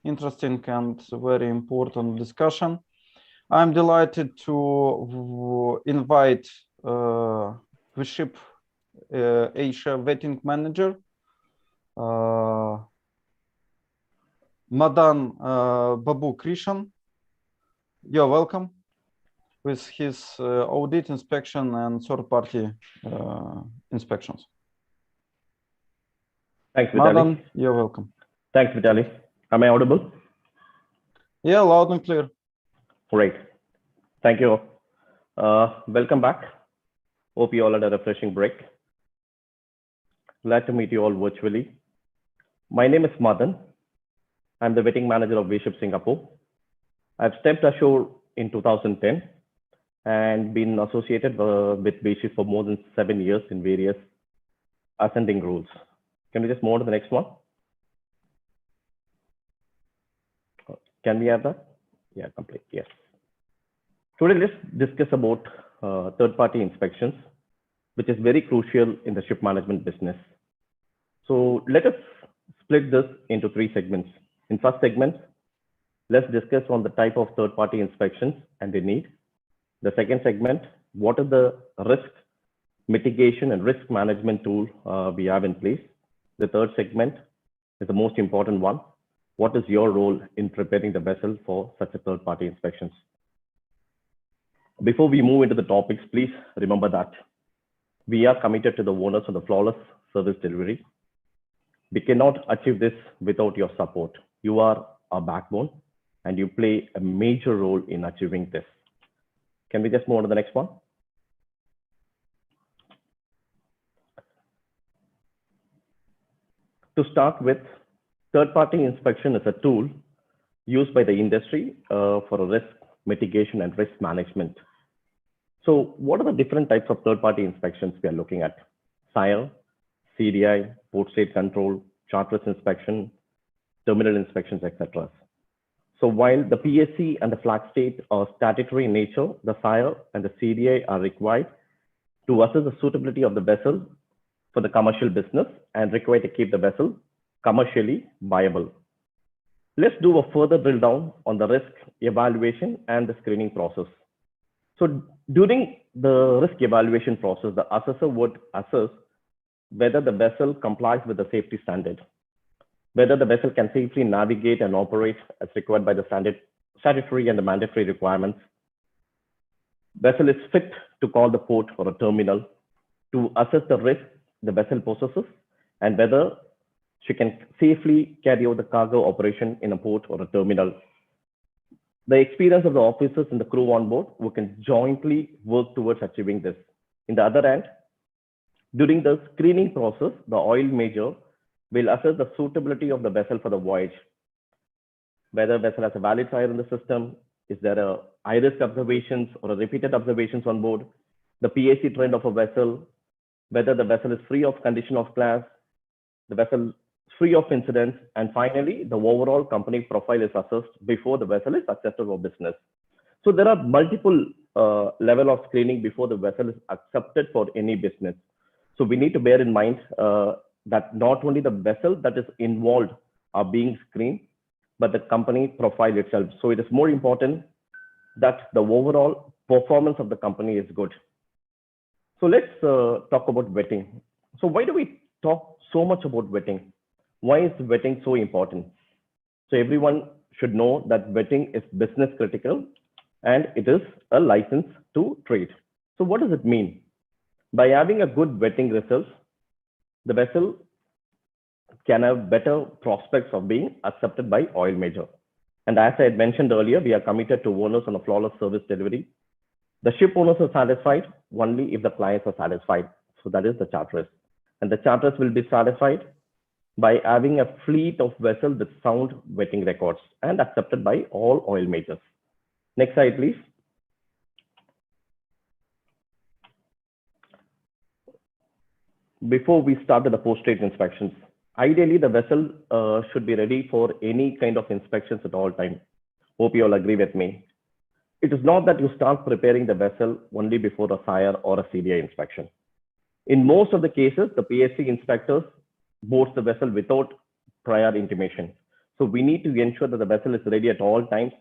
interesting and very important discussion. I'm delighted to invite the ship Asia vetting manager, Madan Babu Krishan. You're welcome with his audit inspection and third-party inspections. Thanks, Madan, Vitaly. you're welcome. Thanks, Vitaly. Am I audible? Yeah, loud and clear. Great. Thank you. Welcome back. Hope you all had a refreshing break. Glad to meet you all virtually. My name is Madan. I'm the vetting manager of VSAG Singapore. I've stepped ashore in 2010 and been associated with VSAG for more than 7 years in various ascending roles. Can we just move on to the next one? Can we have that? Yeah, complete. Yes. Today, let's discuss about third-party inspections, which is very crucial in the ship management business. So let us split this into 3 segments. In first segment, let's discuss on the type of third-party inspections and the need. The second segment, what are the risk mitigation and risk management tool we have in place. The third segment is the most important one. What is your role in preparing the vessel for such a third-party inspections? Before we move into the topics, please remember that we are committed to the owners of the flawless service delivery. We cannot achieve this without your support. You are our backbone and you play a major role in achieving this. Can we just move on to the next one? To start with, third-party inspection is a tool used by the industry for risk mitigation and risk management. So what are the different types of third-party inspections we are looking at? SIRE, CDI, port state control, charterers inspection, terminal inspections, etc. So while the PSC and the flag state are statutory in nature, the SIRE and the CDI are required to assess the suitability of the vessel for the commercial business and required to keep the vessel commercially viable. Let's do a further drill down on the risk evaluation and the screening process. So during the risk evaluation process, the assessor would assess whether the vessel complies with the safety standard, whether the vessel can safely navigate and operate as required by the statutory and the mandatory requirements. Vessel is fit to call the port or a terminal, to assess the risk the vessel possesses and whether she can safely carry out the cargo operation in a port or a terminal. The experience of the officers and the crew on board who can jointly work towards achieving this. In the other hand, during the screening process, the oil major will assess the suitability of the vessel for the voyage. Whether the vessel has a valid fire in the system, is there a high-risk observations or a repeated observations on board, the PAC trend of a vessel, whether the vessel is free of condition of class, the vessel is free of incidents, and finally, the overall company profile is assessed before the vessel is accepted for business. So there are multiple level of screening before the vessel is accepted for any business. So we need to bear in mind that not only the vessel that is involved are being screened, but the company profile itself. So it is more important that the overall performance of the company is good. So let's talk about vetting. So why do we talk so much about vetting? Why is vetting so important? So everyone should know that vetting is business critical and it is a license to trade. So what does it mean? By having a good vetting results, the vessel can have better prospects of being accepted by oil major. And as I had mentioned earlier, we are committed to owners on a flawless service delivery. The ship owners are satisfied only if the clients are satisfied. So that is the charterers. And the charterers will be satisfied by having a fleet of vessels with sound vetting records and accepted by all oil majors. Next slide, please. Before we start with the post-trade inspections, ideally the vessel should be ready for any kind of inspections at all time. Hope you all agree with me. It is not that you start preparing the vessel only before a SIRE or a CDI inspection. In most of the cases, the PSC inspectors boards the vessel without prior intimation. So we need to ensure that the vessel is ready at all times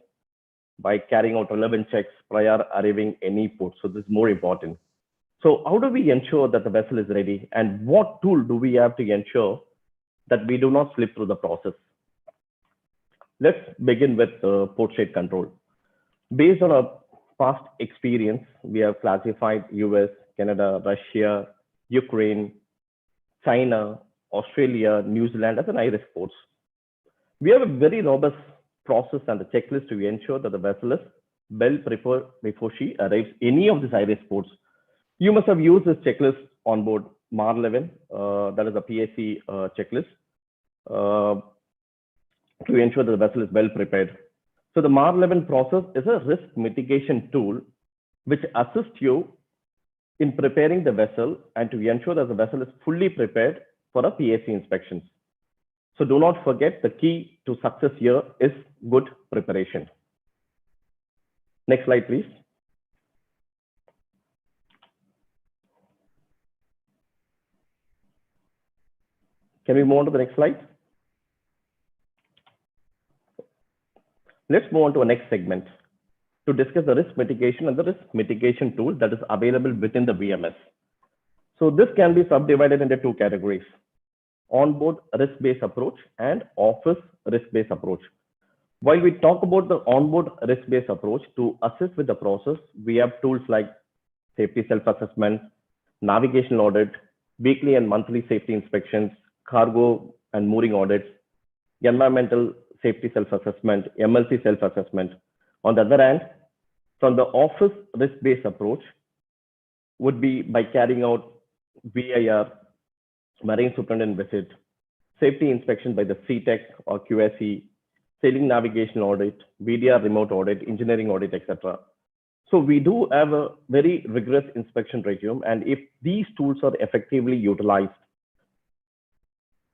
by carrying out relevant checks prior arriving any port. So this is more important. So how do we ensure that the vessel is ready, and what tool do we have to ensure that we do not slip through the process? Let's begin with port state control. Based on our past experience, we have classified US, Canada, Russia, Ukraine, China, Australia, New Zealand as an high-risk ports. We have a very robust process and a checklist to ensure that the vessel is well prepared before she arrives any of these high-risk ports. You must have used this checklist on board MAR 11, that is a PSC checklist, to ensure that the vessel is well prepared. So the MAR 11 process is a risk mitigation tool which assists you in preparing the vessel and to ensure that the vessel is fully prepared for a PSC inspections. So do not forget, the key to success here is good preparation. Next slide, please. Can we move on to the next slide? Let's move on to our next segment to discuss the risk mitigation and the risk mitigation tool that is available within the VMS. So this can be subdivided into two categories: onboard risk-based approach and office risk-based approach. While we talk about the onboard risk-based approach, to assist with the process, we have tools like safety self-assessment, navigational audit, weekly and monthly safety inspections, cargo and mooring audits, environmental safety self-assessment, MLC self-assessment. On the other hand, from the office risk-based approach would be by carrying out VIR, marine superintendent visit, safety inspection by the CTEC or QSE, sailing navigation audit, VDR remote audit, engineering audit, etc. So we do have a very rigorous inspection regime, and if these tools are effectively utilized,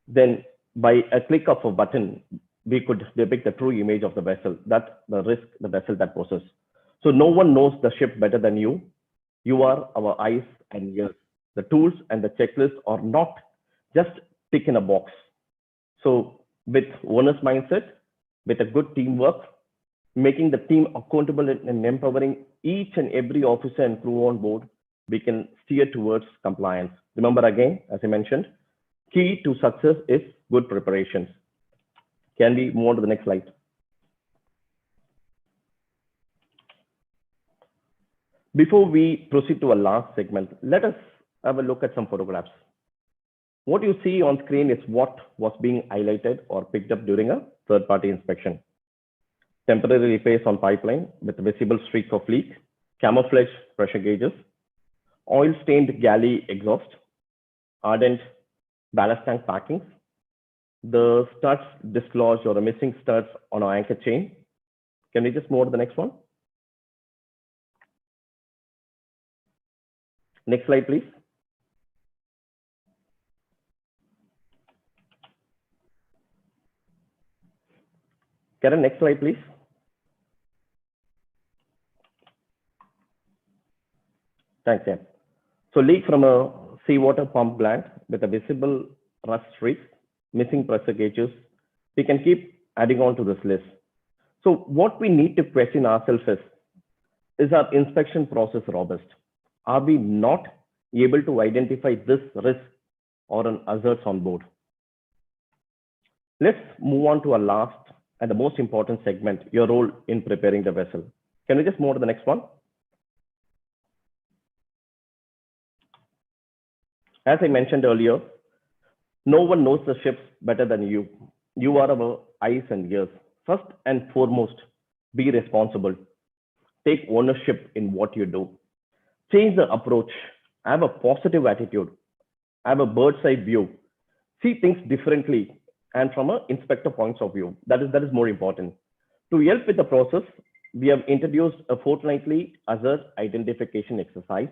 then by a click of a button, we could depict the true image of the vessel, that the risk, the vessel that poses. So no one knows the ship better than you. You are our eyes and ears. The tools and the checklist are not just tick in a box. So with owner's mindset, with a good teamwork, making the team accountable and empowering each and every officer and crew on board, we can steer towards compliance. Remember again, as I mentioned, key to success is good preparations. Can we move on to the next slide? Before we proceed to our last segment, let us have a look at some photographs. What you see on screen is what was being highlighted or picked up during a third-party inspection. Temporary repairs on pipeline with visible streak of leak, camouflage pressure gauges, oil-stained galley exhaust, ardent ballast tank packings, the studs dislodged or the missing studs on our anchor chain. Can we just move on to the next one? Next slide, please. Karen, next slide, please. Thanks, yeah. So leak from a seawater pump gland with a visible rust streak, missing pressure gauges. We can keep adding on to this list. So what we need to question ourselves is our inspection process robust? Are we not able to identify this risk or an hazards on board? Let's move on to our last and the most important segment, your role in preparing the vessel. Can we just move on to the next one? As I mentioned earlier, no one knows the ships better than you. You are our eyes and ears. First and foremost, be responsible. Take ownership in what you do. Change the approach. Have a positive attitude. Have a bird's eye view. See things differently and from an inspector point of view. That is more important. To help with the process, we have introduced a fortnightly hazard identification exercise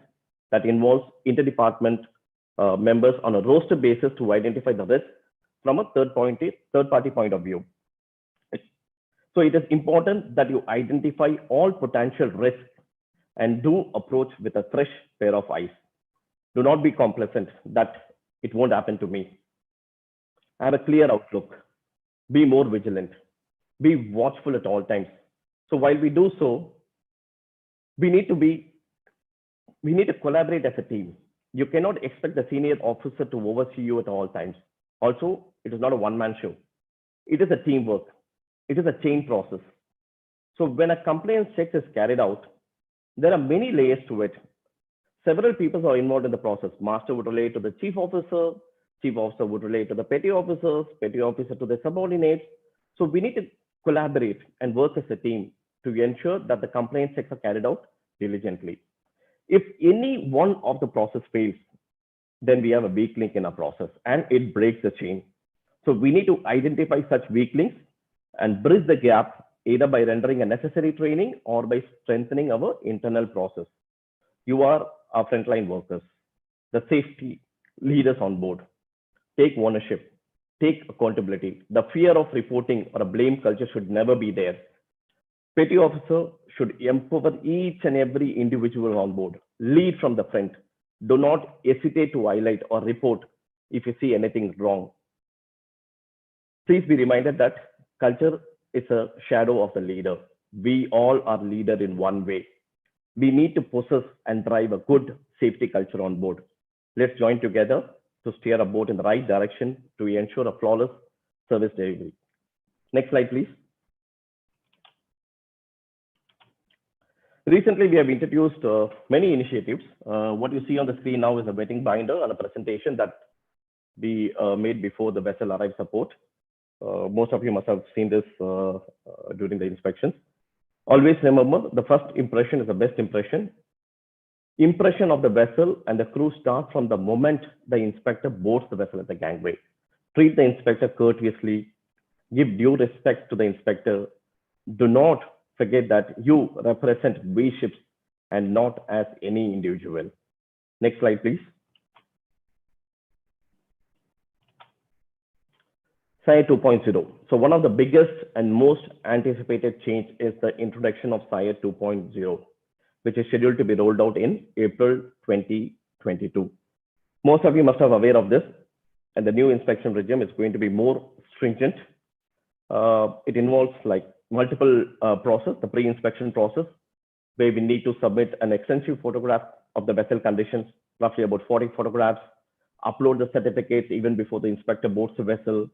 that involves interdepartment members on a roster basis to identify the risk from a third party point of view. So it is important that you identify all potential risks and do approach with a fresh pair of eyes. Do not be complacent that it won't happen to me. Have a clear outlook. Be more vigilant. Be watchful at all times. So while we do so, we need to collaborate as a team. You cannot expect the senior officer to oversee you at all times. Also, it is not a one-man show. It is a teamwork. It is a chain process. So when a compliance check is carried out, there are many layers to it. Several people are involved in the process. Master would relate to the chief officer would relate to the petty officers, petty officer to the subordinates. So we need to collaborate and work as a team to ensure that the compliance checks are carried out diligently. If any one of the process fails, then we have a weak link in our process and it breaks the chain. So we need to identify such weak links and bridge the gap either by rendering a necessary training or by strengthening our internal process. You are our frontline workers, the safety leaders on board. Take ownership, take accountability. The fear of reporting or a blame culture should never be there. Petty officer should empower each and every individual on board. Lead from the front. Do not hesitate to highlight or report if you see anything wrong. Please be reminded that culture is a shadow of the leader. We all are leader in one way. We need to possess and drive a good safety culture on board. Let's join together to steer a boat in the right direction to ensure a flawless service delivery. Next slide, please. Recently, we have introduced many initiatives. What you see on the screen now is a vetting binder and a presentation that we made before the vessel arrived support. Most of you must have seen this during the inspections. Always remember, the first impression is the best impression. Impression of the vessel and the crew start from the moment the inspector boards the vessel at the gangway. Treat the inspector courteously. Give due respect to the inspector. Do not forget that you represent V ships and not as any individual. Next slide, please. SIRE 2.0. So one of the biggest and most anticipated change is the introduction of SIRE 2.0, which is scheduled to be rolled out in April 2022. Most of you must have aware of this, and the new inspection regime is going to be more stringent. It involves like multiple process, the pre-inspection process, where we need to submit an extensive photograph of the vessel conditions, roughly about 40 photographs, upload the certificates even before the inspector boards the vessel,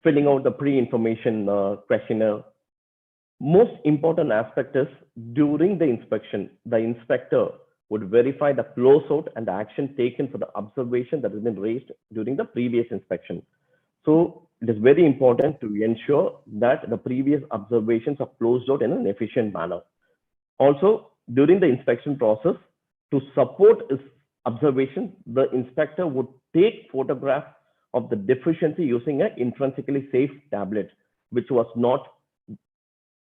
filling out the pre-information questionnaire. Most important aspect is during the inspection, the inspector would verify the closeout and the action taken for the observation that has been raised during the previous inspection. So it is very important to ensure that the previous observations are closed out in an efficient manner. Also, during the inspection process, to support his observation, the inspector would take photographs of the deficiency using an intrinsically safe tablet, which was not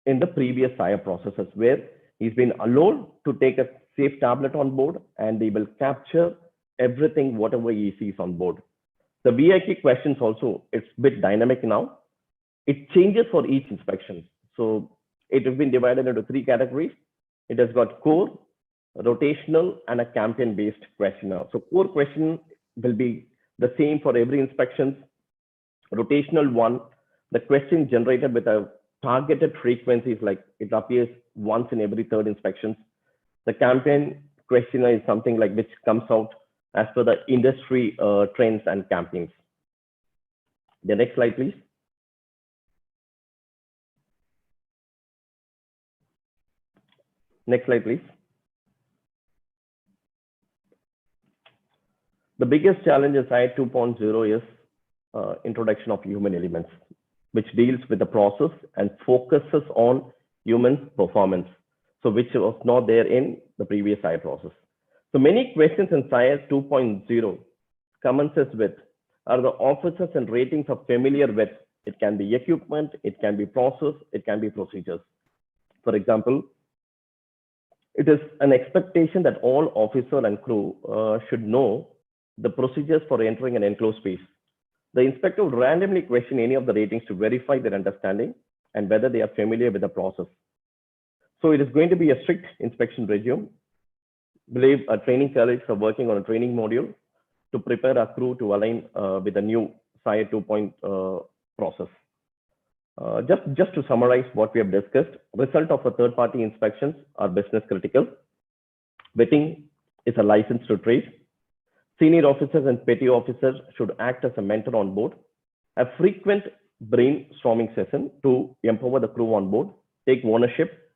in the previous SIRE processes, where he's been allowed to take a safe tablet on board and they will capture everything, whatever he sees on board. The VIK questions also, it's a bit dynamic now. It changes for each inspection. So it has been divided into 3 categories. It has got core, rotational, and a campaign-based questionnaire. So core question will be the same for every inspection. Rotational one, the question generated with a targeted frequencies, like it appears once in every 3rd inspection. The campaign questionnaire is something like which comes out as per the industry trends and campaigns. The next slide, please. Next slide, please. The biggest challenge in SIRE 2.0 is introduction of human elements, which deals with the process and focuses on human performance. So which was not there in the previous SIRE process. So many questions in SIRE 2.0 commences with, are the officers and ratings are familiar with? It can be equipment, it can be process, it can be procedures. For example, it is an expectation that all officer and crew should know the procedures for entering an enclosed space. The inspector would randomly question any of the ratings to verify their understanding and whether they are familiar with the process. So it is going to be a strict inspection regime. Believe our training colleagues are working on a training module to prepare our crew to align with the new SIRE 2.0 process. Just to summarize what we have discussed, result of a third-party inspections are business critical. Vetting is a license to trade. Senior officers and petty officers should act as a mentor on board. A frequent brainstorming session to empower the crew on board, take ownership,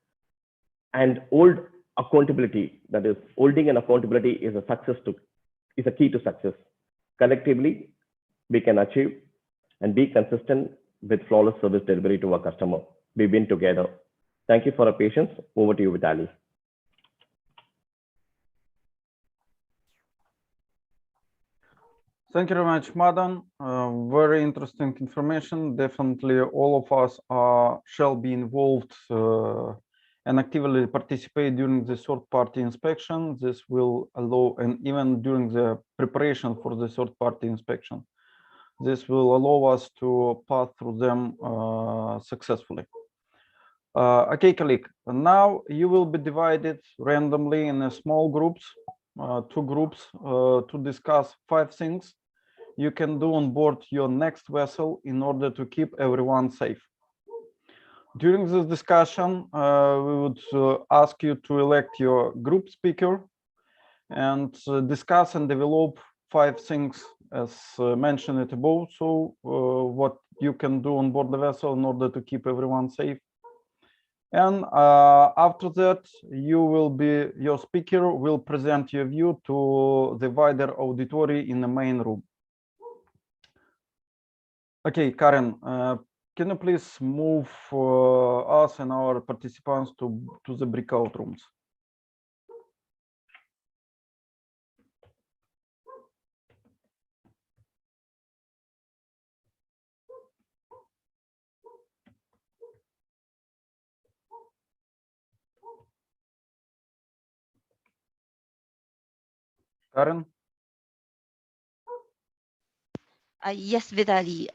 and hold accountability. That is, holding an accountability is a key to success. Collectively, we can achieve and be consistent with flawless service delivery to our customer. We win together. Thank you for your patience. Over to you, Vitaly. Thank you very much, Madan. Very interesting information. Definitely all of us shall be involved and actively participate during the third-party inspection. This will allow, and even during the preparation for the third-party inspection, this will allow us to pass through them successfully. Okay, colleague, now you will be divided randomly in small groups, 2 groups, to discuss 5 things you can do on board your next vessel in order to keep everyone safe. During this discussion, we would ask you to elect your group speaker and discuss and develop 5 things as mentioned above. So what you can do on board the vessel in order to keep everyone safe. And after that, your speaker will present your view to the wider auditory in the main room. Okay, Karen, can you please move us and our participants to the breakout rooms? Karen? Yes, Vitaly.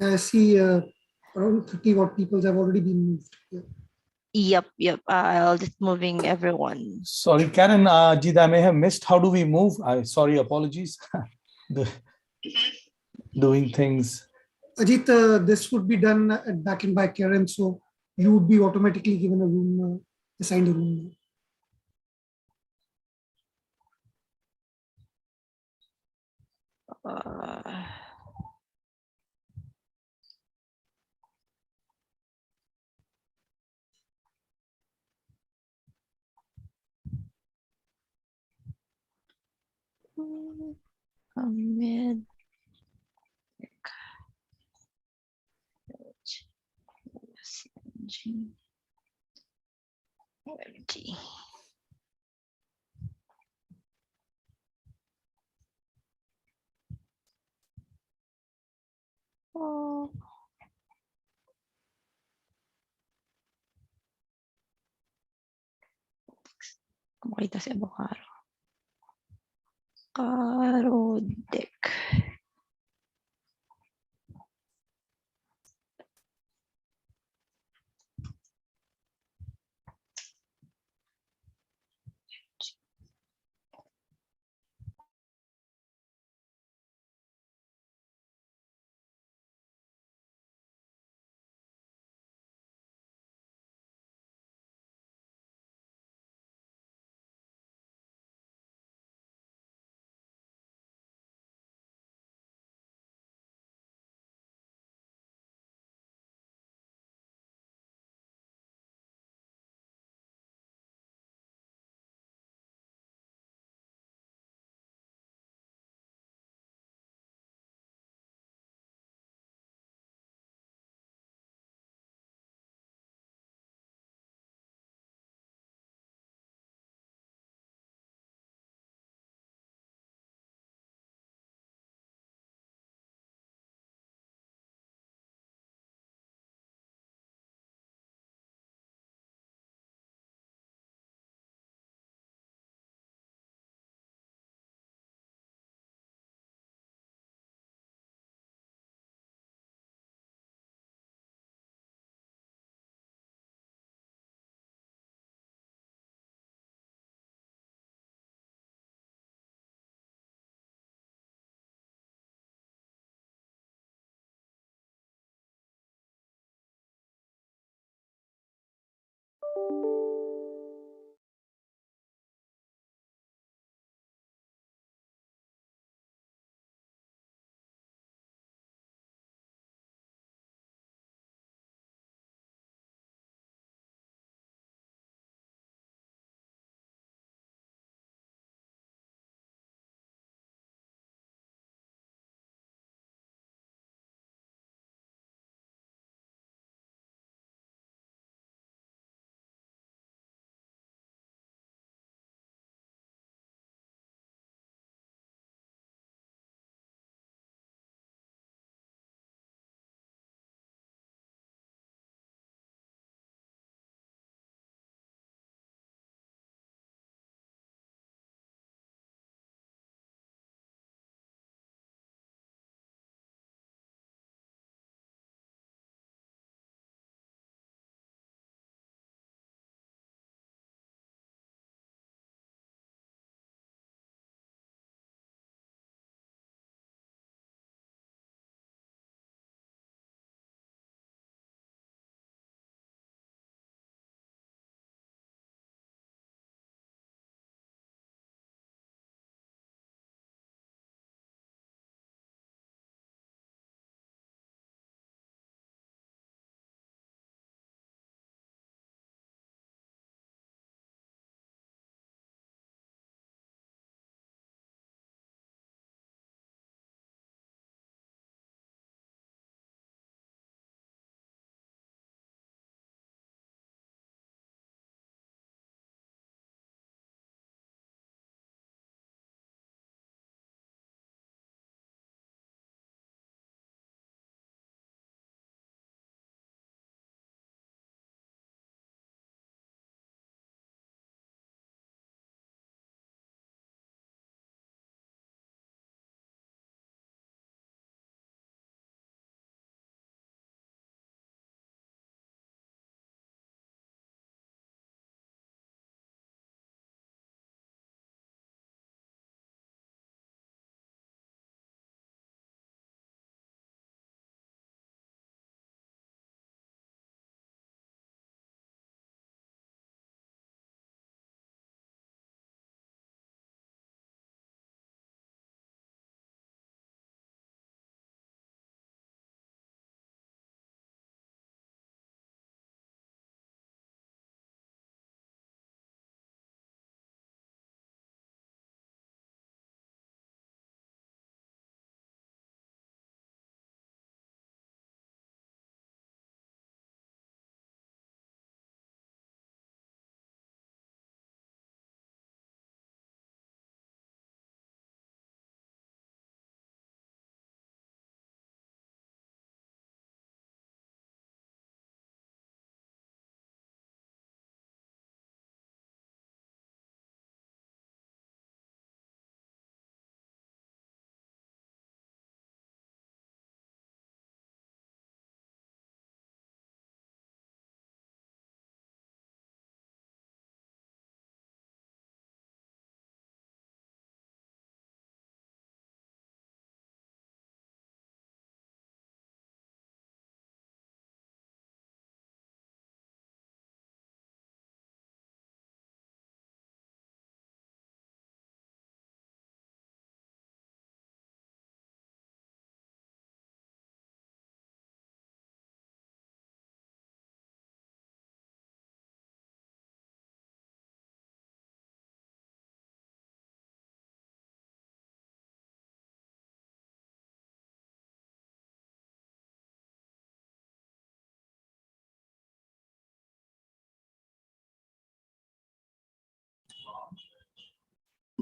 I see around 30 odd people have already been moved. Yeah. Yep. I'll just moving everyone. Sorry, Karen, Jit, I may have missed. How do we move? Sorry, apologies. Doing things. Ajit, this would be done at back end by Karen, so you would be automatically given a room, assigned a room. Mid. VSAG. Oh. Makita si Abokaro. Karo Dick.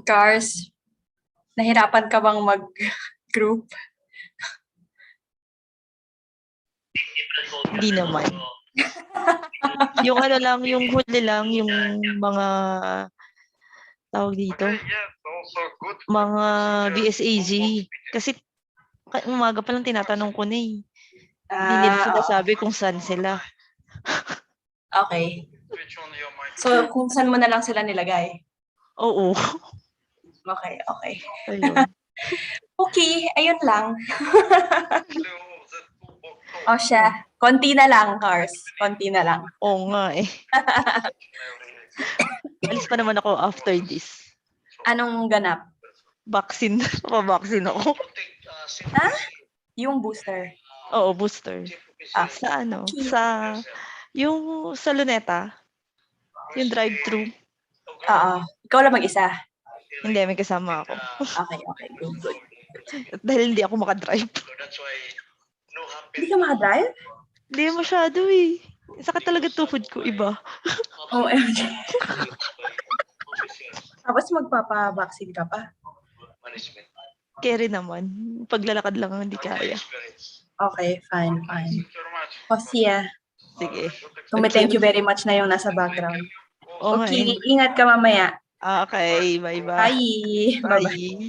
Cars, nahirapan ka bang mag-group? Hindi naman. Yung ano lang, yung huli lang, yung mga tawag dito, mga VSAG. Kasi umaga pa lang tinatanong ko na eh. Hindi nila sinasabi kung saan sila. Okay. So, kung saan mo na lang sila nilagay? Oo. Okay, okay. Ayun. Okay, ayun lang. O siya, Konti na lang, Cars. Konti na lang. Oo nga eh. Alis pa naman ako after this. Anong ganap? Vaccine. Pa-vaccine ako. Ha? Yung booster. Oo, booster. Ah, Sa ano? okay. Yung sa Luneta. Yung drive-thru. Oo. Ikaw lang mag-isa. Hindi, may kasama ako. Okay. Good. Dahil hindi ako makadrive. Hindi ka makadrive? Hindi masyado eh. Sakit talaga tuhod ko, iba. OMG. Tapos magpapa-vaccine ka pa? Carry naman. Paglalakad lang ang hindi kaya. Okay, fine. O siya. Sige. Thank you very much na yung nasa background. Okay. Okay, ingat ka mamaya. Okay, bye-bye. Bye. Bye.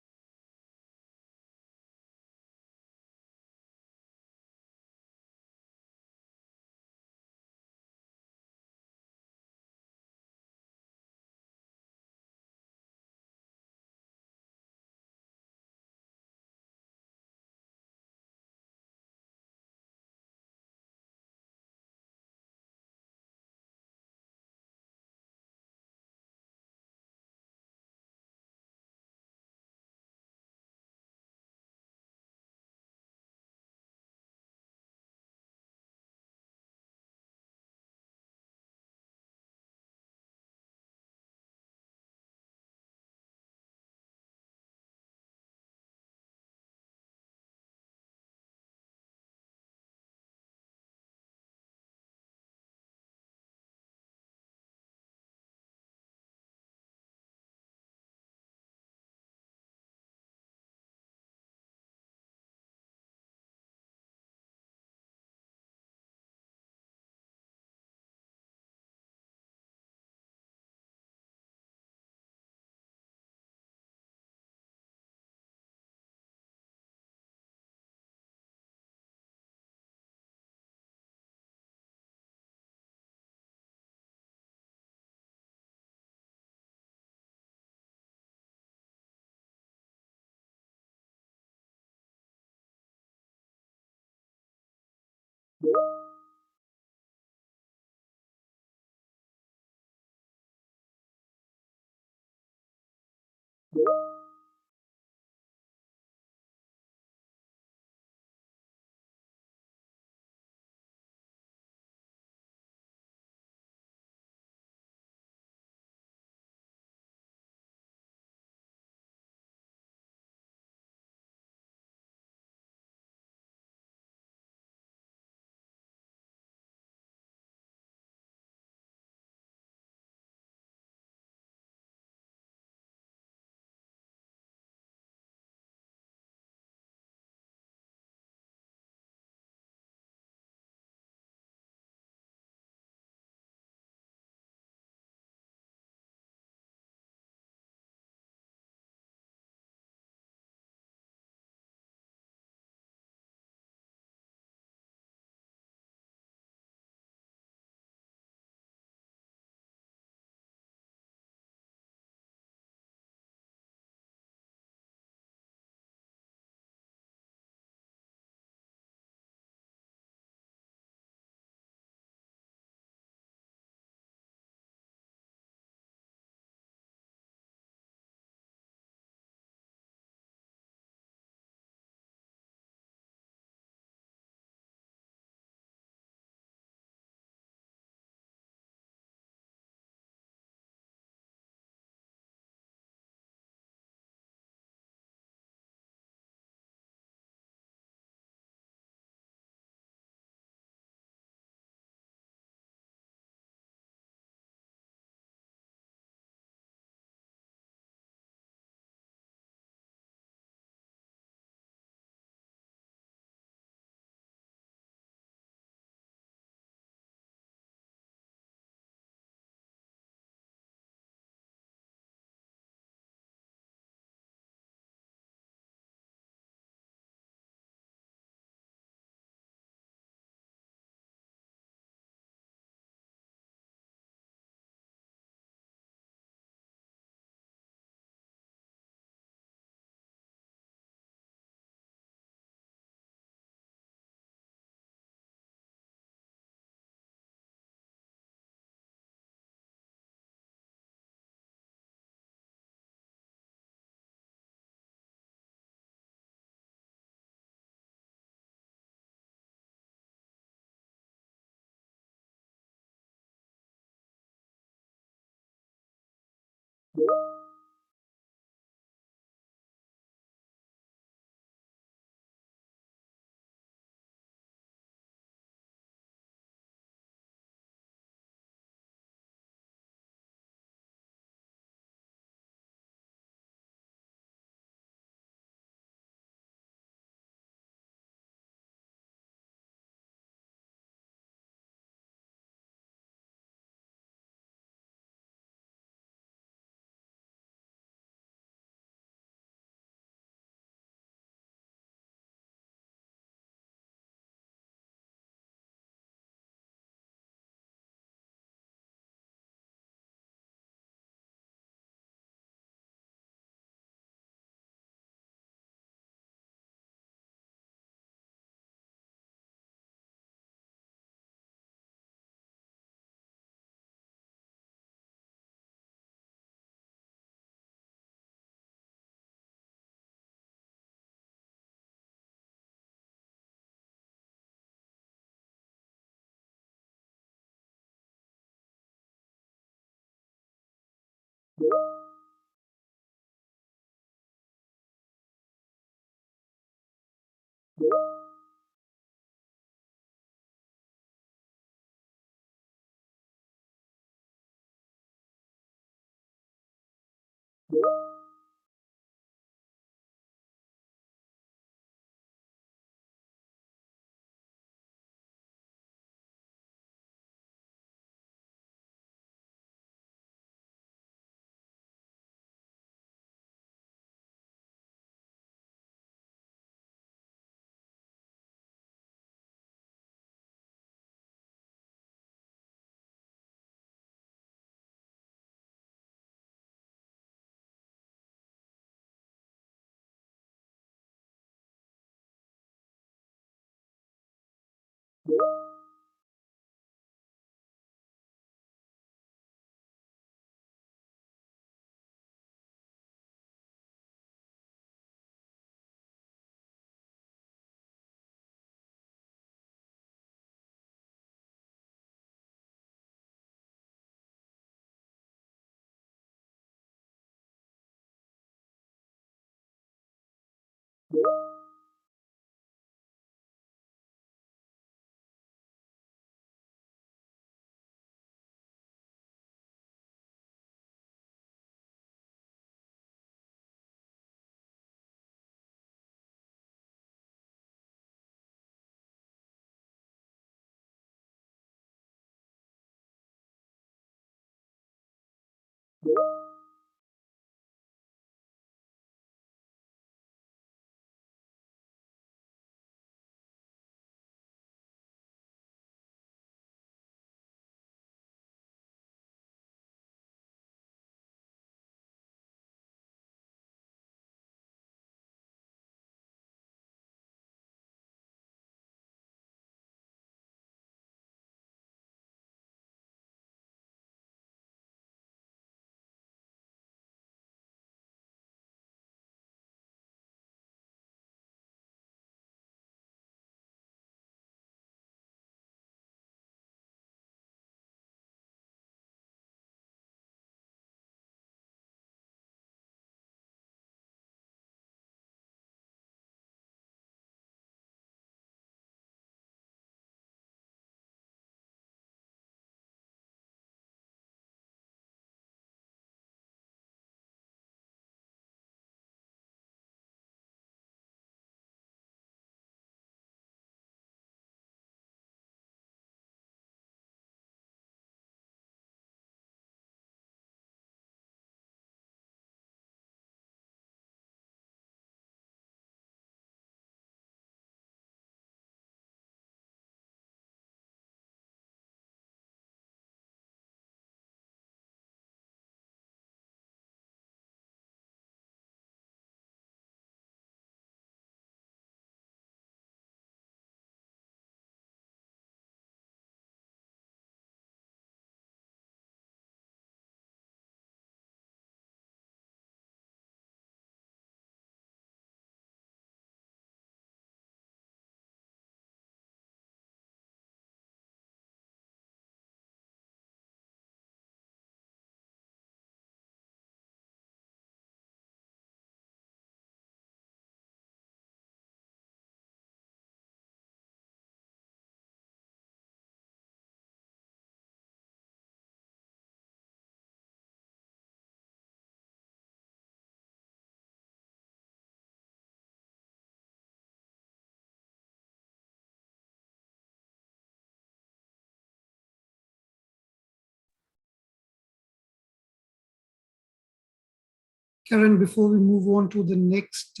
Karen, before we move on to the next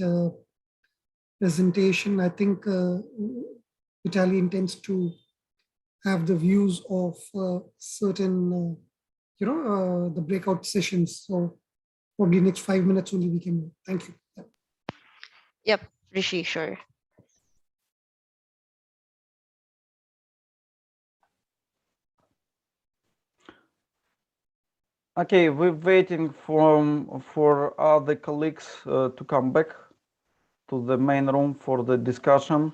presentation, I think Vitaly intends to have the views of certain, the breakout sessions. So probably next 5 minutes only we can. Thank you. Yep, Rishi, sure. Okay, we're waiting for other colleagues to come back to the main room for the discussion.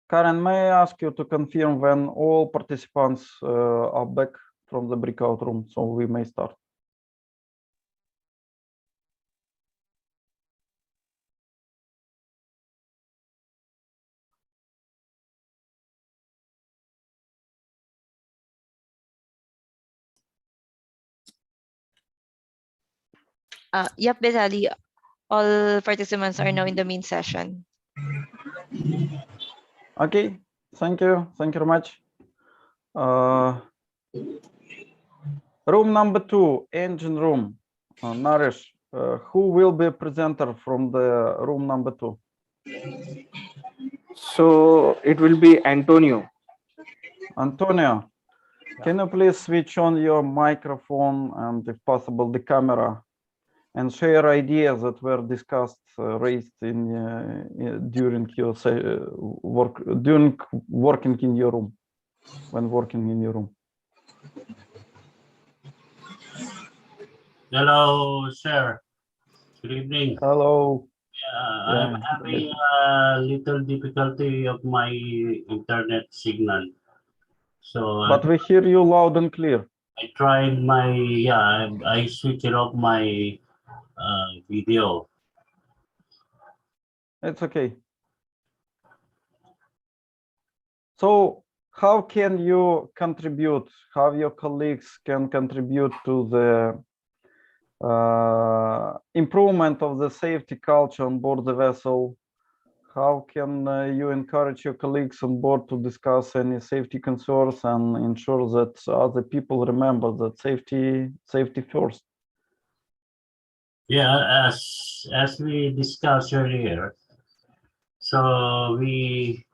Karen, may I ask you to confirm when all participants are back from the breakout room, so we may start? Yep, Vitaly, all participants are now in the main session. Okay, thank you very much. Room number 2, engine room. Naresh, who will be a presenter from the room number 2? So it will be Antonio. Antonio, can you please switch on your microphone and, if possible, the camera, and share ideas that were discussed, raised during your working in your room, when working in your room. Hello, sir. Good evening. Hello. I'm having a little difficulty of my internet signal. So, but we hear you loud and clear. I tried I switched off my video. It's okay. So how can you contribute, how your colleagues can contribute to the improvement of the safety culture on board the vessel? How can you encourage your colleagues on board to discuss any safety concerns and ensure that other people remember that safety first? Yeah, as we discussed earlier, so we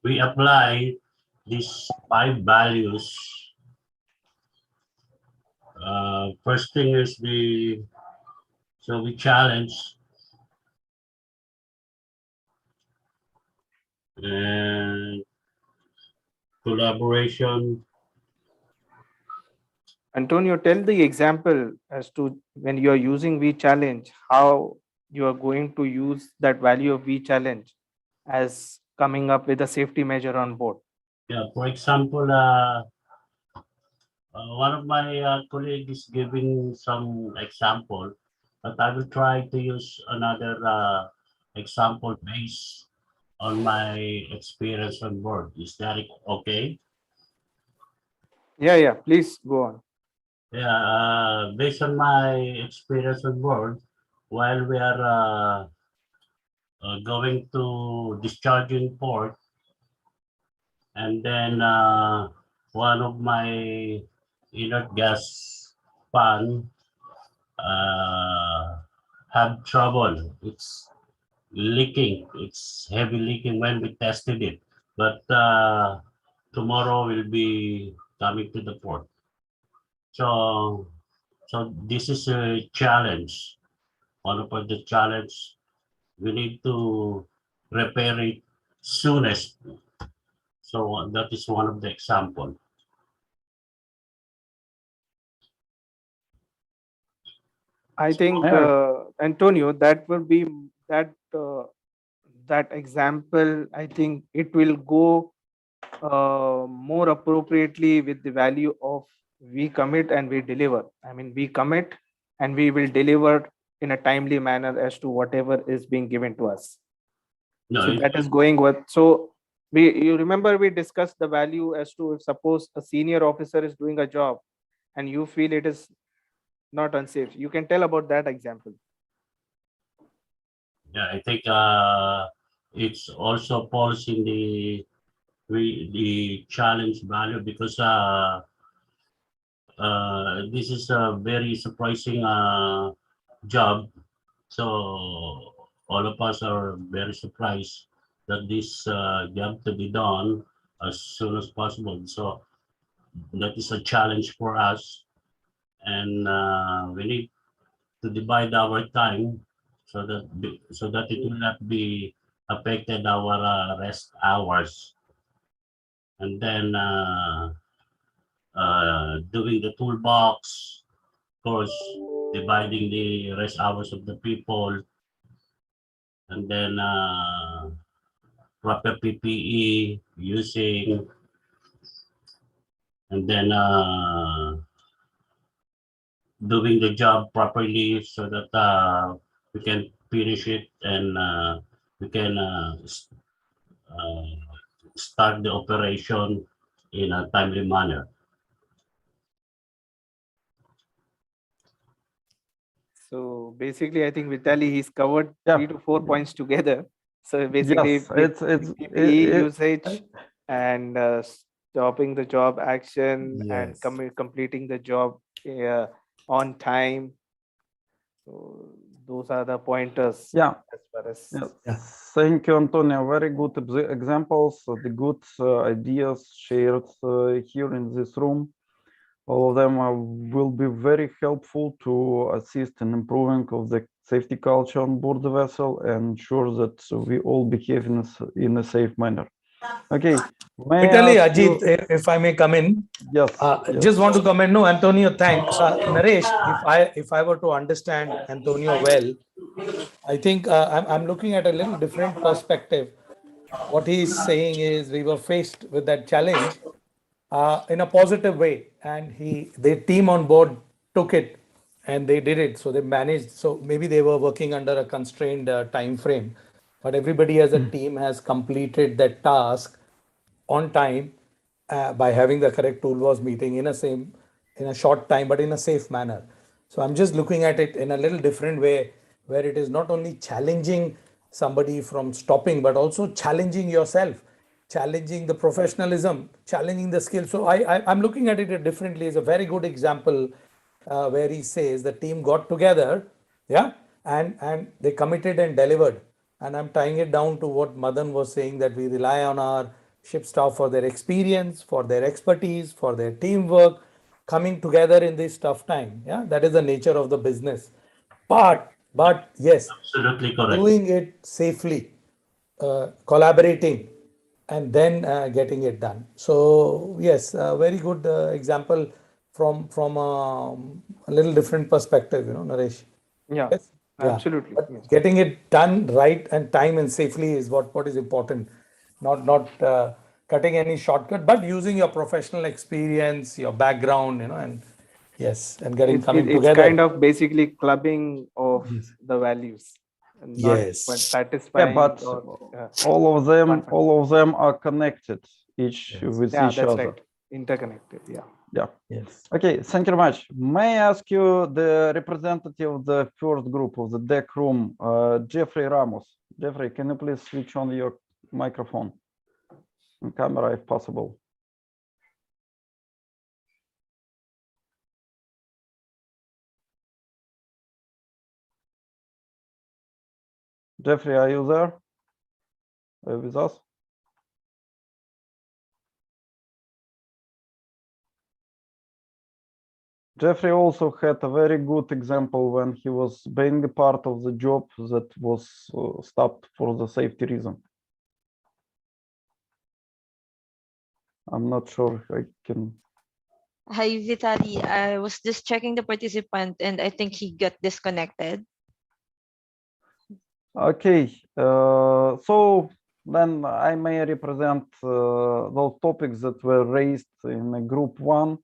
apply these 5 values. First thing is we challenge and collaboration. Antonio, tell the example as to when you are using V challenge, how you are going to use that value of V challenge as coming up with a safety measure on board. Yeah, for example, one of my colleagues is giving some example, but I will try to use another example based on my experience on board. Is that okay? Yeah, please go on. Yeah, based on my experience on board, while we are going to discharging port, and then one of my inert gas pan have trouble. It's leaking. It's heavy leaking when we tested it. But tomorrow we'll be coming to the port. So this is a challenge. One of the challenge, we need to repair it soonest. So that is one of the example. I think Antonio, that will be that example. I think it will go more appropriately with the value of we commit and we deliver. I mean, we commit and we will deliver in a timely manner as to whatever is being given to us. No, so that is going with. So you remember we discussed the value as to if suppose a senior officer is doing a job and you feel it is not unsafe. You can tell about that example. Yeah, I think it's also falls in the the challenge value, because this is a very surprising job. So all of us are very surprised that this job to be done as soon as possible. So that is a challenge for us, and we need to divide our time so that it will not be affected our rest hours. And then doing the toolbox, of course, dividing the rest hours of the people, and then proper PPE using, and then doing the job properly so that we can finish it, and we can start the operation in a timely manner. So basically, I think Vitaly, he's covered 3 to 4 points together. So basically, Yes, it's PPE usage and stopping the job action and completing the job on time. So those are the pointers. Yeah. As far as Thank you, Antonio. Very good examples, the good ideas shared here in this room. All of them will be very helpful to assist in improving of the safety culture on board the vessel and ensure that we all behave in a safe manner. Okay. Vitaly, Ajit, if I may come in. Yes. Just want to comment. No, Antonio, thanks. Naresh, if I were to understand Antonio well, I think I'm looking at a little different perspective. What he's saying is we were faced with that challenge in a positive way, and the team on board took it and they did it. So they managed. So maybe they were working under a constrained time frame, but everybody as a team has completed that task on time by having the correct toolbox meeting in a short time, but in a safe manner. So I'm just looking at it in a little different way, where it is not only challenging somebody from stopping, but also challenging yourself, challenging the professionalism, challenging the skill. So I'm looking at it differently. It's a very good example where he says the team got together, and they committed and delivered. And I'm tying it down to what Madan was saying, that we rely on our ship staff for their experience, for their expertise, for their teamwork, coming together in this tough time. Yeah, that is the nature of the business. But yes, absolutely correct. Doing it safely, collaborating, and then getting it done. So yes, a very good example from a little different perspective, Naresh. Yeah, Yes? absolutely. But Yes. getting it done right and time and safely is what is important. Not cutting any shortcut, but using your professional experience, your background, and yes, and coming It's together. kind of basically clubbing of the values, and not Yes. satisfying. But all of them are connected with Yeah, each that's other. right. Interconnected. Yeah. Yeah. Yes. Okay. Thank you very much. May I ask you the representative of the first group of the deck room, Jeffrey Ramos. Jeffrey, can you please switch on your microphone and camera if possible? Jeffrey, are you there? Are you with us? Jeffrey also had a very good example when he was being a part of the job that was stopped for the safety reason. I'm not sure I can. Hi, Vitaly. I was just checking the participant and I think he got disconnected. Okay, so then I may represent those topics that were raised in group one.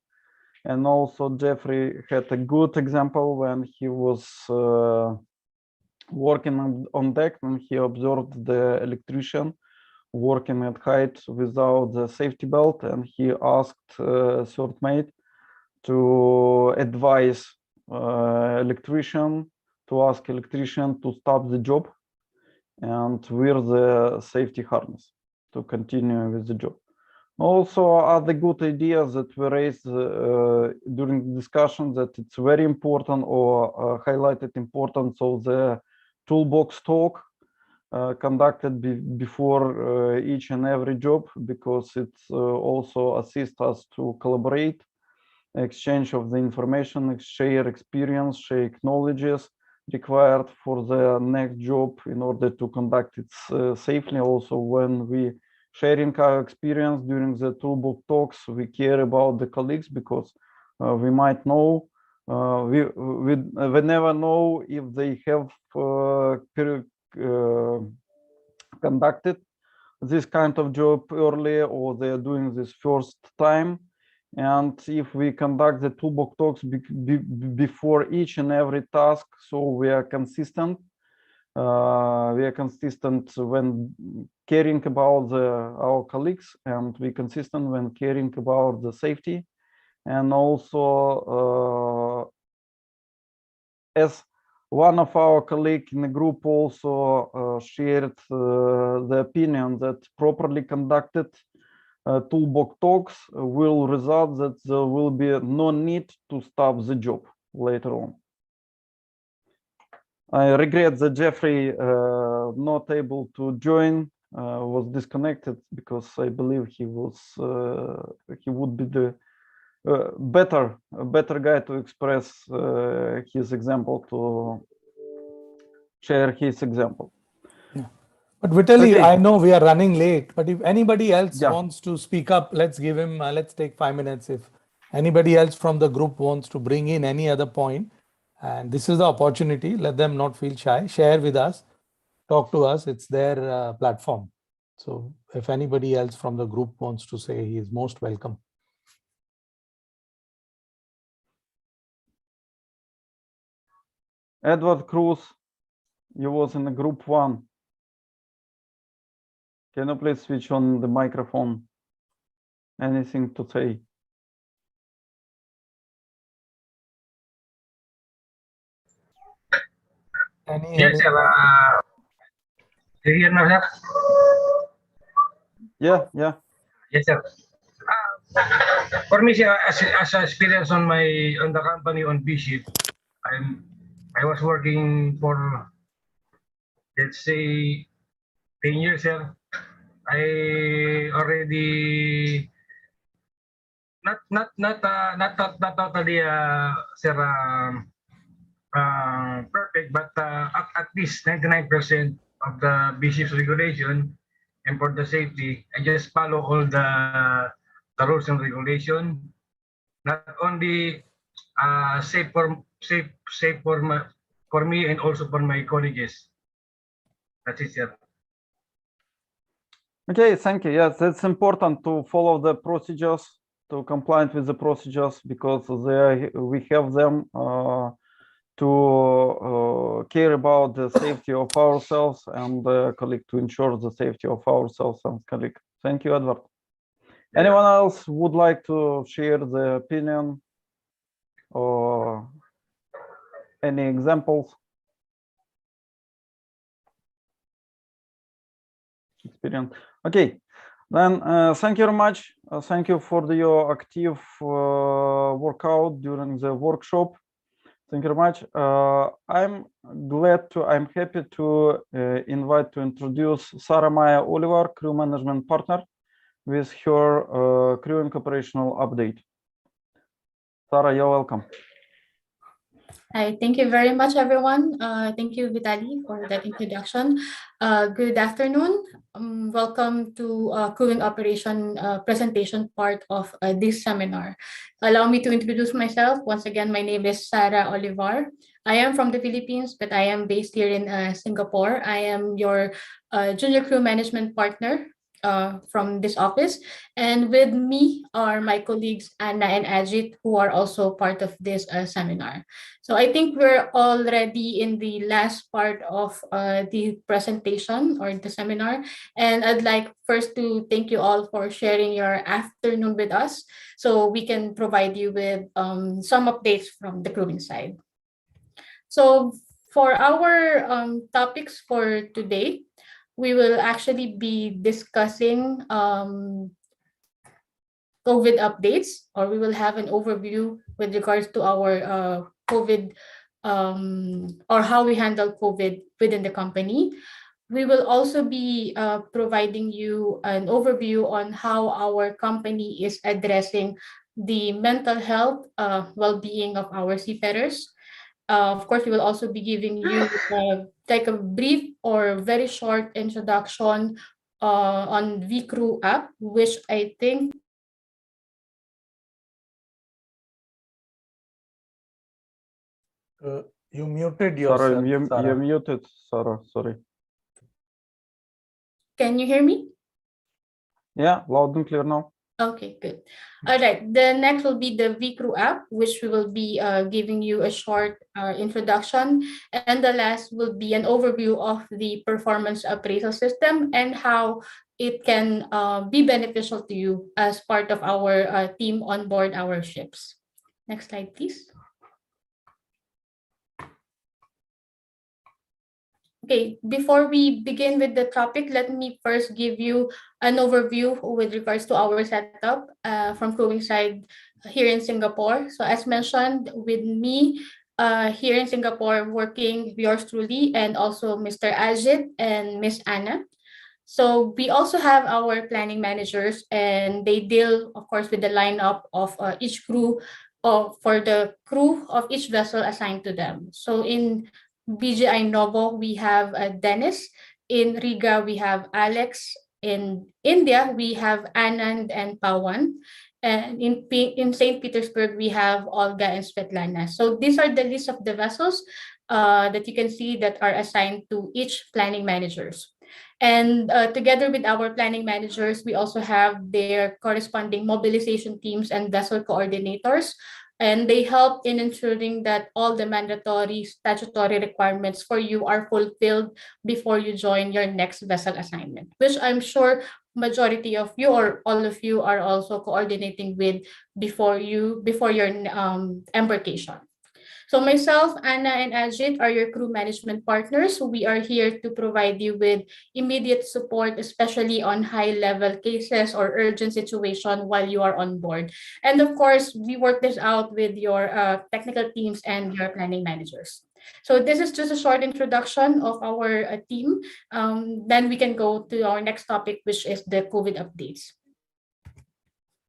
And also Jeffrey had a good example when he was working on deck, and he observed the electrician working at height without the safety belt, and he asked third mate to advise electrician to stop the job and wear the safety harness to continue with the job. Also, other good ideas that were raised during the discussion, that it's very important or highlighted importance of the toolbox talk conducted before each and every job, because it also assists us to collaborate, exchange of the information, share experience, share knowledges required for the next job in order to conduct it safely. Also, when we sharing our experience during the toolbox talks, we care about the colleagues, because we might know, we never know if they have conducted this kind of job earlier, or they are doing this first time. And if we conduct the toolbox talks before each and every task, so we are consistent. We are consistent when caring about our colleagues, and we consistent when caring about the safety. And also, as one of our colleagues in the group also shared the opinion that properly conducted toolbox talks will result that there will be no need to stop the job later on. I regret that Jeffrey not able to join, was disconnected, because I believe he would be the better guy to express his example, to share his example. But Vitaly, Okay. I know we are running late, but if anybody else Yeah. wants to speak up, let's give him, let's take 5 minutes. If anybody else from the group wants to bring in any other point, and this is the opportunity, let them not feel shy, share with us, talk to us, it's their platform. So if anybody else from the group wants to say, he is most welcome. Edward Cruz, you was in the group 1. Can you please switch on the microphone? Anything to say? Yes, sir. Do you hear me, sir? Yeah. Yes, sir. For me, sir, as a experience on the company on B shift, I was working for, let's say, 10 years, sir. I already not totally, sir, perfect, but at least 99% of the B shift regulation, and for the safety, I just follow all the rules and regulation. Not only safe for me and also for my colleagues. That's it, sir. Okay, thank you. Yes, it's important to follow the procedures, to comply with the procedures, because we have them to care about the safety of ourselves and the colleague, to ensure the safety of ourselves and colleague. Thank you, Edward. Yeah. Anyone else would like to share the opinion or any examples? Experience. Okay, then thank you very much. Thank you for your active workout during the workshop. Thank you very much. I'm happy to introduce Sarah Maya Oliver, crew management partner, with her crewing operational update. Sarah, you're welcome. Hi, thank you very much, everyone. Thank you, Vitaly, for that introduction. Good afternoon. Welcome to crewing operation presentation part of this seminar. Allow me to introduce myself. Once again, my name is Sarah Olivar. I am from the Philippines, but I am based here in Singapore. I am your junior crew management partner from this office. And with me are my colleagues, Anna and Ajit, who are also part of this seminar. So I think we're already in the last part of the presentation or the seminar. And I'd like first to thank you all for sharing your afternoon with us, so we can provide you with some updates from the crewing side. So for our topics for today, we will actually be discussing COVID updates, or we will have an overview with regards to our COVID or how we handle COVID within the company. We will also be providing you an overview on how our company is addressing the mental health well-being of our seafarers. Of course, we will also be giving you like a brief or very short introduction on VCrew app, which I think You muted Sarah, yourself, you're Sarah. muted, Sarah. Sorry. Can you hear me? Yeah, loud and clear now. Okay, good. All right. The next will be the VCrew app, which we will be giving you a short introduction. And the last will be an overview of the performance appraisal system and how it can be beneficial to you as part of our team on board our ships. Next slide, please. Okay, before we begin with the topic, let me first give you an overview with regards to our setup from crewing side here in Singapore. So as mentioned, with me here in Singapore working yours truly and also Mr. Ajit and Miss Anna. So we also have our planning managers and they deal, of course, with the lineup of each crew for the crew of each vessel assigned to them. So in BGI Novo, we have Dennis. In Riga, we have Alex. In India, we have Anand and Pawan. And in St. Petersburg, we have Olga and Svetlana. So these are the list of the vessels that you can see that are assigned to each planning managers. And together with our planning managers, we also have their corresponding mobilization teams and vessel coordinators. And they help in ensuring that all the mandatory statutory requirements for you are fulfilled before you join your next vessel assignment, which I'm sure majority of you or all of you are also coordinating with before your embarkation. So myself, Anna, and Ajit are your crew management partners. We are here to provide you with immediate support, especially on high-level cases or urgent situation while you are on board. And of course, we work this out with your technical teams and your planning managers. So this is just a short introduction of our team. Then we can go to our next topic, which is the COVID updates.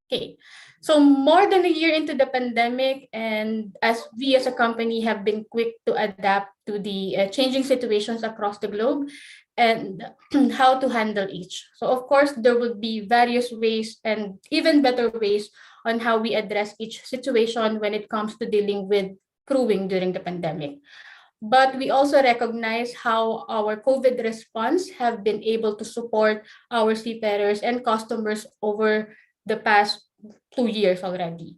Okay, so more than a year into the pandemic, and as we as a company have been quick to adapt to the changing situations across the globe and how to handle each. So of course, there will be various ways and even better ways on how we address each situation when it comes to dealing with crewing during the pandemic. But we also recognize how our COVID response have been able to support our seafarers and customers over the past 2 years already.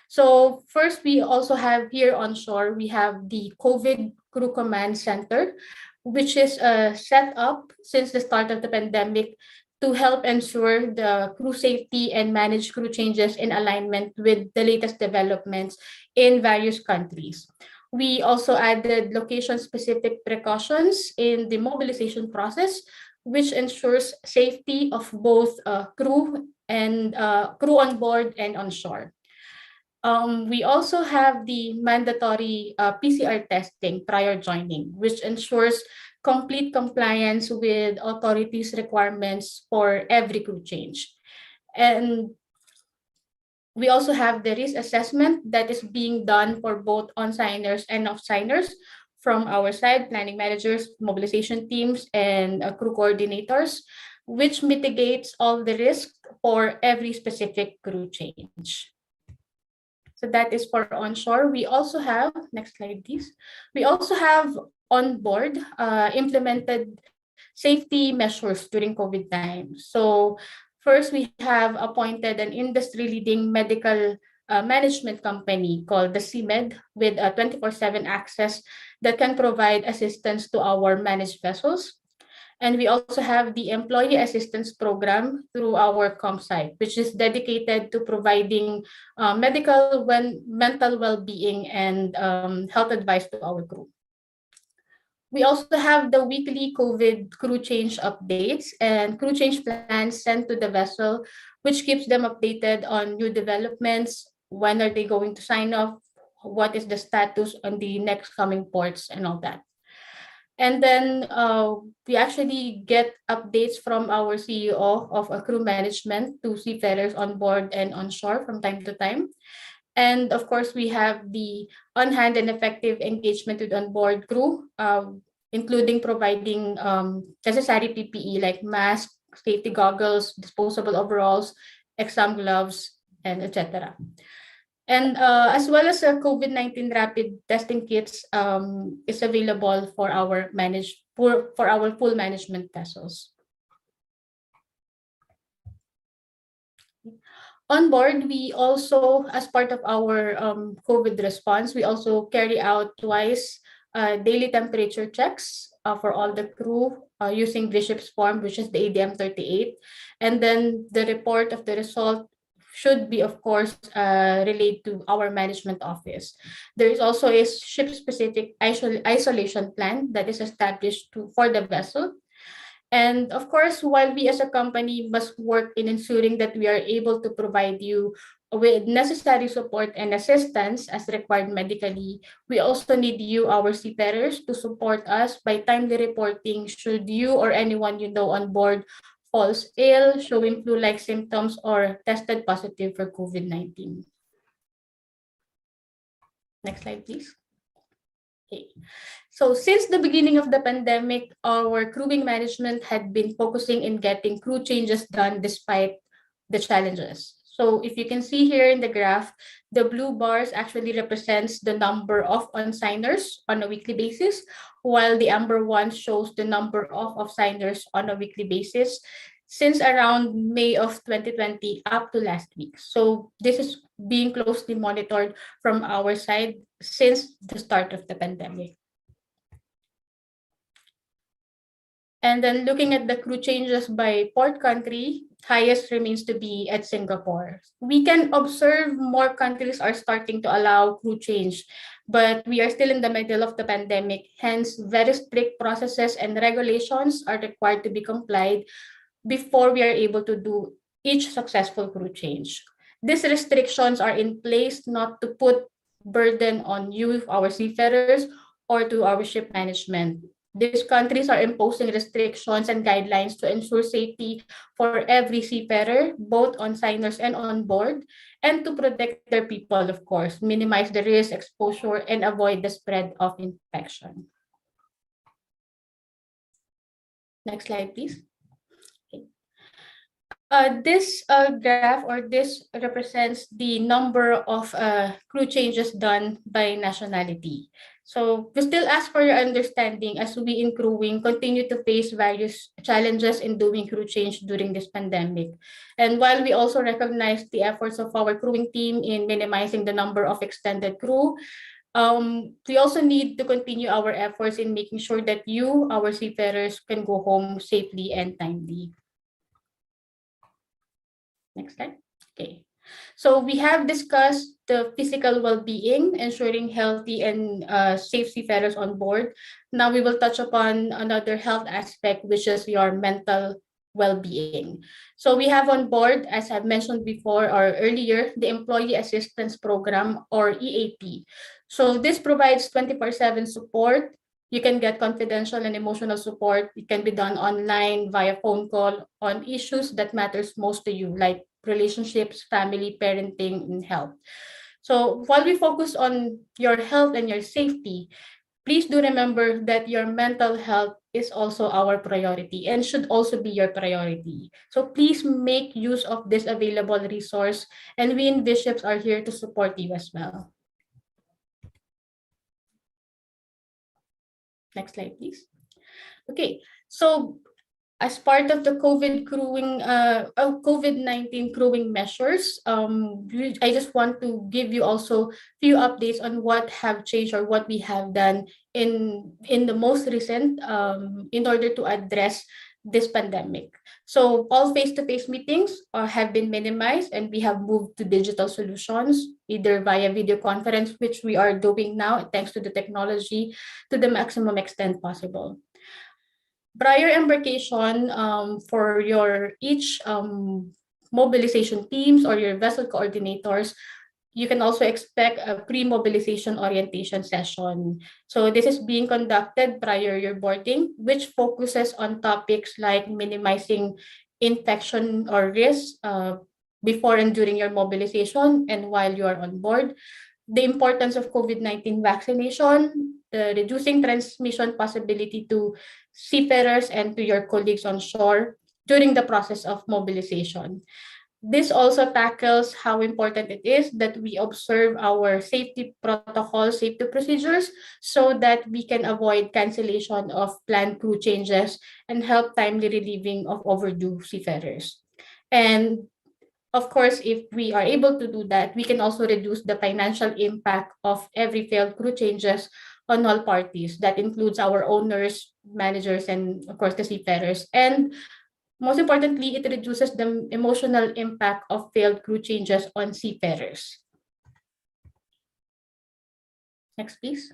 So first, we also have here on shore, we have the COVID Crew Command Center, which is set up since the start of the pandemic to help ensure the crew safety and manage crew changes in alignment with the latest developments in various countries. We also added location-specific precautions in the mobilization process, which ensures safety of both crew and crew on board and on shore. We also have the mandatory PCR testing prior joining, which ensures complete compliance with authorities' requirements for every crew change. And we also have the risk assessment that is being done for both on-signers and off-signers from our side, planning managers, mobilization teams, and crew coordinators, which mitigates all the risk for every specific crew change. So that is for onshore. We also have, next slide please. We also have on board implemented safety measures during COVID times. So first, we have appointed an industry-leading medical management company called the CMED with a 24/7 access that can provide assistance to our managed vessels. And we also have the Employee Assistance Program through our ComSite, which is dedicated to providing mental well-being and health advice to our crew. We also have the weekly COVID crew change updates and crew change plans sent to the vessel, which keeps them updated on new developments, when are they going to sign off, what is the status on the next coming ports and all that. And then we actually get updates from our CEO of crew management to seafarers on board and on shore from time to time. And of course, we have the on-hand and effective engagement with onboard crew, including providing necessary PPE like masks, safety goggles, disposable overalls, exam gloves, and etc. And as well as COVID-19 rapid testing kits is available for our full management vessels. On board, we also, as part of our COVID response, we also carry out twice daily temperature checks for all the crew using the ship's form, which is the ADM 38. And then the report of the result should be, of course, relayed to our management office. There is also a ship-specific isolation plan that is established for the vessel. And of course, while we as a company must work in ensuring that we are able to provide you with necessary support and assistance as required medically, we also need you, our seafarers, to support us by timely reporting should you or anyone you know on board falls ill, showing flu-like symptoms, or tested positive for COVID-19. Next slide, please. Okay. So since the beginning of the pandemic, our crewing management had been focusing in getting crew changes done despite the challenges. So if you can see here in the graph, the blue bars actually represents the number of on-signers on a weekly basis, while the amber one shows the number of off-signers on a weekly basis since around May of 2020 up to last week. So this is being closely monitored from our side since the start of the pandemic. And then looking at the crew changes by port country, highest remains to be at Singapore. We can observe more countries are starting to allow crew change, but we are still in the middle of the pandemic. Hence, very strict processes and regulations are required to be complied before we are able to do each successful crew change. These restrictions are in place not to put burden on you, our seafarers, or to our ship management. These countries are imposing restrictions and guidelines to ensure safety for every seafarer, both on signers and on board, and to protect their people, of course, minimize the risk, exposure, and avoid the spread of infection. Next slide, please. This graph or this represents the number of crew changes done by nationality. So we still ask for your understanding as we in crewing continue to face various challenges in doing crew change during this pandemic. And while we also recognize the efforts of our crewing team in minimizing the number of extended crew, we also need to continue our efforts in making sure that you, our seafarers, can go home safely and timely. Next slide. Okay. So we have discussed the physical well-being, ensuring healthy and safe seafarers on board. Now we will touch upon another health aspect, which is your mental well-being. So we have on board, as I've mentioned before or earlier, the Employee Assistance Program or EAP. So this provides 24/7 support. You can get confidential and emotional support. It can be done online via phone call on issues that matters most to you, like relationships, family, parenting, and health. So while we focus on your health and your safety, please do remember that your mental health is also our priority and should also be your priority. So please make use of this available resource, and we in Bishops are here to support you as well. Next slide, please. Okay, so as part of the COVID-19 crewing measures, I just want to give you also few updates on what have changed or what we have done in the most recent in order to address this pandemic. So all face-to-face meetings have been minimized, and we have moved to digital solutions, either via video conference, which we are doing now thanks to the technology, to the maximum extent possible. Prior embarkation, for your each mobilization teams or your vessel coordinators, you can also expect a pre-mobilization orientation session. So this is being conducted prior your boarding, which focuses on topics like minimizing infection or risk before and during your mobilization and while you are on board, the importance of COVID-19 vaccination, the reducing transmission possibility to seafarers and to your colleagues on shore during the process of mobilization. This also tackles how important it is that we observe our safety protocols, safety procedures, so that we can avoid cancellation of planned crew changes and help timely relieving of overdue seafarers. And of course, if we are able to do that, we can also reduce the financial impact of every failed crew changes on all parties. That includes our owners, managers, and of course the seafarers. And most importantly, it reduces the emotional impact of failed crew changes on seafarers. Next, please.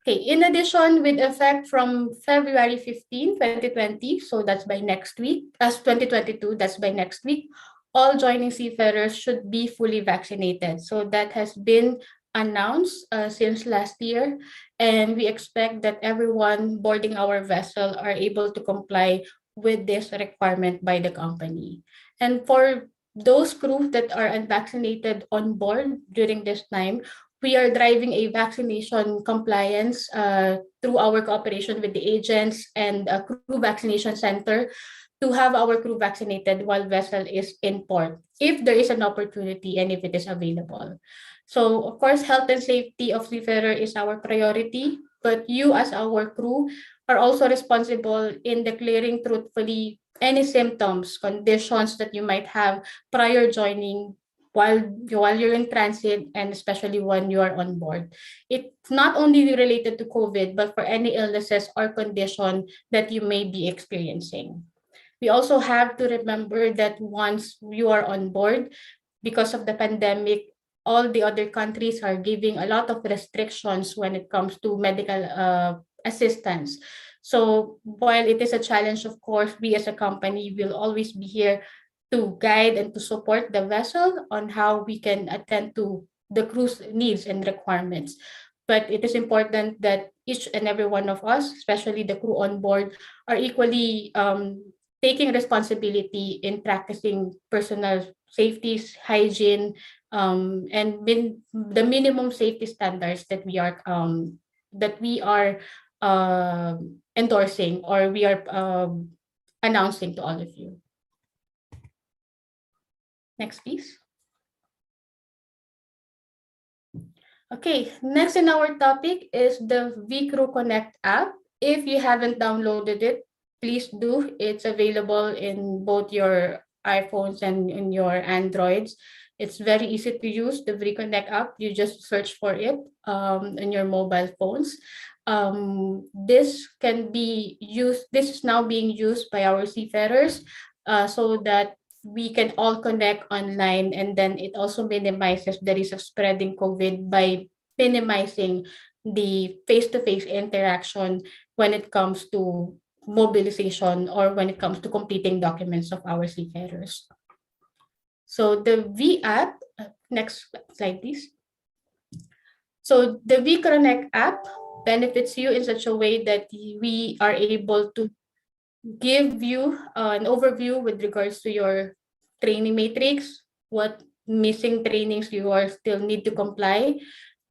Okay, in addition, with effect from February 15, 2020, so that's by next week, as 2022, that's by next week, all joining seafarers should be fully vaccinated. So that has been announced since last year, and we expect that everyone boarding our vessel are able to comply with this requirement by the company. And for those crew that are unvaccinated on board during this time, we are driving a vaccination compliance through our cooperation with the agents and a crew vaccination center to have our crew vaccinated while vessel is in port, if there is an opportunity and if it is available. So of course, health and safety of seafarer is our priority, but you as our crew are also responsible in declaring truthfully any symptoms, conditions that you might have prior joining while you're in transit, and especially when you are on board. It's not only related to COVID, but for any illnesses or condition that you may be experiencing. We also have to remember that once you are on board, because of the pandemic, all the other countries are giving a lot of restrictions when it comes to medical assistance. So while it is a challenge, of course, we as a company will always be here to guide and to support the vessel on how we can attend to the crew's needs and requirements. But it is important that each and every one of us, especially the crew on board, are equally taking responsibility in practicing personal safety, hygiene, and the minimum safety standards that we are endorsing, or we are announcing to all of you. Next, please. Okay, next in our topic is the vCrew Connect app. If you haven't downloaded it, please do. It's available in both your iPhones and in your Androids. It's very easy to use, the VConnect app. You just search for it in your mobile phones. This is now being used by our seafarers so that we can all connect online, and then it also minimizes the risk of spreading COVID by minimizing the face-to-face interaction when it comes to mobilization or when it comes to completing documents of our seafarers. So the V app, next slide please. So the VConnect app benefits you in such a way that we are able to give you an overview with regards to your training matrix, what missing trainings you are still need to comply.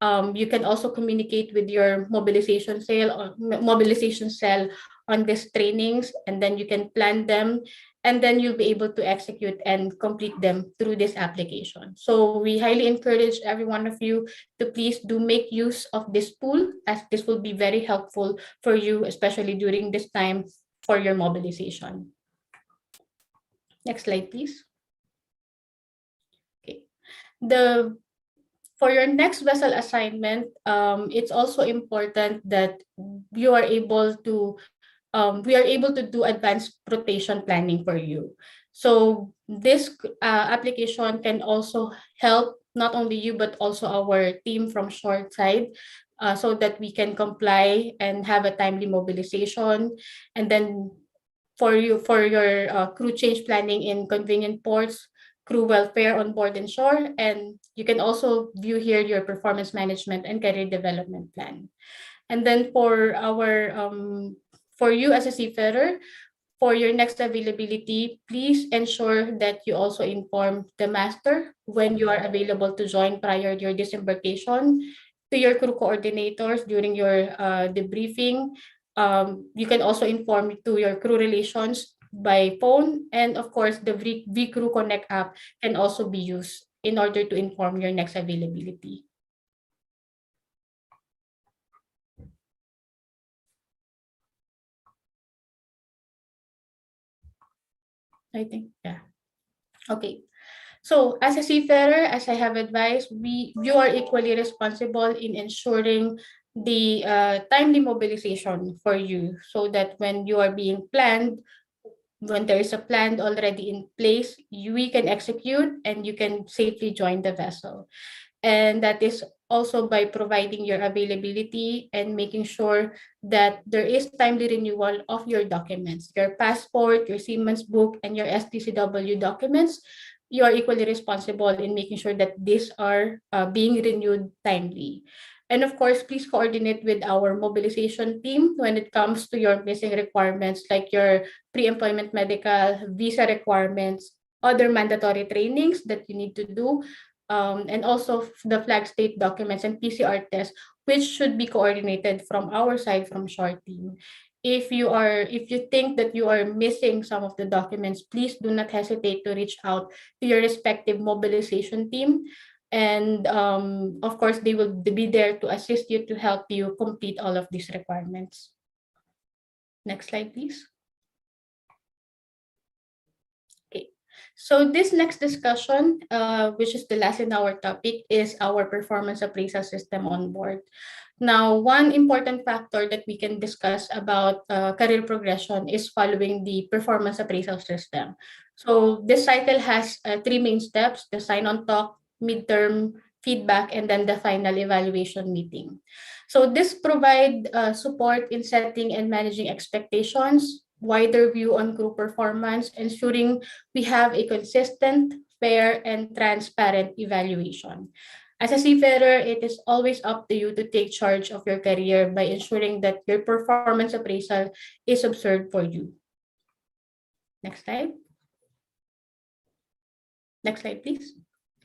You can also communicate with your mobilization cell on these trainings, and then you can plan them, and then you'll be able to execute and complete them through this application. So we highly encourage every one of you to please do make use of this tool, as this will be very helpful for you, especially during this time for your mobilization. Next slide, please. Okay. For your next vessel assignment, it's also important that you are able to we are able to do advanced rotation planning for you. So this application can also help not only you, but also our team from short side, so that we can comply and have a timely mobilization. And then for your crew change planning in convenient ports, crew welfare on board and shore, and you can also view here your performance management and career development plan. And then for you as a seafarer, for your next availability, please ensure that you also inform the master when you are available to join prior to your disembarkation, to your crew coordinators during your debriefing. You can also inform to your crew relations by phone, and of course, the Crew Connect app can also be used in order to inform your next availability. I think, yeah. Okay. So as a seafarer, as I have advised, you are equally responsible in ensuring the timely mobilization for you, so that when you are being planned, when there is a plan already in place, we can execute and you can safely join the vessel. And that is also by providing your availability and making sure that there is timely renewal of your documents, your passport, your Siemens book, and your STCW documents. You are equally responsible in making sure that these are being renewed timely. And of course, please coordinate with our mobilization team when it comes to your missing requirements, like your pre-employment medical, visa requirements, other mandatory trainings that you need to do, and also the flag state documents and PCR tests, which should be coordinated from our side, from shore team. If you think that you are missing some of the documents, please do not hesitate to reach out to your respective mobilization team. And of course, they will be there to assist you, to help you complete all of these requirements. Next slide, please. So this next discussion, which is the last in our topic, is our performance appraisal system on board. Now, one important factor that we can discuss about career progression is following the performance appraisal system. So this cycle has three main steps: the sign-on talk, midterm feedback, and then the final evaluation meeting. So this provide support in setting and managing expectations, wider view on crew performance, ensuring we have a consistent, fair, and transparent evaluation. As a seafarer, it is always up to you to take charge of your career by ensuring that your performance appraisal is observed for you. Next slide. Next slide, please.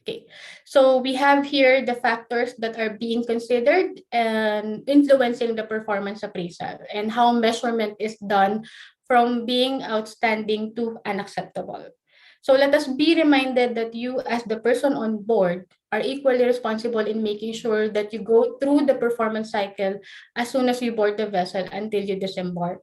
Okay, so we have here the factors that are being considered and influencing the performance appraisal, and how measurement is done from being outstanding to unacceptable. So let us be reminded that you, as the person on board, are equally responsible in making sure that you go through the performance cycle as soon as you board the vessel until you disembark.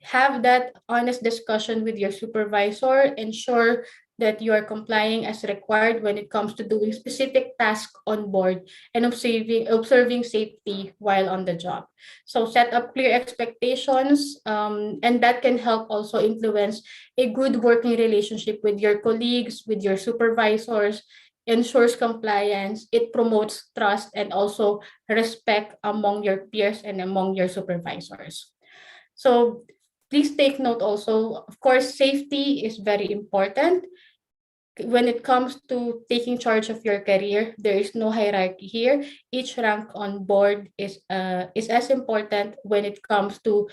Have that honest discussion with your supervisor. Ensure that you are complying as required when it comes to doing specific tasks on board and observing safety while on the job. So set up clear expectations, and that can help also influence a good working relationship with your colleagues, with your supervisors, ensures compliance, it promotes trust, and also respect among your peers and among your supervisors. So please take note also, of course, safety is very important. When it comes to taking charge of your career, there is no hierarchy here. Each rank on board is as important when it comes to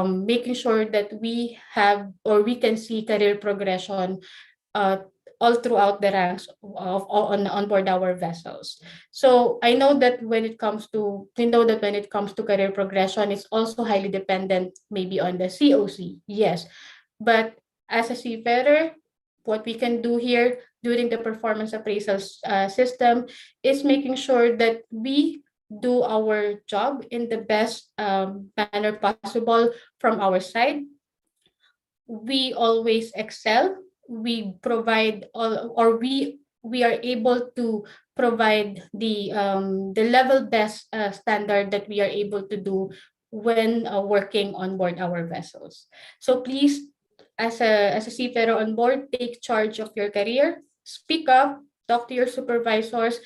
making sure that we have, or we can see, career progression uh, all throughout the ranks of on board our vessels. So I know that when it comes to career progression, it's also highly dependent maybe on the COC, yes, but as a seafarer, what we can do here during the performance appraisal system is making sure that we do our job in the best manner possible from our side. We always excel. We provide all, or we are able to provide the level best standard that we are able to do when working on board our vessels. So please, as a seafarer on board, take charge of your career, speak up, talk to your supervisors,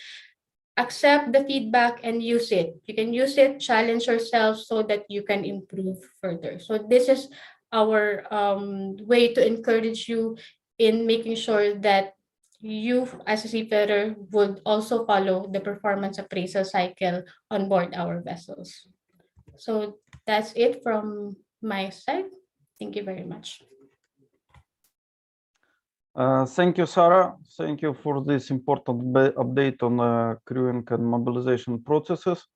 accept the feedback and use it. You can use it, challenge yourself so that you can improve further. So this is our way to encourage you in making sure that you as a seafarer would also follow the performance appraisal cycle on board our vessels. So that's it from my side. Thank you very much. Thank you, Sarah. Thank you for this important update on crewing and mobilization processes.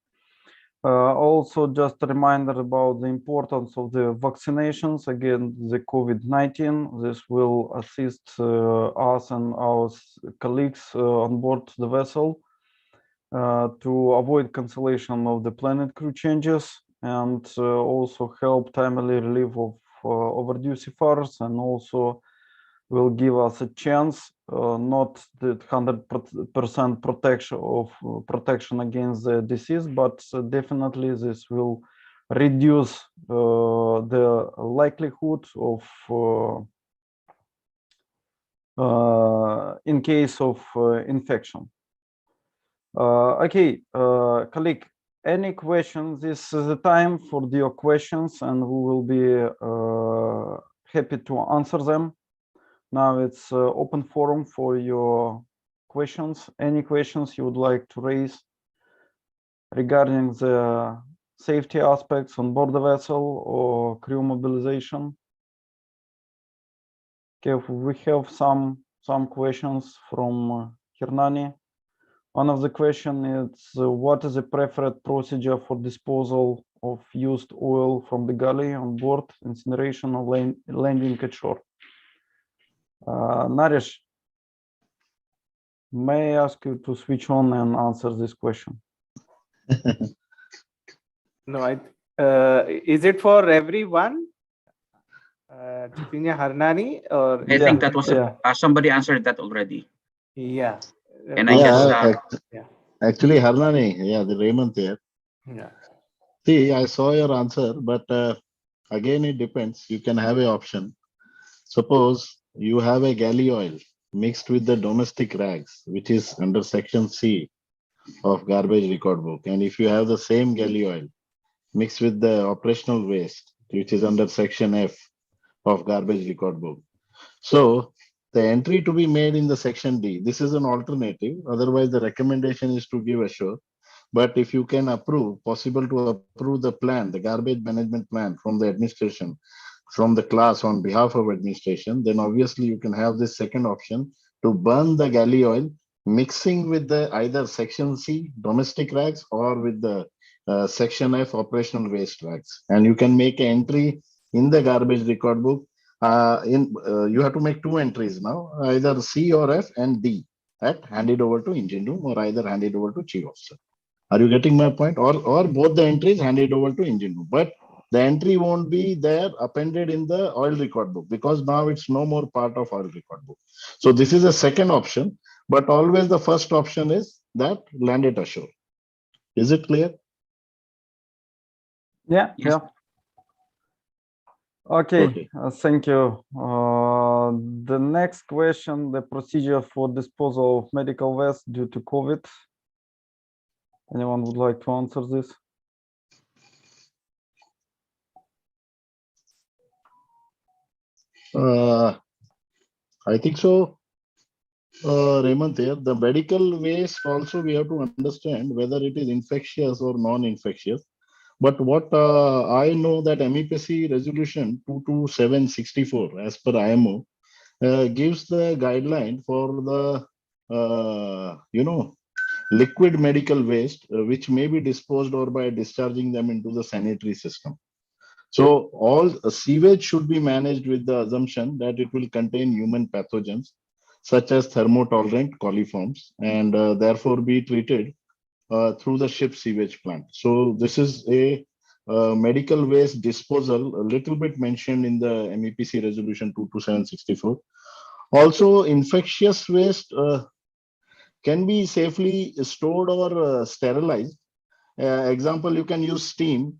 Also, just a reminder about the importance of the vaccinations against the COVID-19. This will assist us and our colleagues on board the vessel to avoid cancellation of the planned crew changes and also help timely relief of overdue seafarers, and also will give us a chance, not the 100% protection against the disease, but definitely this will reduce the likelihood of in case of infection. Okay, colleague, any questions? This is the time for your questions, and we will be happy to answer them. Now it's open forum for your questions. Any questions you would like to raise regarding the safety aspects on board the vessel or crew mobilization? Okay, we have some questions from Hernani. One of the question is what is the preferred procedure for disposal of used oil from the galley on board, incineration or landing at shore? Naresh, may I ask you to switch on and answer this question? No, is it for everyone? Chipinya Harnani, or I think that was somebody answered that already. Yeah. And I guess actually Harnani, the Raymond there. Yeah. See, I saw your answer, but again it depends. You can have an option. Suppose you have a galley oil mixed with the domestic rags, which is under section C of garbage record book. And if you have the same galley oil mixed with the operational waste, which is under section F of garbage record book. So the entry to be made in the section D, this is an alternative. Otherwise, the recommendation is to give assure. But if you can approve, possible to approve the plan, the garbage management plan from the administration, from the class on behalf of administration, then obviously you can have this second option to burn the galley oil, mixing with the either section C domestic rags or with the section F operational waste rags. And you can make an entry in the garbage record book. You have to make two entries now, either C or F and D, that hand it over to engine room or either hand it over to chief officer. Are you getting my point? Or both the entries hand it over to engine room. But the entry won't be there appended in the oil record book because now it's no more part of oil record book. So this is a second option, but always the first option is that land it ashore. Is it clear? Yeah. Okay. Thank you. The next question, the procedure for disposal of medical waste due to COVID. Anyone would like to answer this? I think so. Raymond here, the medical waste also we have to understand whether it is infectious or non-infectious. But what I know that MEPC resolution 22764 as per IMO gives the guideline for the liquid medical waste which may be disposed or by discharging them into the sanitary system. So all sewage should be managed with the assumption that it will contain human pathogens such as thermotolerant coliforms and therefore be treated through the ship sewage plant. So this is a medical waste disposal, a little bit mentioned in the MEPC resolution 22764. Also, infectious waste can be safely stored or sterilized. Example, you can use steam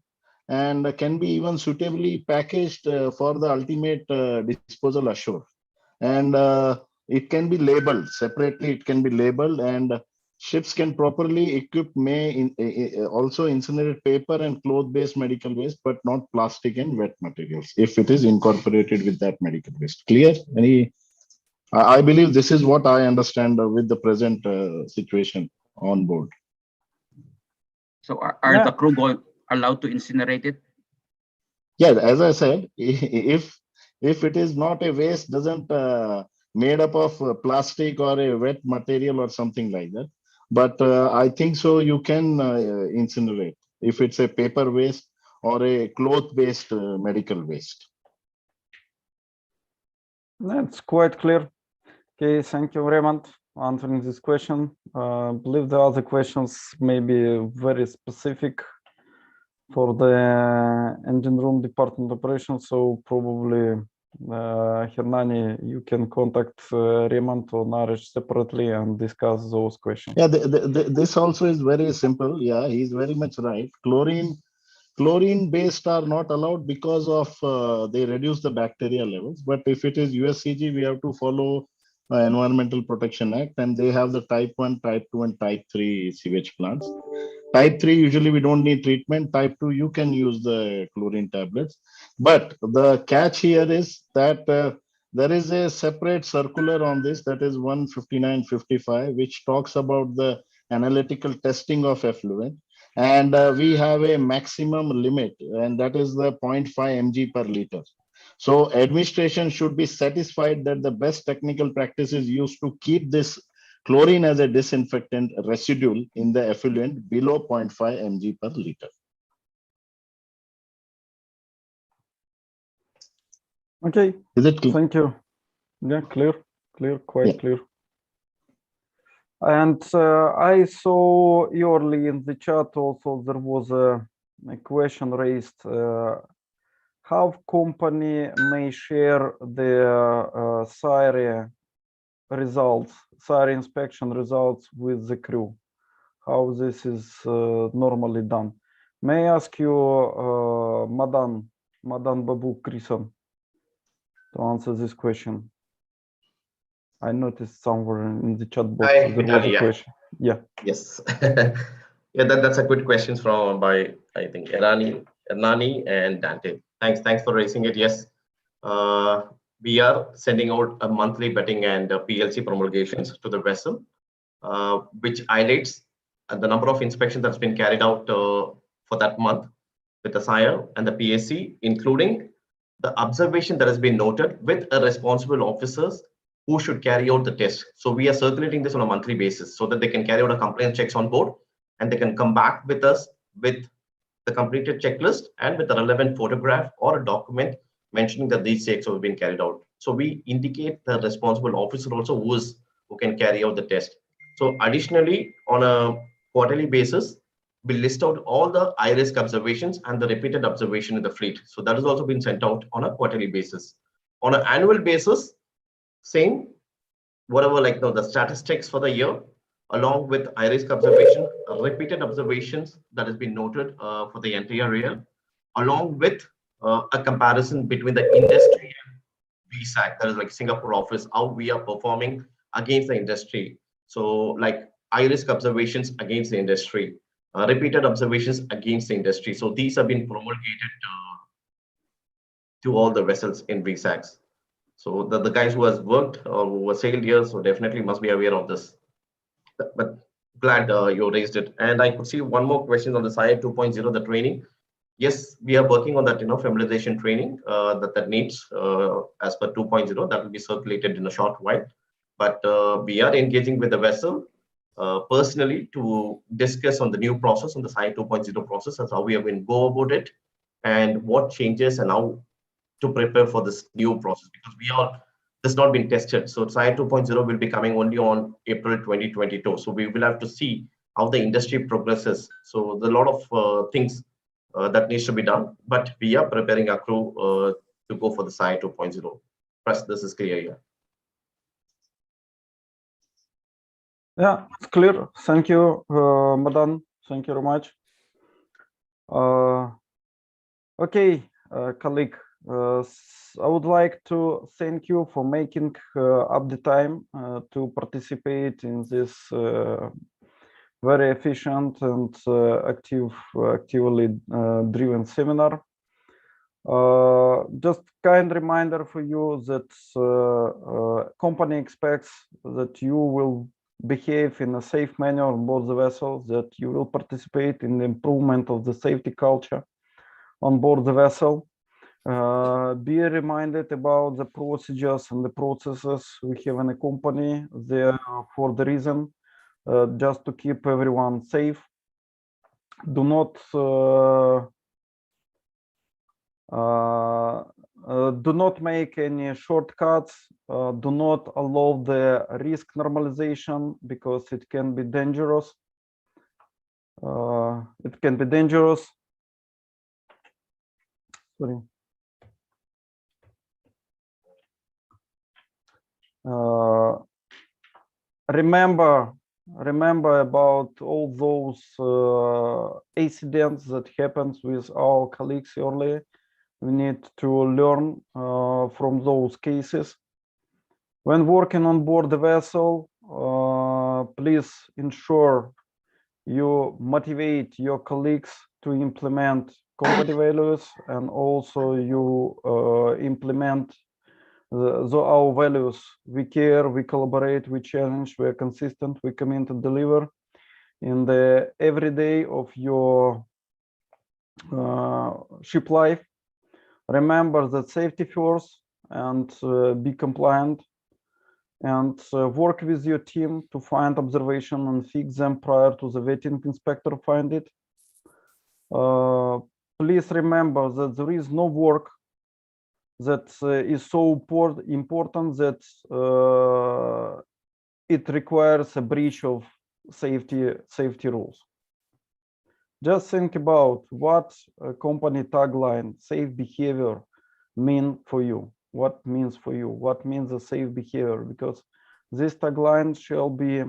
and can be even suitably packaged for the ultimate disposal ashore. And it can be labeled separately, it can be labeled, and ships can properly equipped may also incinerate paper and cloth-based medical waste, but not plastic and wet materials if it is incorporated with that medical waste. Clear? I believe this is what I understand with the present situation on board. So are the crew allowed to incinerate it? Yeah, as I said, if it is not a waste, doesn't made up of plastic or a wet material or something like that, but I think so you can incinerate if it's a paper waste or a cloth-based medical waste. That's quite clear. Okay, thank you, Raymond, for answering this question. I believe the other questions may be very specific for the engine room department operations, so probably Hernani, you can contact Raymond or Naresh separately and discuss those questions. Yeah, this also is very simple. Yeah, he's very much right. Chlorine based are not allowed because of they reduce the bacteria levels. But if it is USCG, we have to follow Environmental Protection Act, and they have the type 1, type 2, and type 3 sewage plants. Type 3, usually we don't need treatment. Type 2, you can use the chlorine tablets. But the catch here is that there is a separate circular on this, that is 15955, which talks about the analytical testing of effluent. And we have a maximum limit, and that is the 0.5 mg per liter. So administration should be satisfied that the best technical practices used to keep this chlorine as a disinfectant residue in the effluent below 0.5 mg per liter. Okay. Is it clear? Thank you. Yeah, clear, quite clear. And I saw early in the chat also there was a question raised. How company may share the SIRE results, SIRE inspection results with the crew? How this is normally done? May I ask you, Madan Babu Krison, to answer this question? I noticed somewhere in the chat box Hi, there was a question. Yeah. Yes. Yeah, that's a good question by I think Ernani and Dante. Thanks for raising it. Yes, we are sending out a monthly betting and PLC promulgations to the vessel, which highlights the number of inspections that's been carried out for that month with the SIRE and the PSC, including the observation that has been noted with a responsible officers who should carry out the test. So we are circulating this on a monthly basis so that they can carry out a compliance checks on board, and they can come back with us with the completed checklist and with a relevant photograph or a document mentioning that these checks have been carried out. So we indicate the responsible officer also who can carry out the test. So additionally, on a quarterly basis, we list out all the high risk observations and the repeated observation in the fleet. So that has also been sent out on a quarterly basis. On an annual basis, same, whatever the statistics for the year, along with high risk observation, repeated observations that has been noted for the entire year, along with a comparison between the industry and VSAG, that is like Singapore office, how we are performing against the industry. So like high risk observations against the industry, repeated observations against the industry. So these have been promulgated to all the vessels in VSAGs. So the guys who has worked or who have sailed here, so definitely must be aware of this. But glad you raised it. And I could see one more question on the SIRE 2.0, the training. Yes, we are working on that, familiarization training that needs as per 2.0, that will be circulated in a short while. But we are engaging with the vessel personally to discuss on the new process, on the SIRE 2.0 process, as how we have been go about it and what changes and how to prepare for this new process, because this not been tested. So SIRE 2.0 will be coming only on April 2022. So we will have to see how the industry progresses. So there's a lot of things that needs to be done, but we are preparing our crew to go for the SIRE 2.0. First, this is clear here. Yeah, it's clear. Thank you, Madan. Thank you very much. Okay, colleague, I would like to thank you for making up the time to participate in this very efficient and actively driven seminar. Just kind reminder for you that company expects that you will behave in a safe manner on board the vessel, that you will participate in the improvement of the safety culture on board the vessel. Be reminded about the procedures and the processes we have in the company there for the reason just to keep everyone safe. Do not make any shortcuts. Do not allow the risk normalization because it can be dangerous. It can be dangerous. Sorry. Remember about all those incidents that happened with our colleagues earlier. We need to learn from those cases. When working on board the vessel, please ensure you motivate your colleagues to implement company values, and also you implement our values. We care, we collaborate, we challenge, we are consistent, we commit and deliver in the everyday of your ship life. Remember that safety first, and be compliant, and work with your team to find observation and fix them prior to the vetting inspector find it. Please remember that there is no work that is so important that it requires a breach of safety rules. Just think about what a company tagline "safe behavior" mean for you. What means for you? What means a safe behavior? Because this tagline shall be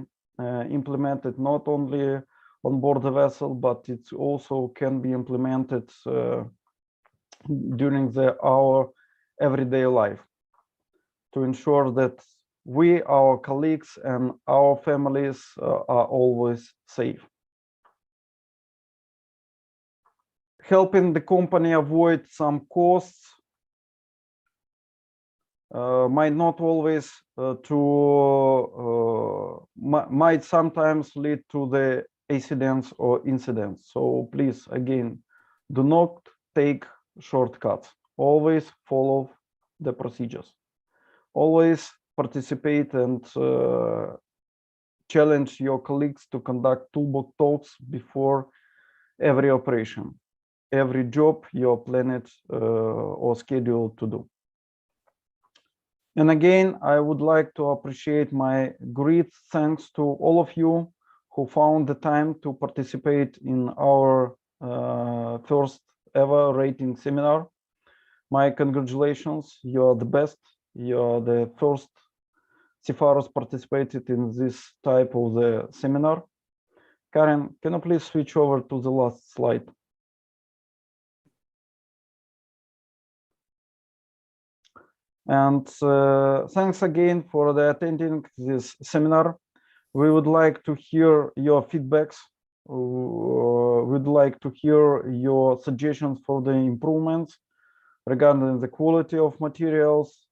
implemented not only on board the vessel, but it also can be implemented during our everyday life to ensure that we, our colleagues, and our families are always safe. Helping the company avoid some costs might not always might sometimes lead to the accidents or incidents. So please, again, do not take shortcuts. Always follow the procedures. Always participate and challenge your colleagues to conduct toolbox talks before every operation, every job you're planned or scheduled to do. And again, I would like to appreciate my great thanks to all of you who found the time to participate in our first ever rating seminar. My congratulations, you're the best. You're the first seafarers participated in this type of the seminar. Karen, can you please switch over to the last slide? And thanks again for attending this seminar. We would like to hear your feedbacks. We'd like to hear your suggestions for the improvements regarding the quality of materials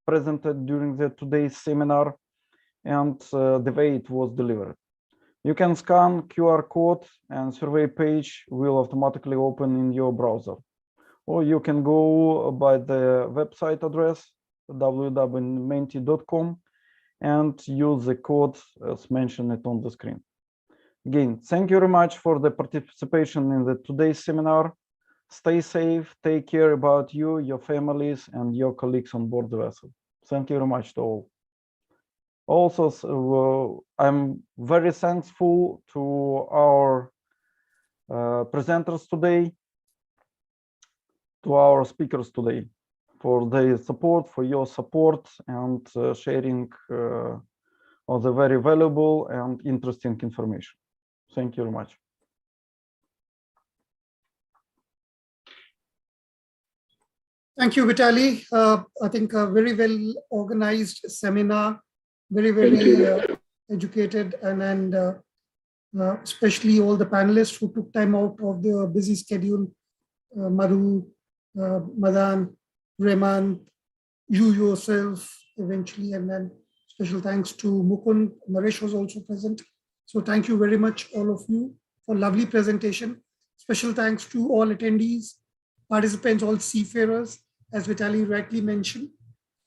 presented during today's seminar and the way it was delivered. You can scan QR code and survey page will automatically open in your browser. Or you can go by the website address www.menti.com and use the code as mentioned on the screen. Again, thank you very much for the participation in today's seminar. Stay safe, take care about you, your families, and your colleagues on board the vessel. Thank you very much to all. Also, I'm very thankful to our presenters today, to our speakers today, for their support, for your support, and sharing of the very valuable and interesting information. Thank you very much. Thank you, Vitali. I think a very well organized seminar, very educated, and especially all the panelists who took time out of their busy schedule, Madhu, Madan, Rehman, you yourself eventually, and then special thanks to Mukund. Naresh was also present. So thank you very much, all of you, for lovely presentation. Special thanks to all attendees, participants, all seafarers. As Vitali rightly mentioned,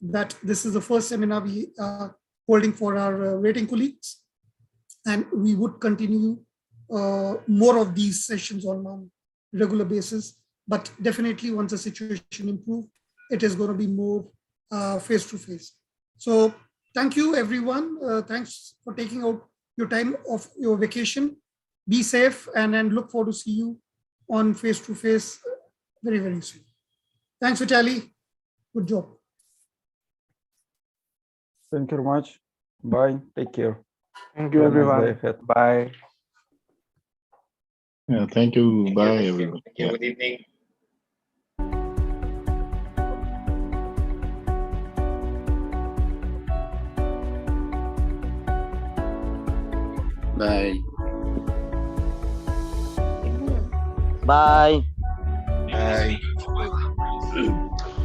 that this is the first seminar we are holding for our rating colleagues. And we would continue more of these sessions on a regular basis. But definitely once the situation improves, it is going to be more face-to-face. So thank you, everyone. Thanks for taking out your time of your vacation. Be safe and look forward to see you on face-to-face very, very soon. Thanks, Vitali. Good job. Thank you very much. Bye. Take care. Thank you, Have a nice everyone. day ahead. Bye. Yeah, thank you. Bye, everyone. Thank you. Good evening. Bye. Bye. Bye.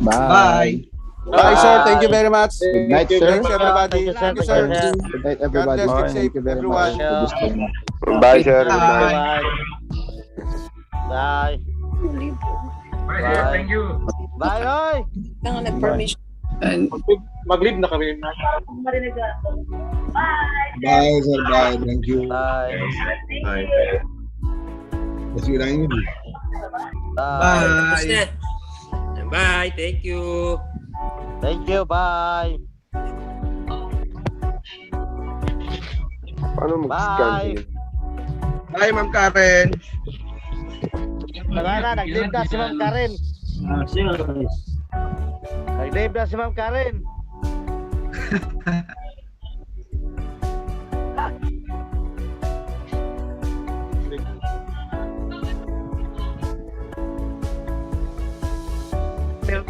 Bye. Bye, sir. Thank you very much. Good night, sir. Thanks, everybody. Thank you, Thank you, sir. Good night, God everybody. bless. Keep Bye. safe, Thank you very everyone. much for this time. Bye, sir. Bye. Bye. Bye, sir. Thank you. Bye, Roy. Permission. And Mag-leave na kami. Bye, sir. Bye. Thank you. Bye. Bye. Kasi lang yun. Bye. bye. Thank you. Thank you. Bye. Paano Bye. Bye, Ma'am Karen. Wala na. Nag-leave na si Ma'am Karen. Nag-leave na si Ma'am Karen.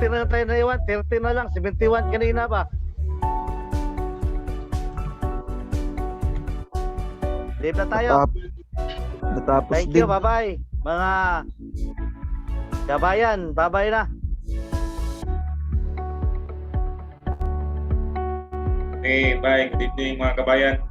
Na tayo na iwan, 30 na lang, 71 kanina ba? Leave na tayo. Natapos Thank you, bye-bye. Mga kabayan, bye-bye na. Okay, bye. Good evening, mga kabayan.